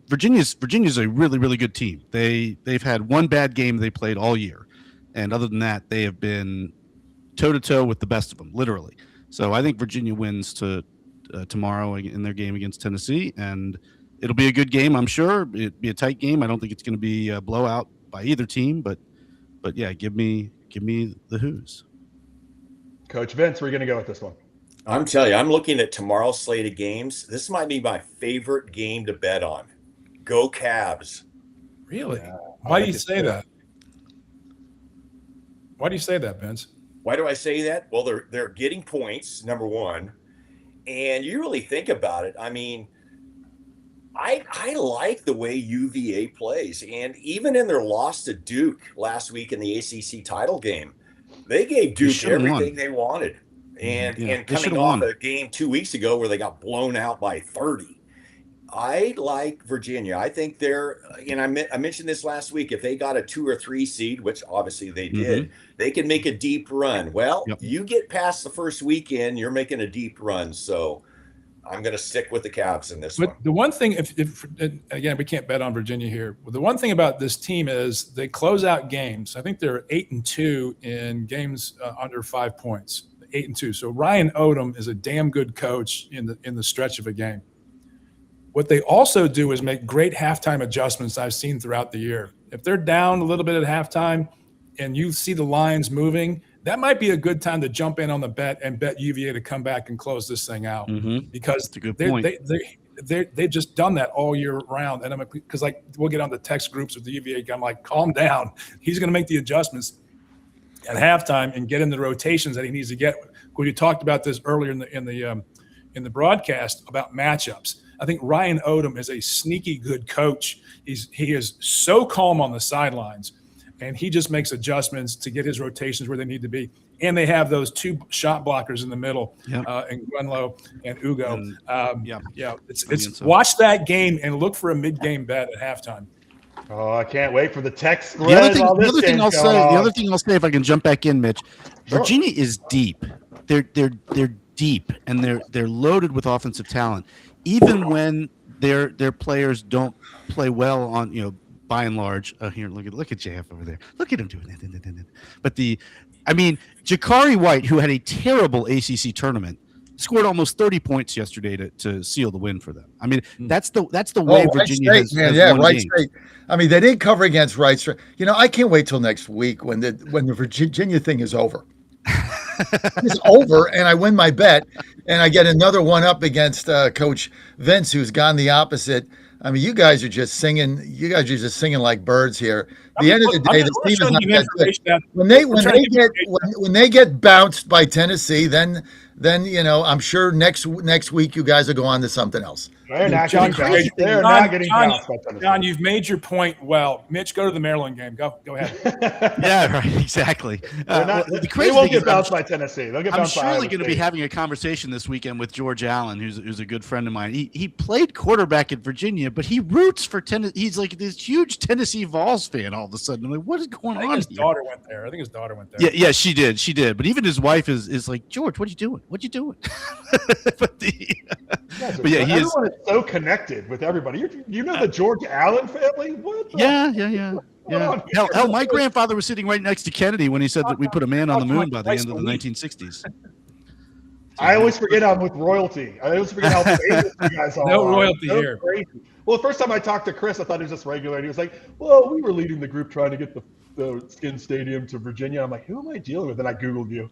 [SPEAKER 6] Virginia's a really, really good team. They've had one bad game they played all year, and other than that, they have been toe to toe with the best of them, literally. So I think Virginia wins tomorrow in their game against Tennessee, and it'll be a good game, I'm sure. It'll be a tight game. I don't think it's going to be a blowout by either team, but yeah, give me the Who's.
[SPEAKER 4] Coach Vince, where are you going to go with this one?
[SPEAKER 7] I'm telling you, I'm looking at tomorrow's slate of games. This might be my favorite game to bet on. Go Cavs.
[SPEAKER 2] Really? Why do you say that? Why do you say that, Vince?
[SPEAKER 7] Why do I say that? Well, they're getting points, number one. And you really think about it. I mean, I like the way UVA plays. And even in their loss to Duke last week in the ACC title game, they gave Duke everything they wanted. And coming off a game 2 weeks ago where they got blown out by 30. I like Virginia. I think they're, and I mentioned this last week, if they got a 2 or 3 seed, which obviously they did, they can make a deep run. Well, you get past the first weekend, you're making a deep run. So I'm going to stick with the Cavs in this one.
[SPEAKER 2] The one thing, if again, we can't bet on Virginia here. The one thing about this team is they close out games. I think they're 8-2 in games under 5 points. 8-2. So Ryan Odom is a damn good coach in the stretch of a game. What they also do is make great halftime adjustments I've seen throughout the year. If they're down a little bit at halftime and you see the lines moving, that might be a good time to jump in on the bet and bet UVA to come back and close this thing out, because they've just done that all year round. And because like we'll get on the text groups with the UVA, I'm like, calm down. He's going to make the adjustments at halftime and get in the rotations that he needs to get. We talked about this earlier in the broadcast about matchups. I think Ryan Odom is a sneaky good coach. He is so calm on the sidelines, and he just makes adjustments to get his rotations where they need to be. And they have those 2 shot blockers in the middle, and Gwenlo and Ugo. Watch that game and look for a mid-game bet at halftime.
[SPEAKER 4] Oh, I can't wait for the text.
[SPEAKER 6] The other thing I'll say, if I can jump back in, Mitch, Virginia is deep. They're deep, and they're loaded with offensive talent. Even when their players don't play well on, by and large. Here, look at JF over there. Look at him doing that. But Jakari White, who had a terrible ACC tournament, scored almost 30 points yesterday to seal the win for them. I mean, that's the way Virginia has won
[SPEAKER 5] Wright
[SPEAKER 6] games.
[SPEAKER 5] State. I mean, they didn't cover against Wright State. I can't wait till next week when the Virginia thing is over. It's over, and I win my bet, and I get another one up against Coach Vince, who's gone the opposite. I mean, you guys are just singing. You guys are just singing like birds here. At the end of the day, the team is not that good. When they get bounced by Tennessee, then I'm sure next week you guys will go on to something else.
[SPEAKER 4] They're not getting bounced by Tennessee.
[SPEAKER 2] John, you've made your point well. Mitch, go to the Maryland game. Go ahead.
[SPEAKER 6] Yeah, right. Exactly.
[SPEAKER 4] They won't get bounced by Tennessee. They'll get bounced by Iowa
[SPEAKER 6] surely going to be having a conversation this weekend with George Allen, who's a good friend of mine. He played quarterback at Virginia, but he roots for Tennessee. He's like this huge Tennessee Vols fan all of a sudden. I'm like, what is going on?
[SPEAKER 2] His daughter went there. I think his daughter went there.
[SPEAKER 6] Yeah, she did. But even his wife is like, George, what are you doing? But he is.
[SPEAKER 4] Everyone is so connected with everybody. The George Allen family? What?
[SPEAKER 6] Yeah. Hell, my grandfather was sitting right next to Kennedy when he said that we put a man on the moon by the end of the 1960s.
[SPEAKER 4] I always forget I'm with royalty. I always forget how famous you guys are.
[SPEAKER 2] No royalty here.
[SPEAKER 4] Crazy. Well, the first time I talked to Chris, I thought he was just regular. And he was like, well, we were leading the group trying to get the Skin Stadium to Virginia. I'm like, who am I dealing with? And I Googled you.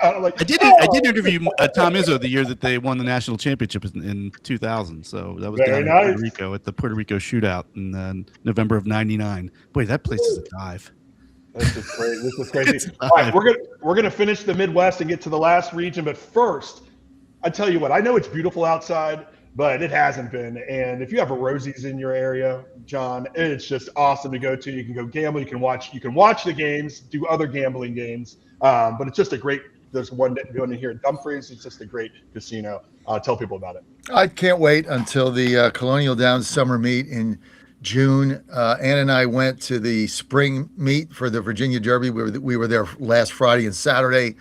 [SPEAKER 4] I'm like,
[SPEAKER 6] I did interview Tom Izzo the year that they won the national championship in 2000. So that was down in Puerto Rico at the Puerto Rico shootout in November of '99. Boy, that place is a dive.
[SPEAKER 4] This is crazy. All right, we're gonna finish the Midwest and get to the last region. But first, I tell you what, I know it's beautiful outside, but it hasn't been. And if you have a Rosie's in your area, John, it's just awesome to go to. You can go gamble. You can watch the games, do other gambling games. But it's just a great. There's one going in here at Dumfries. It's just a great casino. Tell people about it.
[SPEAKER 5] I can't wait until the Colonial Downs summer meet in June. Ann and I went to the spring meet for the Virginia Derby. We were there last Friday and Saturday.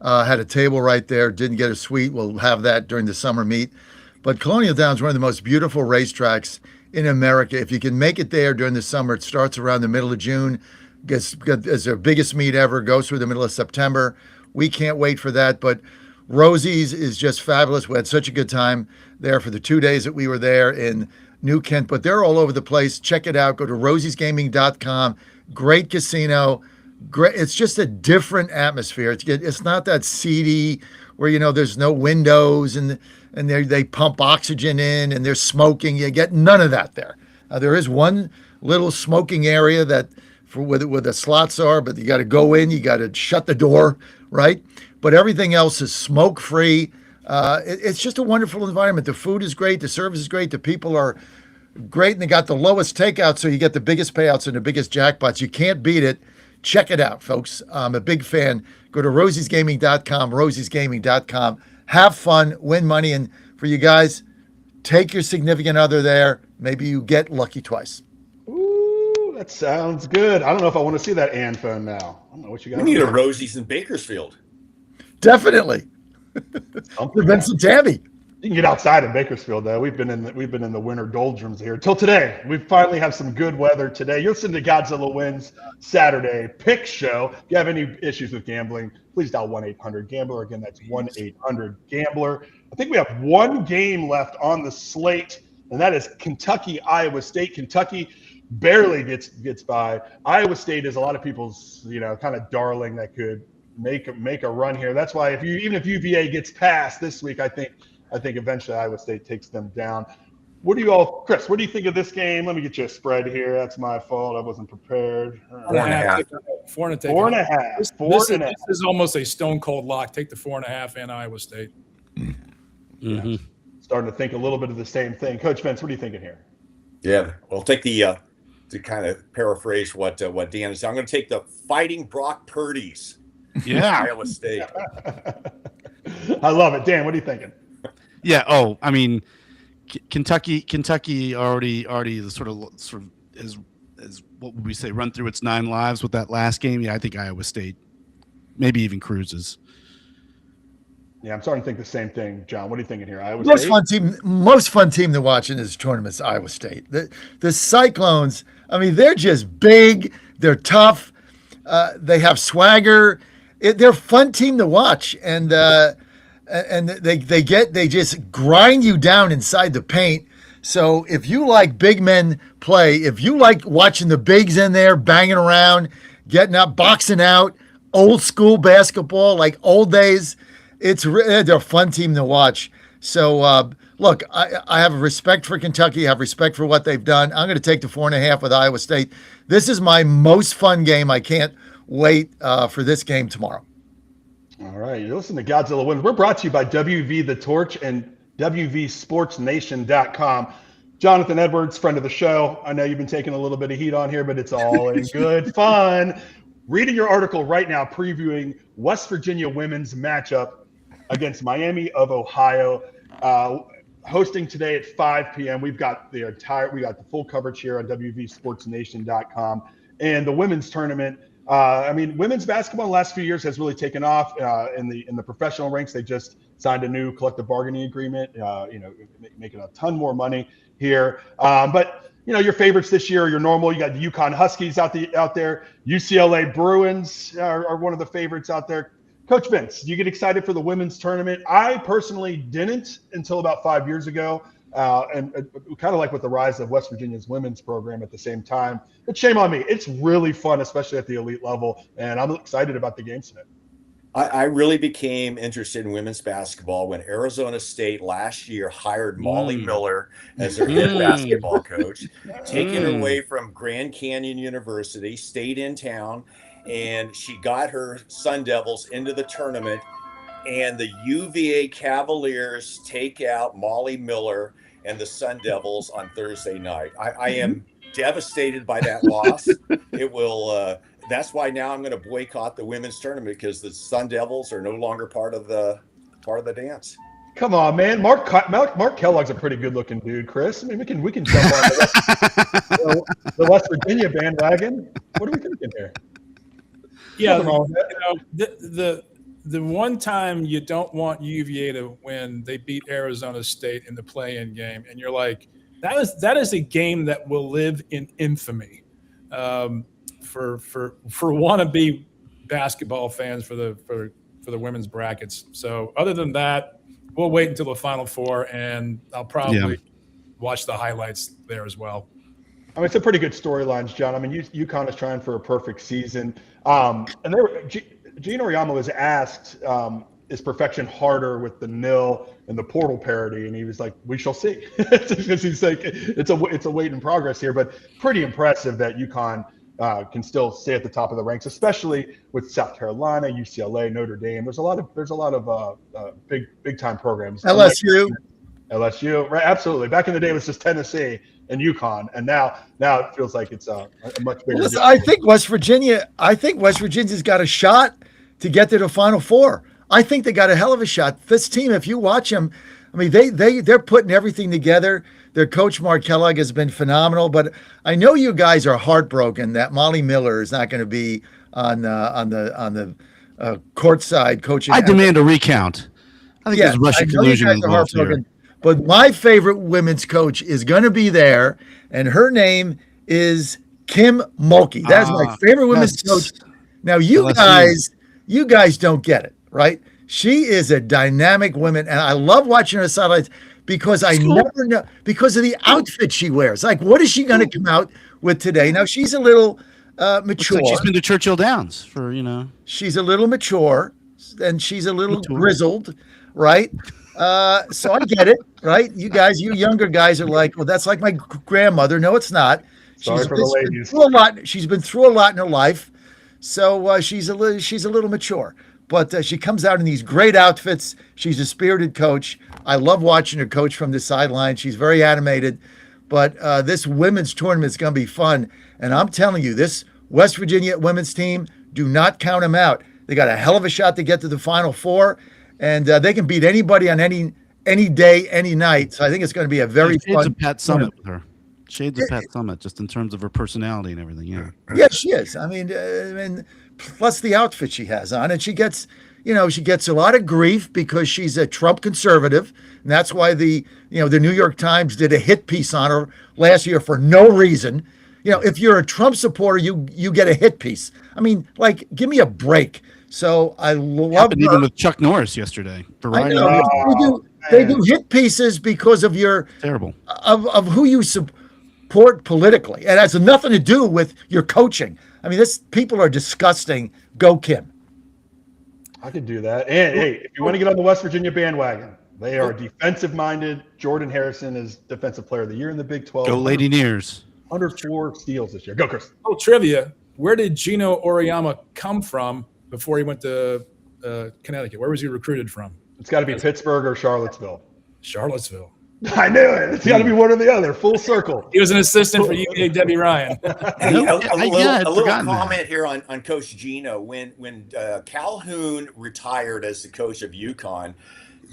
[SPEAKER 5] Had a table right there. Didn't get a suite. We'll have that during the summer meet. But Colonial Downs is one of the most beautiful racetracks in America. If you can make it there during the summer, it starts around the middle of June. It's their biggest meet ever. Goes through the middle of September. We can't wait for that. But Rosie's is just fabulous. We had such a good time there for the 2 days that we were there. And New Kent, but they're all over the place. Check it out. Go to rosiesgaming.com. Great casino. Great. It's just a different atmosphere. It's not that seedy where, there's no windows and they pump oxygen in and they're smoking. You get none of that there. There is one little smoking area where the slots are, but you got to go in, you got to shut the door, right? But everything else is smoke free. It's just a wonderful environment. The food is great, the service is great, the people are great, and they got the lowest takeout, so you get the biggest payouts and the biggest jackpots. You can't beat it. Check it out, folks. I'm a big fan. Go to rosiesgaming.com, rosiesgaming.com. Have fun, win money, and for you guys, take your significant other there. Maybe you get lucky twice.
[SPEAKER 4] Ooh, that sounds good. I don't know if I want to see that Ann phone now. I don't know what you got.
[SPEAKER 7] We need a Rosie's in Bakersfield.
[SPEAKER 5] Definitely. Vincent Tammy.
[SPEAKER 4] You can get outside in Bakersfield, though. We've been in the winter doldrums here till today. We finally have some good weather today. You're listening to Godzilla Wins Saturday Pick Show. If you have any issues with gambling, please dial 1-800-GAMBLER. Again, that's 1-800-GAMBLER. I think we have one game left on the slate, and that is Kentucky-Iowa State. Kentucky barely gets by. Iowa State is a lot of people's kind of darling that could make a run here. That's why even if UVA gets past this week, I think eventually Iowa State takes them down. Chris, what do you think of this game? Let me get you a spread here. That's my fault. I wasn't prepared.
[SPEAKER 7] 4.5.
[SPEAKER 4] 4.5.
[SPEAKER 2] This is almost a stone cold lock. Take the 4.5 and Iowa State.
[SPEAKER 6] Mm-hmm.
[SPEAKER 4] Starting to think a little bit of the same thing. Coach Vince, what are you thinking here?
[SPEAKER 7] Yeah, well, take the to kind of paraphrase what Dan is. I'm going to take the Fighting Brock Purdy's.
[SPEAKER 6] Yeah,
[SPEAKER 7] Iowa State.
[SPEAKER 4] I love it. Dan, what are you thinking?
[SPEAKER 6] Yeah. Oh, I mean, Kentucky already sort of is what would we say, run through its 9 lives with that last game. Yeah, I think Iowa State, maybe even cruises.
[SPEAKER 4] Yeah, I'm starting to think the same thing, John. What are you thinking here? Iowa
[SPEAKER 5] Most
[SPEAKER 4] State?
[SPEAKER 5] most fun team to watch in this tournament is Iowa State. The Cyclones, I mean, they're just big. They're tough. They have swagger. They're a fun team to watch, and they just grind you down inside the paint. So if you like big men play, if you like watching the bigs in there banging around, getting up, boxing out, old school basketball like old days, they're a fun team to watch. So look, I have respect for Kentucky. I have respect for what they've done. I'm going to take the 4.5 with Iowa State. This is my most fun game. I can't wait for this game tomorrow.
[SPEAKER 4] All right, you're listening to Godzilla Wins. We're brought to you by WV The Torch and WVSportsNation.com. Jonathan Edwards, friend of the show. I know you've been taking a little bit of heat on here, but it's all in good fun. Reading your article right now, previewing West Virginia women's matchup against Miami of Ohio. Hosting today at 5 p.m. We've got the full coverage here on WVSportsNation.com. And the women's tournament. Women's basketball in the last few years has really taken off in the professional ranks. They just signed a new collective bargaining agreement, making a ton more money here. But your favorites this year are your normal. You got the UConn Huskies out there. UCLA Bruins are one of the favorites out there. Coach Vince, do you get excited for the women's tournament? I personally didn't until about 5 years ago. And kind of like with the rise of West Virginia's women's program at the same time. But shame on me. It's really fun, especially at the elite level. And I'm excited about the games tonight.
[SPEAKER 7] I really became interested in women's basketball when Arizona State last year hired Molly Miller as their head basketball coach, taking her away from Grand Canyon University, stayed in town, and she got her Sun Devils into the tournament. And the UVA Cavaliers take out Molly Miller and the Sun Devils on Thursday night. I am devastated by that loss. It will. That's why now I'm going to boycott the women's tournament because the Sun Devils are no longer part of the dance.
[SPEAKER 4] Come on, man. Mark Kellogg's a pretty good-looking dude, Chris. I mean, we can jump on the West Virginia bandwagon. What are we thinking here?
[SPEAKER 2] Yeah, the one time you don't want UVA to win, they beat Arizona State in the play-in game, and you're like, that is a game that will live in infamy for wannabe basketball fans for the women's brackets. So other than that, we'll wait until the Final Four, and I'll probably watch the highlights there as well.
[SPEAKER 4] I mean, it's a pretty good storylines, John. I mean, UConn is trying for a perfect season. And Gene Auriemma was asked, is perfection harder with the nil and the portal parity? And he was like, we shall see. Because he's like, it's a wait in progress here, but pretty impressive that UConn can still stay at the top of the ranks, especially with South Carolina, UCLA, Notre Dame. There's a lot of big time programs. LSU, right? Absolutely. Back in the day, it was just Tennessee and UConn, and now it feels like it's a much bigger.
[SPEAKER 5] Listen, I think West Virginia's got a shot to get to the Final Four. I think they got a hell of a shot. This team, if you watch them, I mean, they're putting everything together. Their coach Mark Kellogg has been phenomenal, but I know you guys are heartbroken that Molly Miller is not going to be on the courtside coaching.
[SPEAKER 6] I demand a recount. I think there's Russian collusion involved here.
[SPEAKER 5] But my favorite women's coach is going to be there, and her name is Kim Mulkey. That's my favorite women's coach. Now, you guys don't get it, right? She is a dynamic woman, and I love watching her sidelines because I never know, because of the outfit she wears. Like, what is she going to come out with today? Now, she's a little mature.
[SPEAKER 6] Like she's been to Churchill Downs for,
[SPEAKER 5] She's a little mature, and she's a little grizzled, right? So I get it, right? You younger guys are like, well, that's like my grandmother. No, it's not.
[SPEAKER 4] Sorry for the ladies.
[SPEAKER 5] She's been through a lot in her life, so she's a little mature. But she comes out in these great outfits. She's a spirited coach. I love watching her coach from the sideline. She's very animated. But this women's tournament is going to be fun. And I'm telling you, this West Virginia women's team, do not count them out. They got a hell of a shot to get to the Final Four. And they can beat anybody on any day, any night. So I think it's going to be a very fun.
[SPEAKER 6] Shades of Pat Summitt with her. Shades of Pat Summitt, just in terms of her personality and everything. Yeah.
[SPEAKER 5] Yeah, she is. I mean, plus the outfit she has on, and she gets a lot of grief because she's a Trump conservative, and that's why the New York Times did a hit piece on her last year for no reason. If you're a Trump supporter, you get a hit piece. I mean, like, give me a break. So I love her.
[SPEAKER 6] Even with Chuck Norris yesterday.
[SPEAKER 5] They do hit pieces because of your
[SPEAKER 6] terrible
[SPEAKER 5] of who you support politically, and it has nothing to do with your coaching. I mean, people are disgusting. Go Kim.
[SPEAKER 4] I could do that. And hey, if you want to get on the West Virginia bandwagon, they are defensive-minded. Jordan Harrison is Defensive Player of the Year in the Big 12.
[SPEAKER 6] Go Lady Nears.
[SPEAKER 4] 104 steals this year. Go, Chris.
[SPEAKER 2] Oh, trivia. Where did Gino Auriemma come from before he went to Connecticut? Where was he recruited from?
[SPEAKER 4] It's got to be Pittsburgh or Charlottesville.
[SPEAKER 2] Charlottesville.
[SPEAKER 4] I knew it. It's got to be one or the other. Full circle.
[SPEAKER 2] He was an assistant for UVA Debbie Ryan.
[SPEAKER 7] Hey, a little comment here on Coach Gino. When Calhoun retired as the coach of UConn,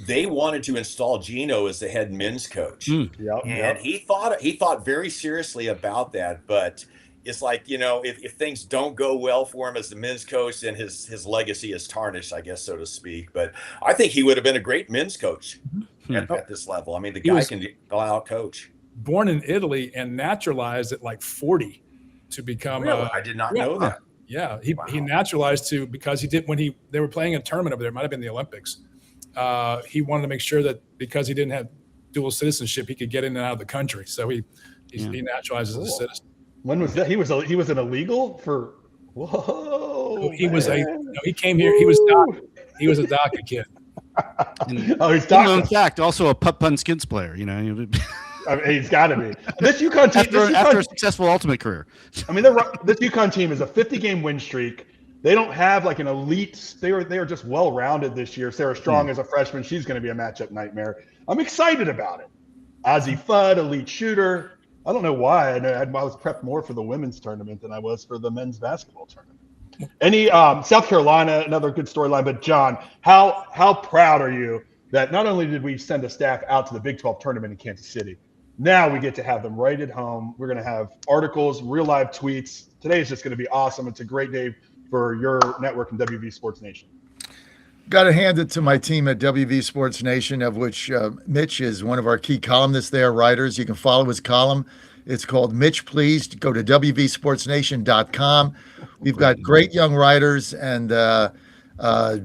[SPEAKER 7] they wanted to install Gino as the head men's coach. He thought very seriously about that, but it's like, if things don't go well for him as the men's coach, then his legacy is tarnished, I guess, so to speak. But I think he would have been a great men's coach at this level. I mean, the guy can go out coach.
[SPEAKER 2] Born in Italy and naturalized at like 40 to become.
[SPEAKER 7] Really? I did not know that.
[SPEAKER 2] Yeah, he naturalized because he did when they were playing a tournament over there. It might have been the Olympics. He wanted to make sure that because he didn't have dual citizenship, he could get in and out of the country. So he naturalized as a citizen.
[SPEAKER 4] When was that? He was an illegal for. Whoa!
[SPEAKER 2] He came here. He was a DACA kid.
[SPEAKER 4] He's DACA.
[SPEAKER 6] In fact, also a putt-pun skins player.
[SPEAKER 4] I mean, he's got to be. This UConn team
[SPEAKER 6] after a successful ultimate career.
[SPEAKER 4] I mean, this UConn team is a 50-game win streak. They don't have like an elite. They are just well-rounded this year. Sarah Strong as a freshman, she's going to be a matchup nightmare. I'm excited about it. Ozzie Fudd, elite shooter. I don't know why. I was prepped more for the women's tournament than I was for the men's basketball tournament. Any South Carolina, another good storyline. But John, how proud are you that not only did we send a staff out to the Big 12 tournament in Kansas City, now we get to have them right at home. We're going to have articles, real live tweets. Today is just going to be awesome. It's a great day for your network and WV Sports Nation.
[SPEAKER 5] Got to hand it to my team at WV Sports Nation, of which Mitch is one of our key columnists there, writers. You can follow his column. It's called Mitch Please. Go to WVSportsNation.com. We've got great young writers, and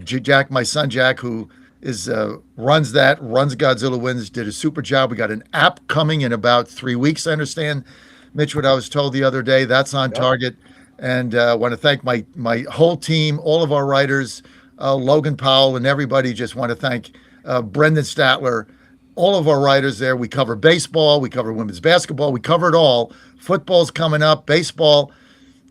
[SPEAKER 5] Jack, my son Jack, who runs Godzilla Wins, did a super job. We got an app coming in about 3 weeks, I understand. Mitch, what I was told the other day, that's on target. And I want to thank my whole team, all of our writers, Logan Powell and everybody. Just want to thank Brendan Statler, all of our writers there. We cover baseball, we cover women's basketball, we cover it all. Football's coming up, baseball.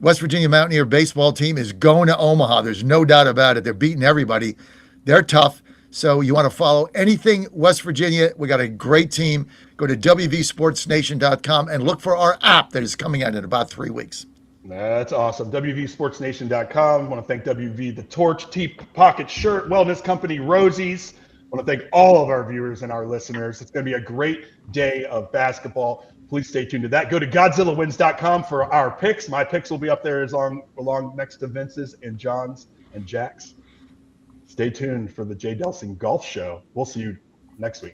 [SPEAKER 5] West Virginia Mountaineer baseball team is going to Omaha. There's no doubt about it. They're beating everybody. They're tough. So you want to follow anything West Virginia, we got a great team. Go to wvsportsnation.com and look for our app that is coming out in about 3 weeks.
[SPEAKER 4] That's awesome. wvsportsnation.com. I want to thank WV, The Torch, Pocket Shirt, Wellness Company, Rosie's. I want to thank all of our viewers and our listeners. It's going to be a great day of basketball. Please stay tuned to that. Go to GodzillaWins.com for our picks. My picks will be up there along next to Vince's and John's and Jack's. Stay tuned for the Jay Delsing Golf Show. We'll see you next week.